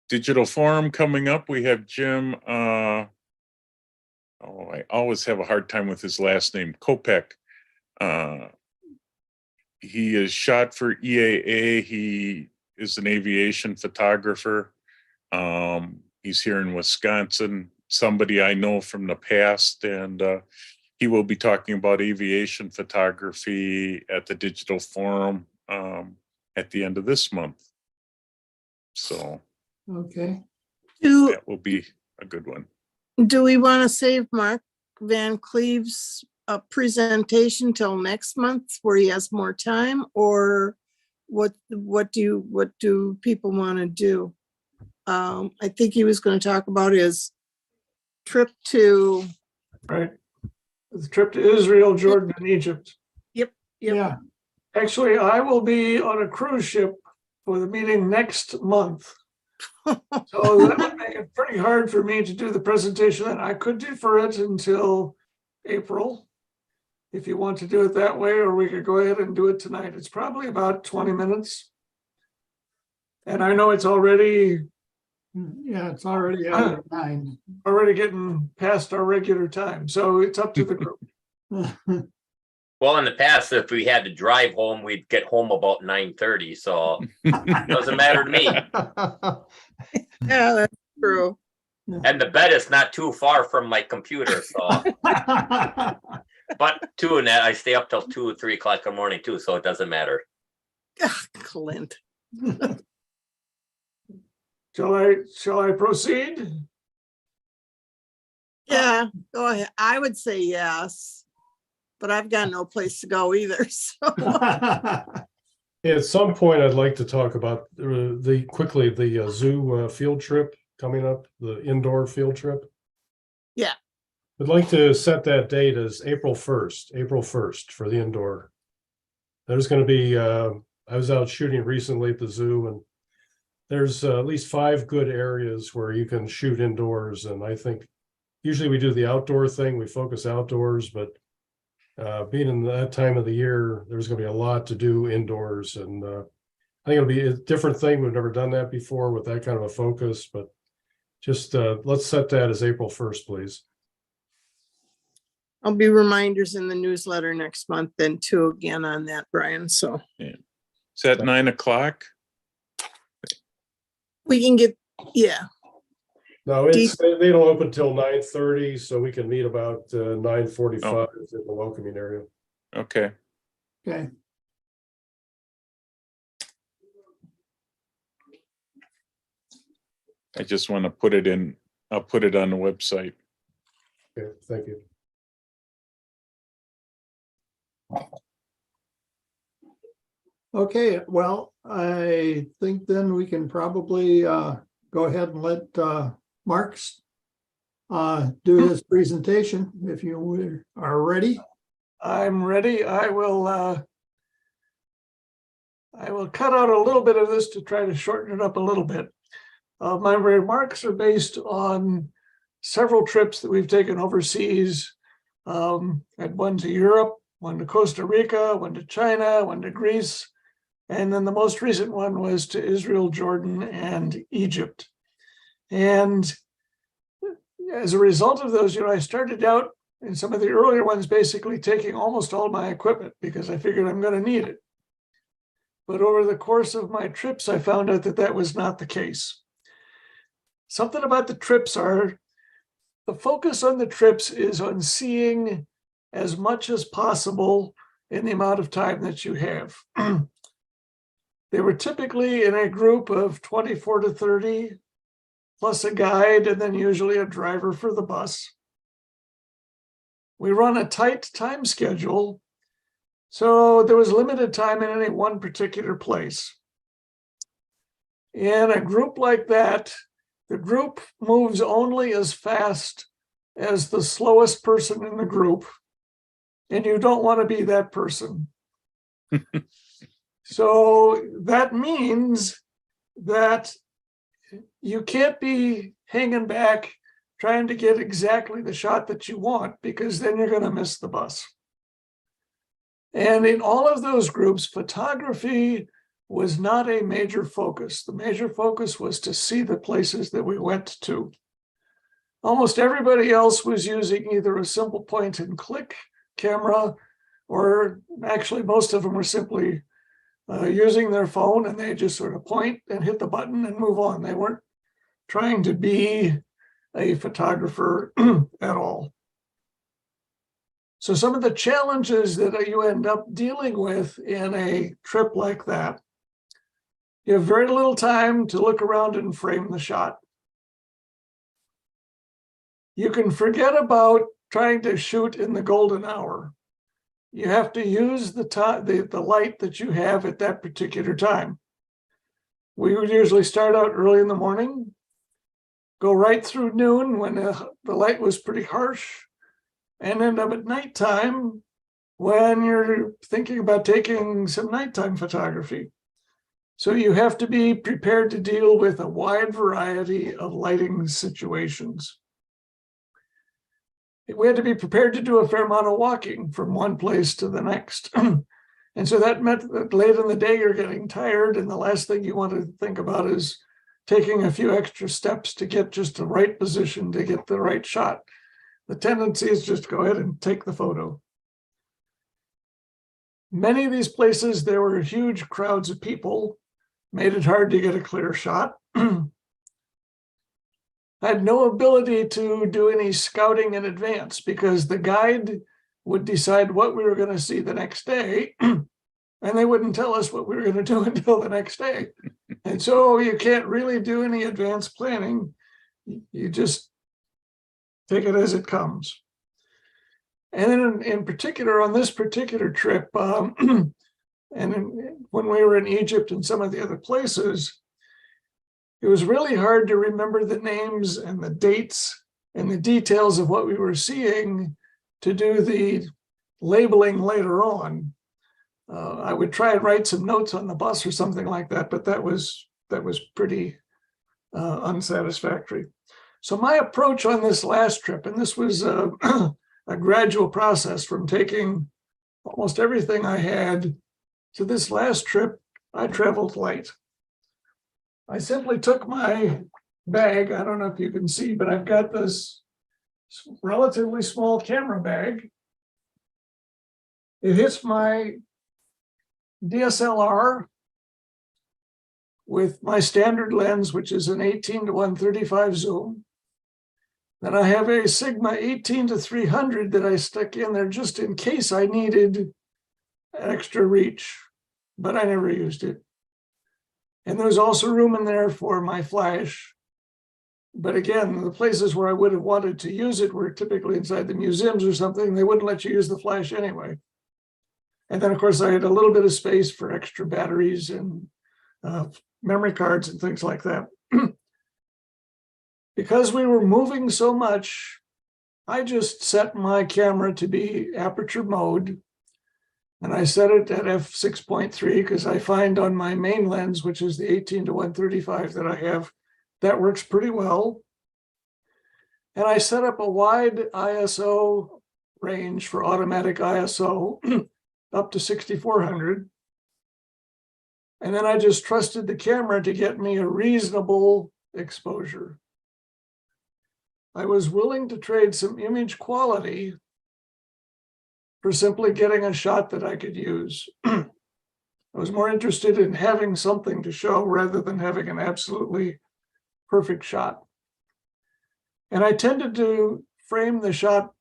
Digital forum coming up. We have Jim. I always have a hard time with his last name, Kopek. He is shot for EAA. He is an aviation photographer. He's here in Wisconsin, somebody I know from the past, and he will be talking about aviation photography at the digital forum at the end of this month. So okay. that will be a good one. Do we want to save Mark Van Cleve's presentation till next month where he has more time, or what do people want to do? I think he was going to talk about his trip to. Right. The trip to Israel, Jordan, and Egypt. Yep. Yeah, Actually, I will be on a cruise ship for the meeting next month. So that would make it pretty hard for me to do the presentation, and I could defer it until April if you want to do it that way, or we could go ahead and do it tonight. It's probably about 20 minutes. And I know it's already yeah, it's already out at 9. getting past our regular time, so it's up to the group. Well, in the past, if we had to drive home, we'd get home about 9:30, so doesn't matter to me. Yeah, that's true. And the bed is not too far from my computer, so. But too, and that I stay up till 2 or 3 o'clock in the morning too, so it doesn't matter. Clint. Shall I proceed? Yeah, go ahead. I would say yes, but I've got no place to go either. So At some point, I'd like to talk about the zoo field trip coming up, the indoor field trip. Yeah. I'd like to set that date as April 1st for the indoor. There's going to be, I was out shooting recently at the zoo, and there's at least 5 good areas where you can shoot indoors. And I think usually we do the outdoor thing, we focus outdoors, but being in that time of the year, there's going to be a lot to do indoors. And I think it'll be a different thing. We've never done that before with that kind of a focus, but just let's set that as April 1st, please. I'll be reminders in the newsletter next month then too, again on that, Brian. So Is that 9 o'clock? we can get, yeah. No, they don't open till 9:30, so we can meet about 9:45 in the welcoming area. Okay. Okay, I just want to put it in, I'll put it on the website. Okay, thank you. okay, well, I think then we can probably go ahead and let Mark do his presentation if you are ready. I'm ready. I will cut out a little bit of this to try to shorten it up a little bit. My remarks are based on several trips that we've taken overseas. Had one to Europe, one to Costa Rica, one to China, one to Greece, and then the most recent one was to Israel, Jordan, and Egypt. And as a result of those, I started out in some of the earlier ones basically taking almost all my equipment because I figured I'm going to need it. But over the course of my trips, I found out that that was not the case. Something about the trips are, the focus on the trips is on seeing as much as possible in the amount of time that you have. They were typically in a group of 24 to 30, plus a guide, and then usually a driver for the bus. We run a tight time schedule, so there was limited time in any one particular place. In a group like that, the group moves only as fast as the slowest person in the group, and you don't want to be that person. So that means that you can't be hanging back trying to get exactly the shot that you want, because then you're going to miss the bus. And in all of those groups, photography was not a major focus. The major focus was to see the places that we went to. Almost everybody else was using either a simple point and click camera, or actually most of them were simply using their phone, and they just sort of point and hit the button and move on. They weren't trying to be a photographer at all. So some of the challenges that you end up dealing with in a trip like that, you have very little time to look around and frame the shot. You can forget about trying to shoot in the golden hour. You have to use the light that you have at that particular time. We would usually start out early in the morning, go right through noon when the light was pretty harsh, and end up at nighttime when you're thinking about taking some nighttime photography. So you have to be prepared to deal with a wide variety of lighting situations. We had to be prepared to do a fair amount of walking from one place to the next. And so that meant that late in the day, you're getting tired, and the last thing you want to think about is taking a few extra steps to get just the right position to get the right shot. The tendency is just to go ahead and take the photo. Many of these places, there were huge crowds of people, made it hard to get a clear shot. I had no ability to do any scouting in advance because the guide would decide what we were going to see the next day, and they wouldn't tell us what we were going to do until the next day. And so you can't really do any advanced planning. You just take it as it comes. And then in particular, on this particular trip, and when we were in Egypt and some of the other places, it was really hard to remember the names and the dates and the details of what we were seeing to do the labeling later on. I would try and write some notes on the bus or something like that, but that was pretty unsatisfactory. So my approach on this last trip, and this was a gradual process from taking almost everything I had to this last trip, I traveled light. I simply took my bag. I don't know if you can see, but I've got this relatively small camera bag. It hits my DSLR with my standard lens, which is an 18 to 135 zoom. Then I have a Sigma 18 to 300 that I stuck in there just in case I needed extra reach, but I never used it. And there's also room in there for my flash. But again, the places where I would have wanted to use it were typically inside the museums or something. They wouldn't let you use the flash anyway. And then, of course, I had a little bit of space for extra batteries and memory cards and things like that. because we were moving so much, I just set my camera to be aperture mode. And I set it at f6.3 because I find on my main lens, which is the 18-135 that I have, that works pretty well. And I set up a wide ISO range for automatic ISO up to 6400. And then I just trusted the camera to get me a reasonable exposure. I was willing to trade some image quality for simply getting a shot that I could use. I was more interested in having something to show rather than having an absolutely perfect shot. And I tended to frame the shot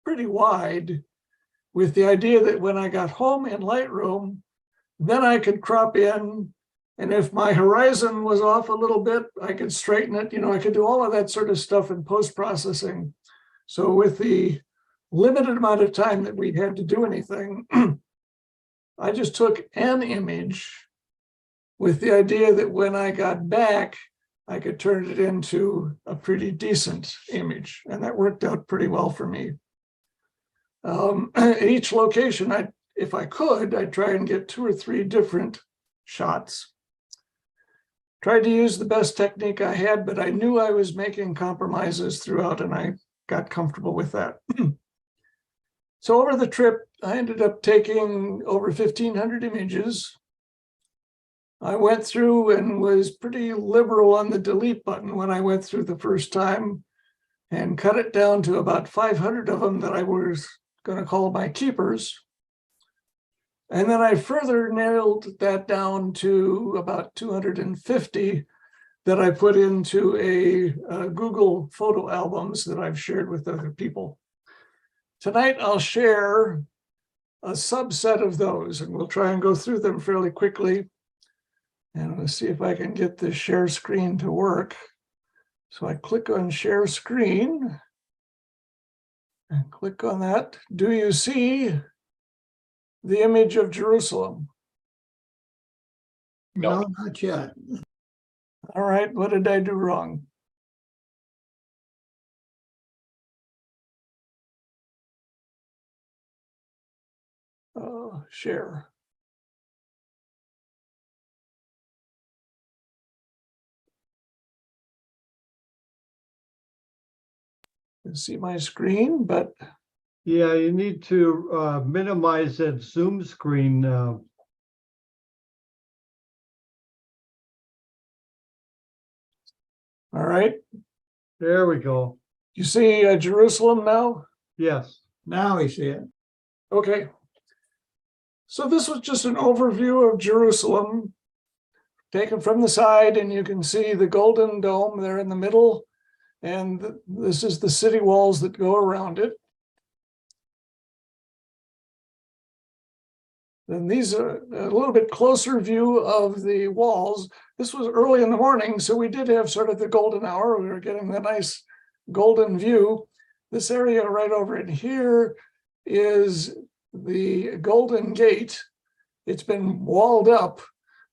pretty wide with the idea that when I got home in Lightroom, then I could crop in, and if my horizon was off a little bit, I could straighten it. You know, I could do all of that sort of stuff in post-processing. So with the limited amount of time that we had to do anything, I just took an image with the idea that when I got back, I could turn it into a pretty decent image. And that worked out pretty well for me. At each location, if I could, I'd try and get 2 or 3 different shots. Tried to use the best technique I had, but I knew I was making compromises throughout, and I got comfortable with that. So over the trip, I ended up taking over 1,500 images. I went through and was pretty liberal on the delete button when I went through the first time, and cut it down to about 500 of them that I was going to call my keepers. And then I further nailed that down to about 250 that I put into a Google photo albums that I've shared with other people. Tonight, I'll share a subset of those, and we'll try and go through them fairly quickly. And let's see if I can get this share screen to work. So I click on share screen and click on that. Do you see the image of Jerusalem? No, not yet. All right, what did I do wrong? Share. You can see my screen, but Yeah, you need to minimize that Zoom screen. all right. There we go. You see Jerusalem now? Yes. Now we see it. Okay. So this was just an overview of Jerusalem taken from the side, and you can see the Golden Dome there in the middle. And this is the city walls that go around it. And these are a little bit closer view of the walls. This was early in the morning, so we did have sort of the golden hour. We were getting the nice golden view. This area right over in here is the Golden Gate. It's been walled up,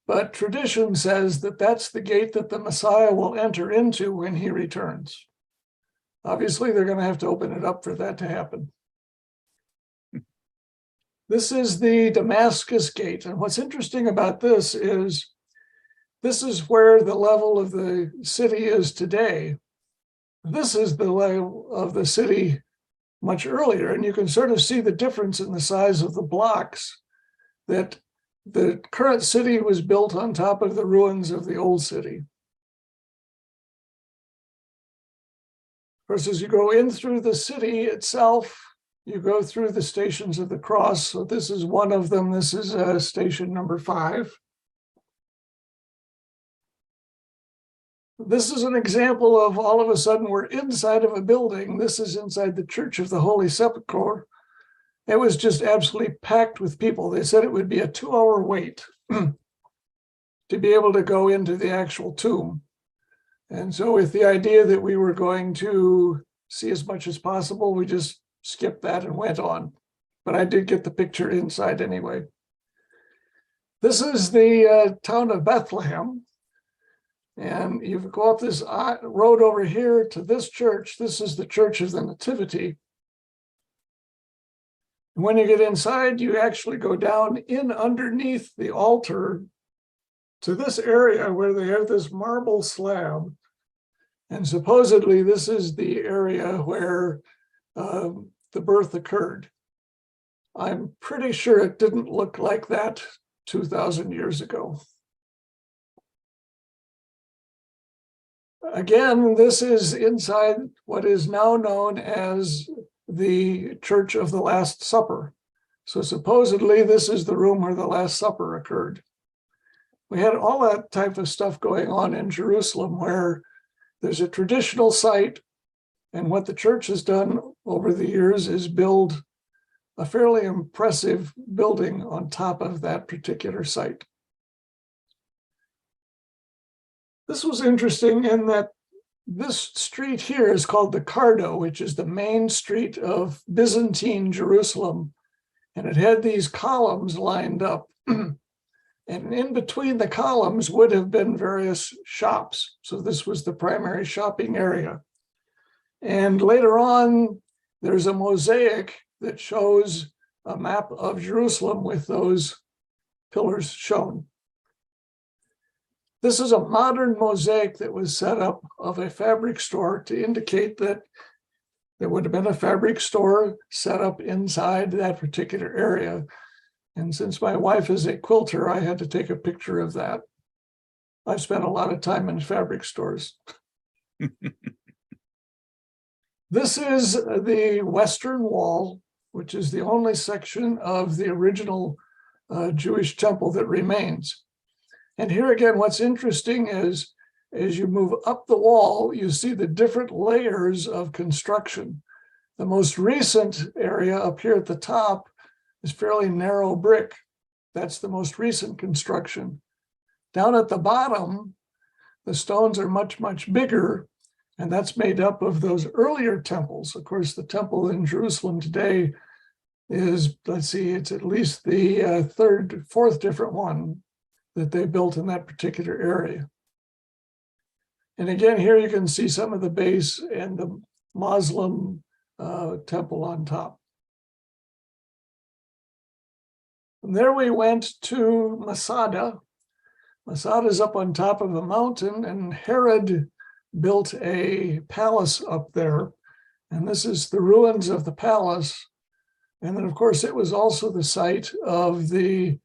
but tradition says that that's the gate that the Messiah will enter into when he returns. Obviously, they're going to have to open it up for that to happen. This is the Damascus Gate. And what's interesting about this is where the level of the city is today. This is the level of the city much earlier. And you can sort of see the difference in the size of the blocks, that the current city was built on top of the ruins of the old city. Of course, as you go in through the city itself, you go through the Stations of the Cross. So this is one of them. This is station number 5. This is an example of all of a sudden we're inside of a building. This is inside the Church of the Holy Sepulchre. It was just absolutely packed with people. They said it would be a 2-hour wait to be able to go into the actual tomb. And so with the idea that we were going to see as much as possible, we just skipped that and went on. But I did get the picture inside anyway. This is the town of Bethlehem. And you go up this road over here to this church. This is the Church of the Nativity. And when you get inside, you actually go down in underneath the altar to this area where they have this marble slab. And supposedly this is the area where the birth occurred. I'm pretty sure it didn't look like that 2,000 years ago. Again, this is inside what is now known as the Church of the Last Supper. So supposedly this is the room where the Last Supper occurred. We had all that type of stuff going on in Jerusalem where there's a traditional site, and what the church has done over the years is build a fairly impressive building on top of that particular site. This was interesting in that this street here is called the Cardo, which is the main street of Byzantine Jerusalem. And it had these columns lined up. And in between the columns would have been various shops. So this was the primary shopping area. And later on, there's a mosaic that shows a map of Jerusalem with those pillars shown. This is a modern mosaic that was set up of a fabric store to indicate that there would have been a fabric store set up inside that particular area. And since my wife is a quilter, I had to take a picture of that. I've spent a lot of time in fabric stores. This is the Western Wall, which is the only section of the original Jewish temple that remains. And here again, what's interesting is, as you move up the wall, you see the different layers of construction. The most recent area up here at the top is fairly narrow brick. That's the most recent construction. Down at the bottom, the stones are much, much bigger, and that's made up of those earlier temples. Of course, the temple in Jerusalem today is, let's see, it's at least the fourth different one that they built in that particular area. And again, here you can see some of the base and the Muslim temple on top. And there we went to Masada. Masada is up on top of a mountain, and Herod built a palace up there. And this is the ruins of the palace. And then, of course, it was also the site of the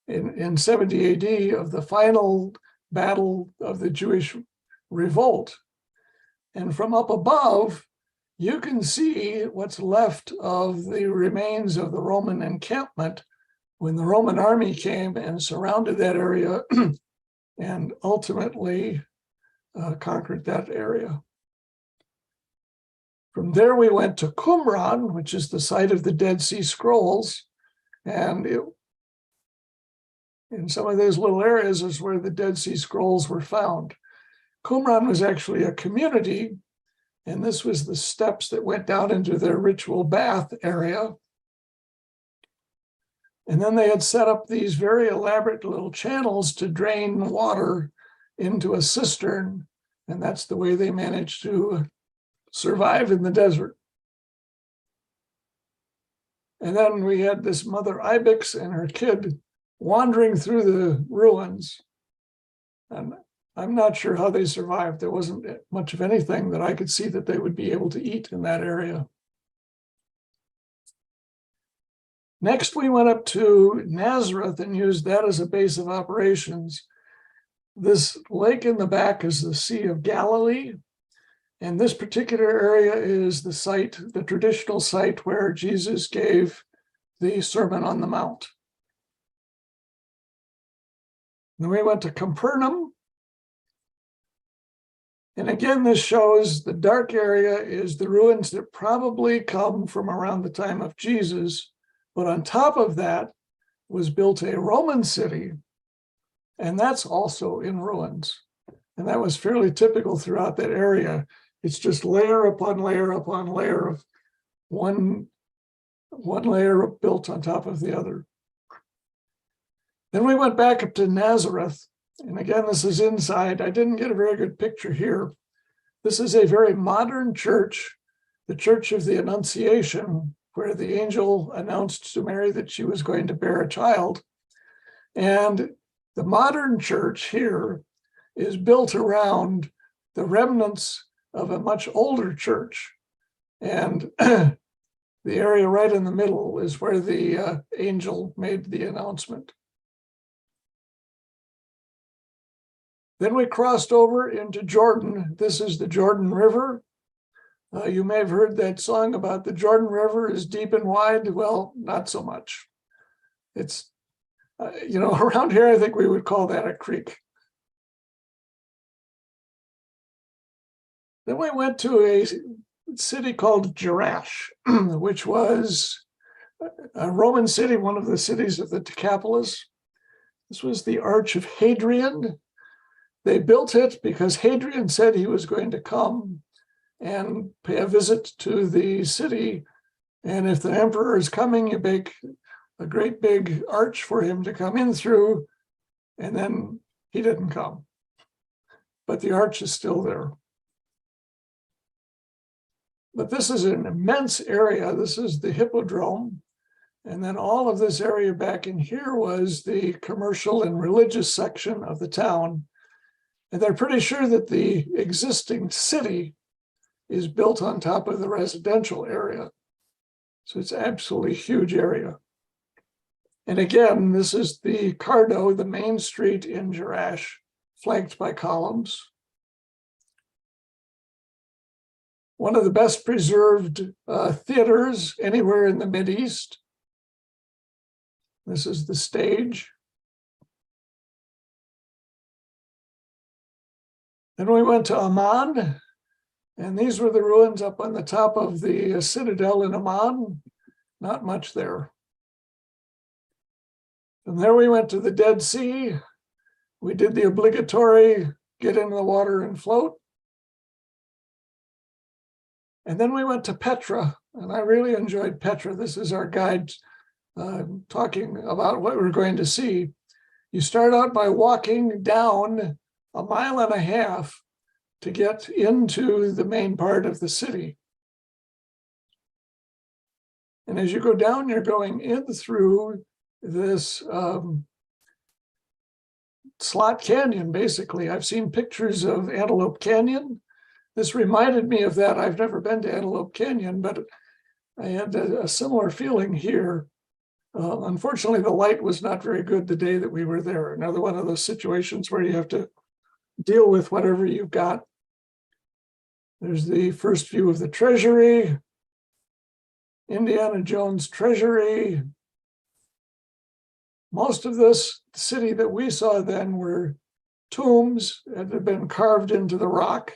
in 70 AD of the final battle of the Jewish revolt. And from up above, you can see what's left of the remains of the Roman encampment when the Roman army came and surrounded that area and ultimately conquered that area. From there, we went to Qumran, which is the site of the Dead Sea Scrolls. And in some of those little areas is where the Dead Sea Scrolls were found. Qumran was actually a community, and this was the steps that went down into their ritual bath area. And then they had set up these very elaborate little channels to drain water into a cistern, and that's the way they managed to survive in the desert. And then we had this mother ibex and her kid wandering through the ruins. And I'm not sure how they survived. There wasn't much of anything that I could see that they would be able to eat in that area. Next, we went up to Nazareth and used that as a base of operations. This lake in the back is the Sea of Galilee. And this particular area is the site, the traditional site where Jesus gave the Sermon on the Mount. Then we went to Capernaum. And again, this shows the dark area is the ruins that probably come from around the time of Jesus. But on top of that was built a Roman city, and that's also in ruins. And that was fairly typical throughout that area. It's just layer upon layer upon layer of one layer built on top of the other. Then we went back up to Nazareth, And again, this is inside. I didn't get a very good picture here. This is a very modern church, the Church of the Annunciation, where the angel announced to Mary that she was going to bear a child. And the modern church here is built around the remnants of a much older church. And the area right in the middle is where the angel made the announcement. Then we crossed over into Jordan. This is the Jordan River. You may have heard that song about the Jordan River is deep and wide. Well, not so much. It's, around here, I think we would call that a creek. Then we went to a city called Jerash, which was a Roman city, one of the cities of the Decapolis. This was the Arch of Hadrian. They built it because Hadrian said he was going to come and pay a visit to the city. And if the emperor is coming, you make a great big arch for him to come in through. And then he didn't come. But the arch is still there. But this is an immense area. This is the Hippodrome. And then all of this area back in here was the commercial and religious section of the town. And they're pretty sure that the existing city is built on top of the residential area. So it's absolutely huge area. And again, this is the Cardo, the main street in Jerash, flanked by columns. One of the best preserved theaters anywhere in the Mideast. This is the stage. Then we went to Amman, and these were the ruins up on the top of the citadel in Amman. Not much there. And there we went to the Dead Sea. We did the obligatory get into the water and float. And then we went to Petra, and I really enjoyed Petra. This is our guide talking about what we're going to see. You start out by walking down 1.5 miles to get into the main part of the city. And as you go down, you're going in through this slot canyon, basically. I've seen pictures of Antelope Canyon. This reminded me of that. I've never been to Antelope Canyon, but I had a similar feeling here. Unfortunately, the light was not very good the day that we were there. Another one of those situations where you have to deal with whatever you've got. There's the first view of the treasury, Indiana Jones Treasury. Most of this city that we saw then were tombs that had been carved into the rock.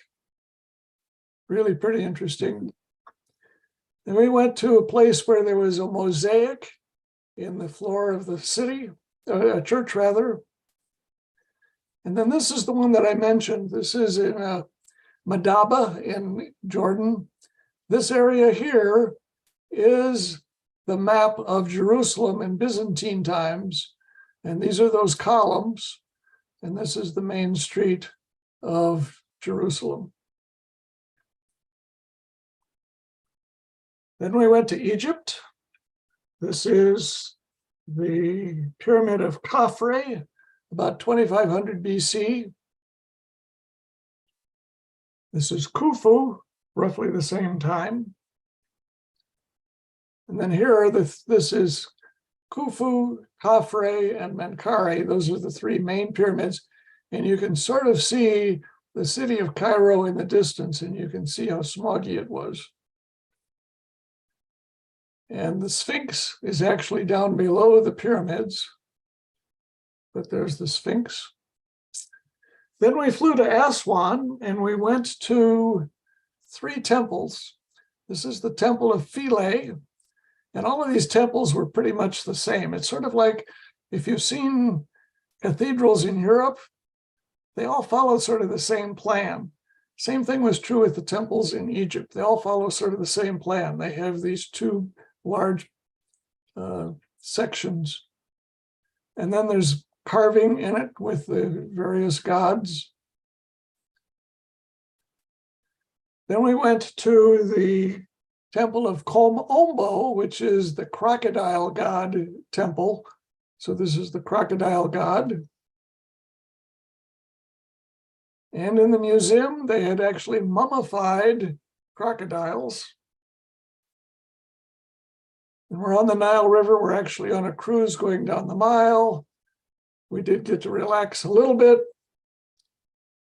Really pretty interesting. Then we went to a place where there was a mosaic in the floor of the city, a church rather. And then this is the one that I mentioned. This is in Madaba in Jordan. This area here is the map of Jerusalem in Byzantine times. And these are those columns. And this is the main street of Jerusalem. Then we went to Egypt. This is the Pyramid of Khafre, about 2500 BC. This is Khufu, roughly the same time. And then here are this is Khufu, Khafre, and Menkaure. Those are the three main pyramids. And you can sort of see the city of Cairo in the distance, and you can see how smoggy it was. And the Sphinx is actually down below the pyramids. But there's the Sphinx. Then we flew to Aswan, and we went to 3 temples. This is the Temple of Philae. And all of these temples were pretty much the same. It's sort of like if you've seen cathedrals in Europe, they all follow sort of the same plan. Same thing was true with the temples in Egypt. They all follow sort of the same plan. They have these 2 large sections. And then there's carving in it with the various gods. Then we went to the temple of Kom-Ombo, which is the crocodile god temple. So this is the crocodile god. And in the museum, they had actually mummified crocodiles. And we're on the Nile River. We're actually on a cruise going down the Nile. We did get to relax a little bit.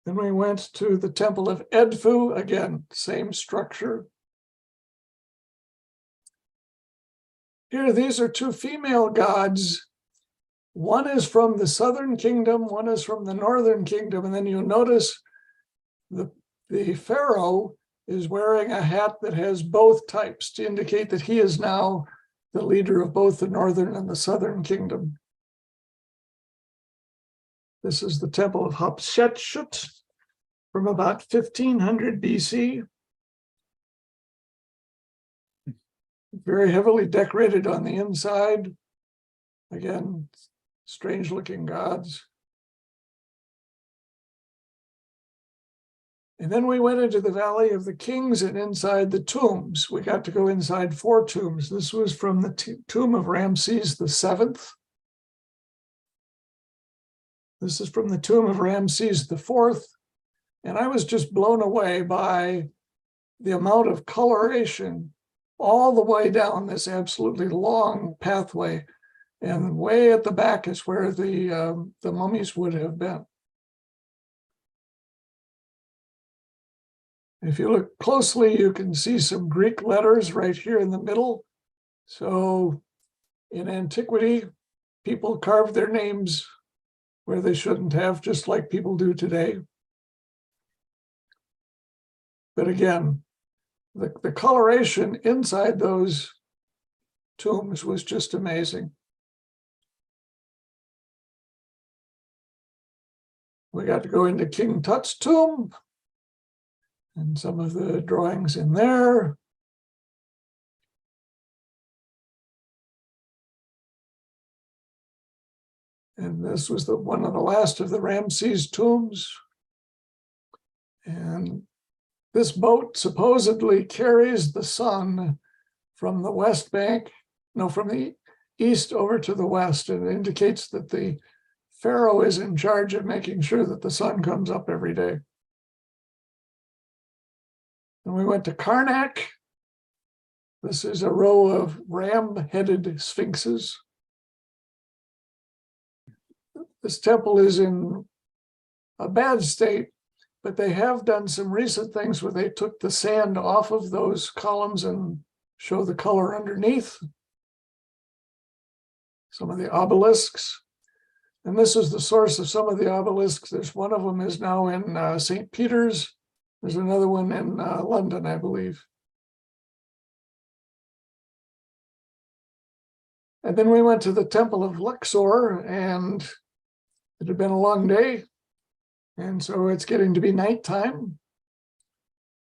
Then we went to the temple of Edfu, again, same structure. Here, these are two female gods. One is from the southern kingdom, one is from the northern kingdom, and then you'll notice the pharaoh is wearing a hat that has both types to indicate that he is now the leader of both the northern and the southern kingdom. This is the temple of Hatshepsut from about 1500 BC. Very heavily decorated on the inside. Again, strange looking gods. And then we went into the Valley of the Kings and inside the tombs. We got to go inside 4 tombs. This was from the tomb of Ramses VII. This is from the tomb of Ramses IV. And I was just blown away by the amount of coloration all the way down this absolutely long pathway. And way at the back is where the mummies would have been. If you look closely, you can see some Greek letters right here in the middle. So in antiquity, people carved their names where they shouldn't have, just like people do today. But again, the coloration inside those tombs was just amazing. We got to go into King Tut's tomb and some of the drawings in there. And this was one of the last of the Ramses tombs. And this boat supposedly carries the sun from the west bank, no, from the east over to the west. And it indicates that the pharaoh is in charge of making sure that the sun comes up every day. And we went to Karnak. This is a row of ram-headed sphinxes. This temple is in a bad state, but they have done some recent things where they took the sand off of those columns and show the color underneath. Some of the obelisks. And this is the source of some of the obelisks. There's one of them is now in St. Peter's. There's another one in London, I believe. And then we went to the Temple of Luxor, and it had been a long day. And so it's getting to be nighttime.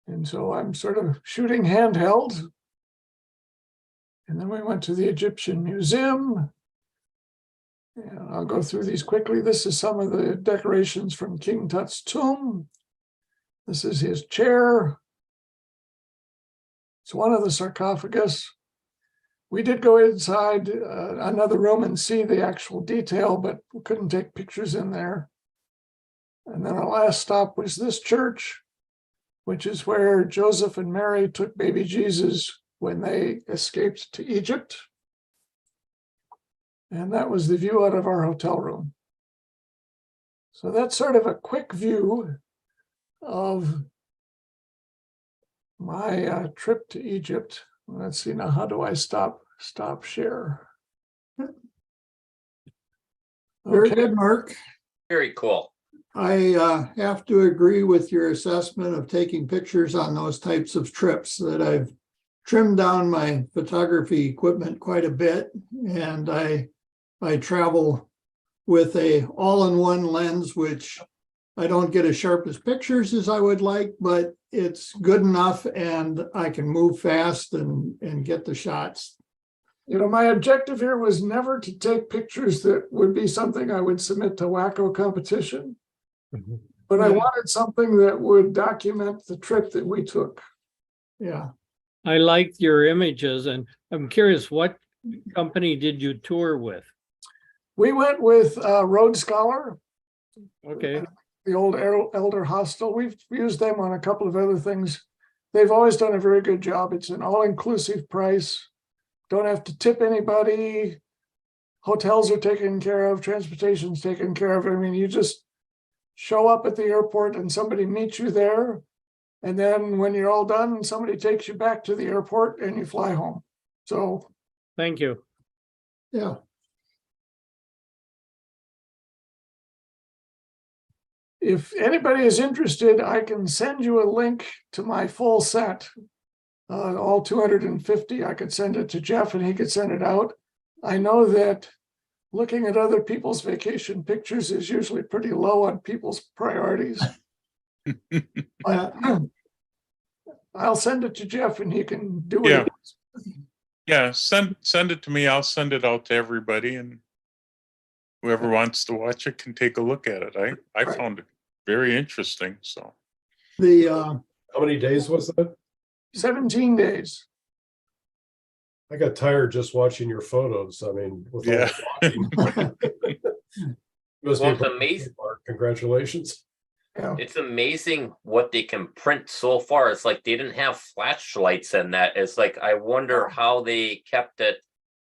And so I'm sort of shooting handheld. And then we went to the Egyptian Museum. And I'll go through these quickly. This is some of the decorations from King Tut's tomb. This is his chair. It's one of the sarcophagus. We did go inside another room and see the actual detail, but we couldn't take pictures in there. And then our last stop was this church, which is where Joseph and Mary took baby Jesus when they escaped to Egypt. And that was the view out of our hotel room. So that's sort of a quick view of my trip to Egypt. Let's see now, how do I stop share? Very Okay. good, Mark. Very cool. I have to agree with your assessment of taking pictures on those types of trips, that I've trimmed down my photography equipment quite a bit, and I travel with a all-in-one lens, which I don't get as sharp as pictures as I would like, but it's good enough and I can move fast and get the shots. You know, my objective here was never to take pictures that would be something I would submit to WACO competition, but I Yeah. wanted something that would document the trip that we took. Yeah. I liked your images, and I'm curious, what company did you tour with? We went with Road Scholar, Okay, the old Elder Hostel. We've used them on a couple of other things. They've always done a very good job. It's an all-inclusive price. Don't have to tip anybody. Hotels are taken care of, transportation's taken care of. I mean, you just show up at the airport and somebody meets you there. And then when you're all done, somebody takes you back to the airport and you fly home. So thank you. Yeah. if anybody is interested, I can send you a link to my full set. All 250, I could send it to Jeff and he could send it out. I know that looking at other people's vacation pictures is usually pretty low on people's priorities. But I'll send it to Jeff and he can do it. Yeah. Yeah, send it to me. I'll send it out to everybody, and whoever wants to watch it can take a look at it. I found it very interesting. So The How many days was that? 17 days. I got tired just watching your photos. I mean, with all Yeah. the walking. Must be Well, a it's amazing. Mark. Congratulations. Yeah. It's amazing what they can print so far. It's like they didn't have flashlights in that. It's like, I wonder how they kept it,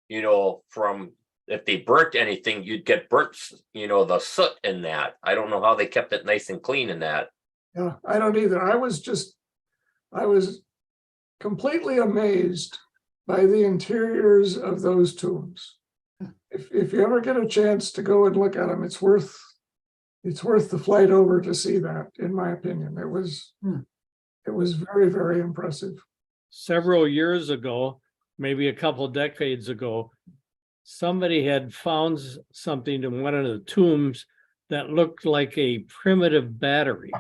you know, from, if they burnt anything, you'd get burnt, you know, the soot in that. I don't know how they kept it nice and clean in that. Yeah, I don't either. I was completely amazed by the interiors of those tombs. If you ever get a chance to go and look at them, it's worth the flight over to see that, in my opinion. It was very, very impressive. Several years ago, maybe a couple decades ago, somebody had found something in one of the tombs that looked like a primitive battery.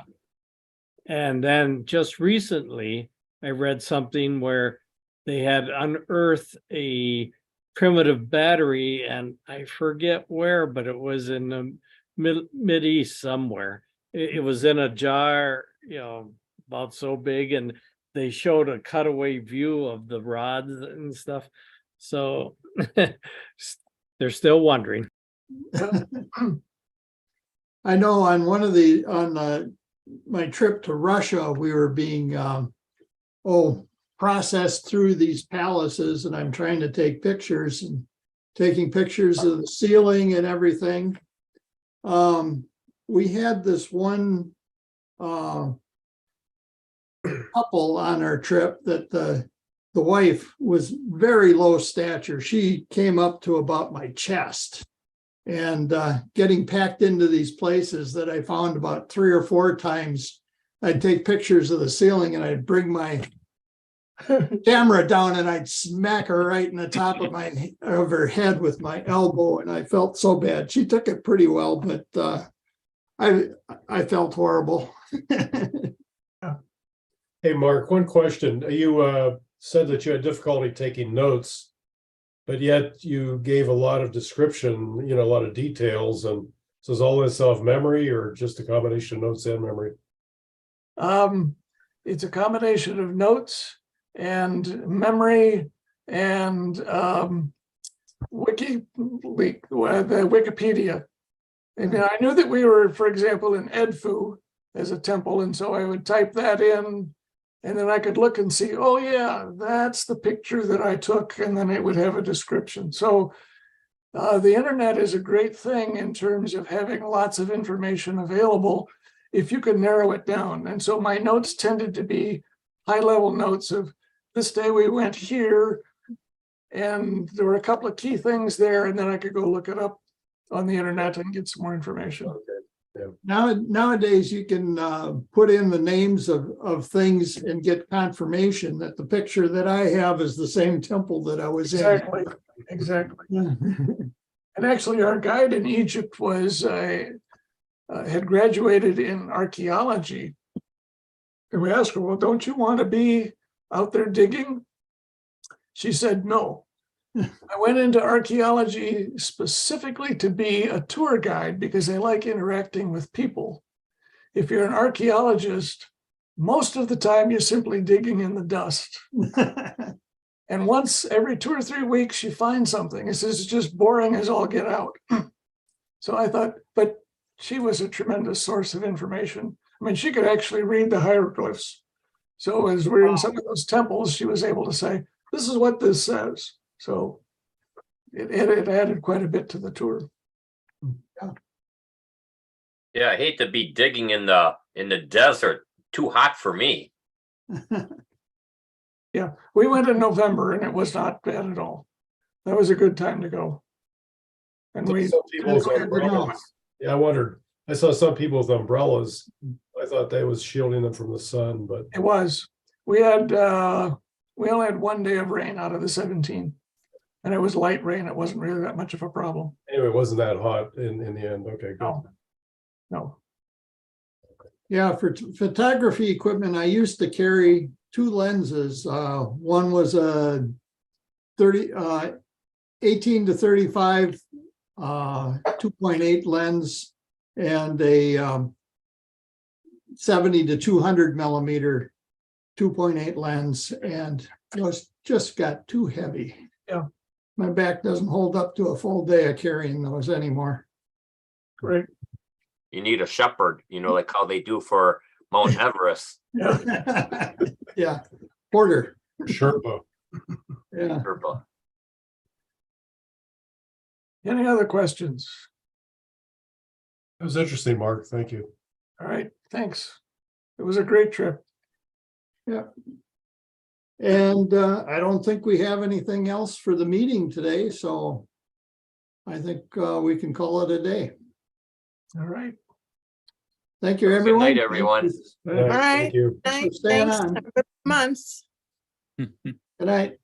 And then just recently, I read something where they had unearthed a primitive battery, and I forget where, but it was in the Mid-East somewhere. It was in a jar, you know, about so big, and they showed a cutaway view of the rods and stuff. So they're still wondering. I know on my trip to Russia, we were being processed through these palaces, and I'm trying to take pictures and taking pictures of the ceiling and everything. We had this one couple on our trip that the wife was very low stature. She came up to about my chest, and getting packed into these places that I found about 3 or 4 times, I'd take pictures of the ceiling and I'd bring my camera down and I'd smack her right in the top of her head with my elbow, and I felt so bad. She took it pretty well, but I felt horrible. Hey, Mark, one question. You said that you had difficulty taking notes, but yet you gave a lot of description, you know, a lot of details. And so is all this off memory or just a combination of notes and memory? It's a combination of notes and memory and the Wikipedia. I mean, I knew that we were, for example, in Edfu as a temple, and so I would type that in, and then I could look and see, oh yeah, that's the picture that I took, and then it would have a description. So the internet is a great thing in terms of having lots of information available if you can narrow it down. And so my notes tended to be high-level notes of this day we went here, and there were a couple of key things there, and then I could go look it up on the internet and get some more information. Okay. Nowadays, you can put in the names of things and get confirmation that the picture that I have is the same temple that I was Exactly. Exactly. in. And actually, our guide in Egypt was had graduated in archaeology. And we asked her, well, don't you want to be out there digging? She said, no, I went into archaeology specifically to be a tour guide because I like interacting with people. If you're an archaeologist, most of the time you're simply digging in the dust. And once every 2 or 3 weeks, you find something. This is just boring as all get out. So I thought, but she was a tremendous source of information. I mean, she could actually read the hieroglyphs. So as we're in some of those temples, she was able to say, this is what this says. So it added quite a bit to the tour. Yeah, I hate to be digging in the desert. Too hot for me. Yeah, we went in November and it was not bad at all. That was a good time to go. And we, Some people with Good to know. umbrellas. Yeah, I wondered. I saw some people with umbrellas. I thought that was shielding them from the sun, but it was, we only had 1 day of rain out of the 17. And it was light rain. It wasn't really that much of a problem. anyway, it wasn't that hot in the end. Okay, good. No. Yeah, for photography equipment, I used to carry 2 lenses. One was a 18 to 35 2.8 lens and a 70 to 200 millimeter 2.8 lens, and it was just got too heavy. Yeah. My back doesn't hold up to a full day of carrying those anymore. Great. You need a shepherd, like how they do for Mount Everest. Yeah. Yeah, Porter. Sherpa. Yeah. Sherpa. Any other questions? It was interesting, Mark. Thank you. All right, thanks. It was a great trip. Yeah. And I don't think we have anything else for the meeting today, so I think we can call it a day. All right. Thank you, Good everyone. night, everyone. Good night. right. Thank you. Thanks for staying Thanks. on. Have a good month. Good night.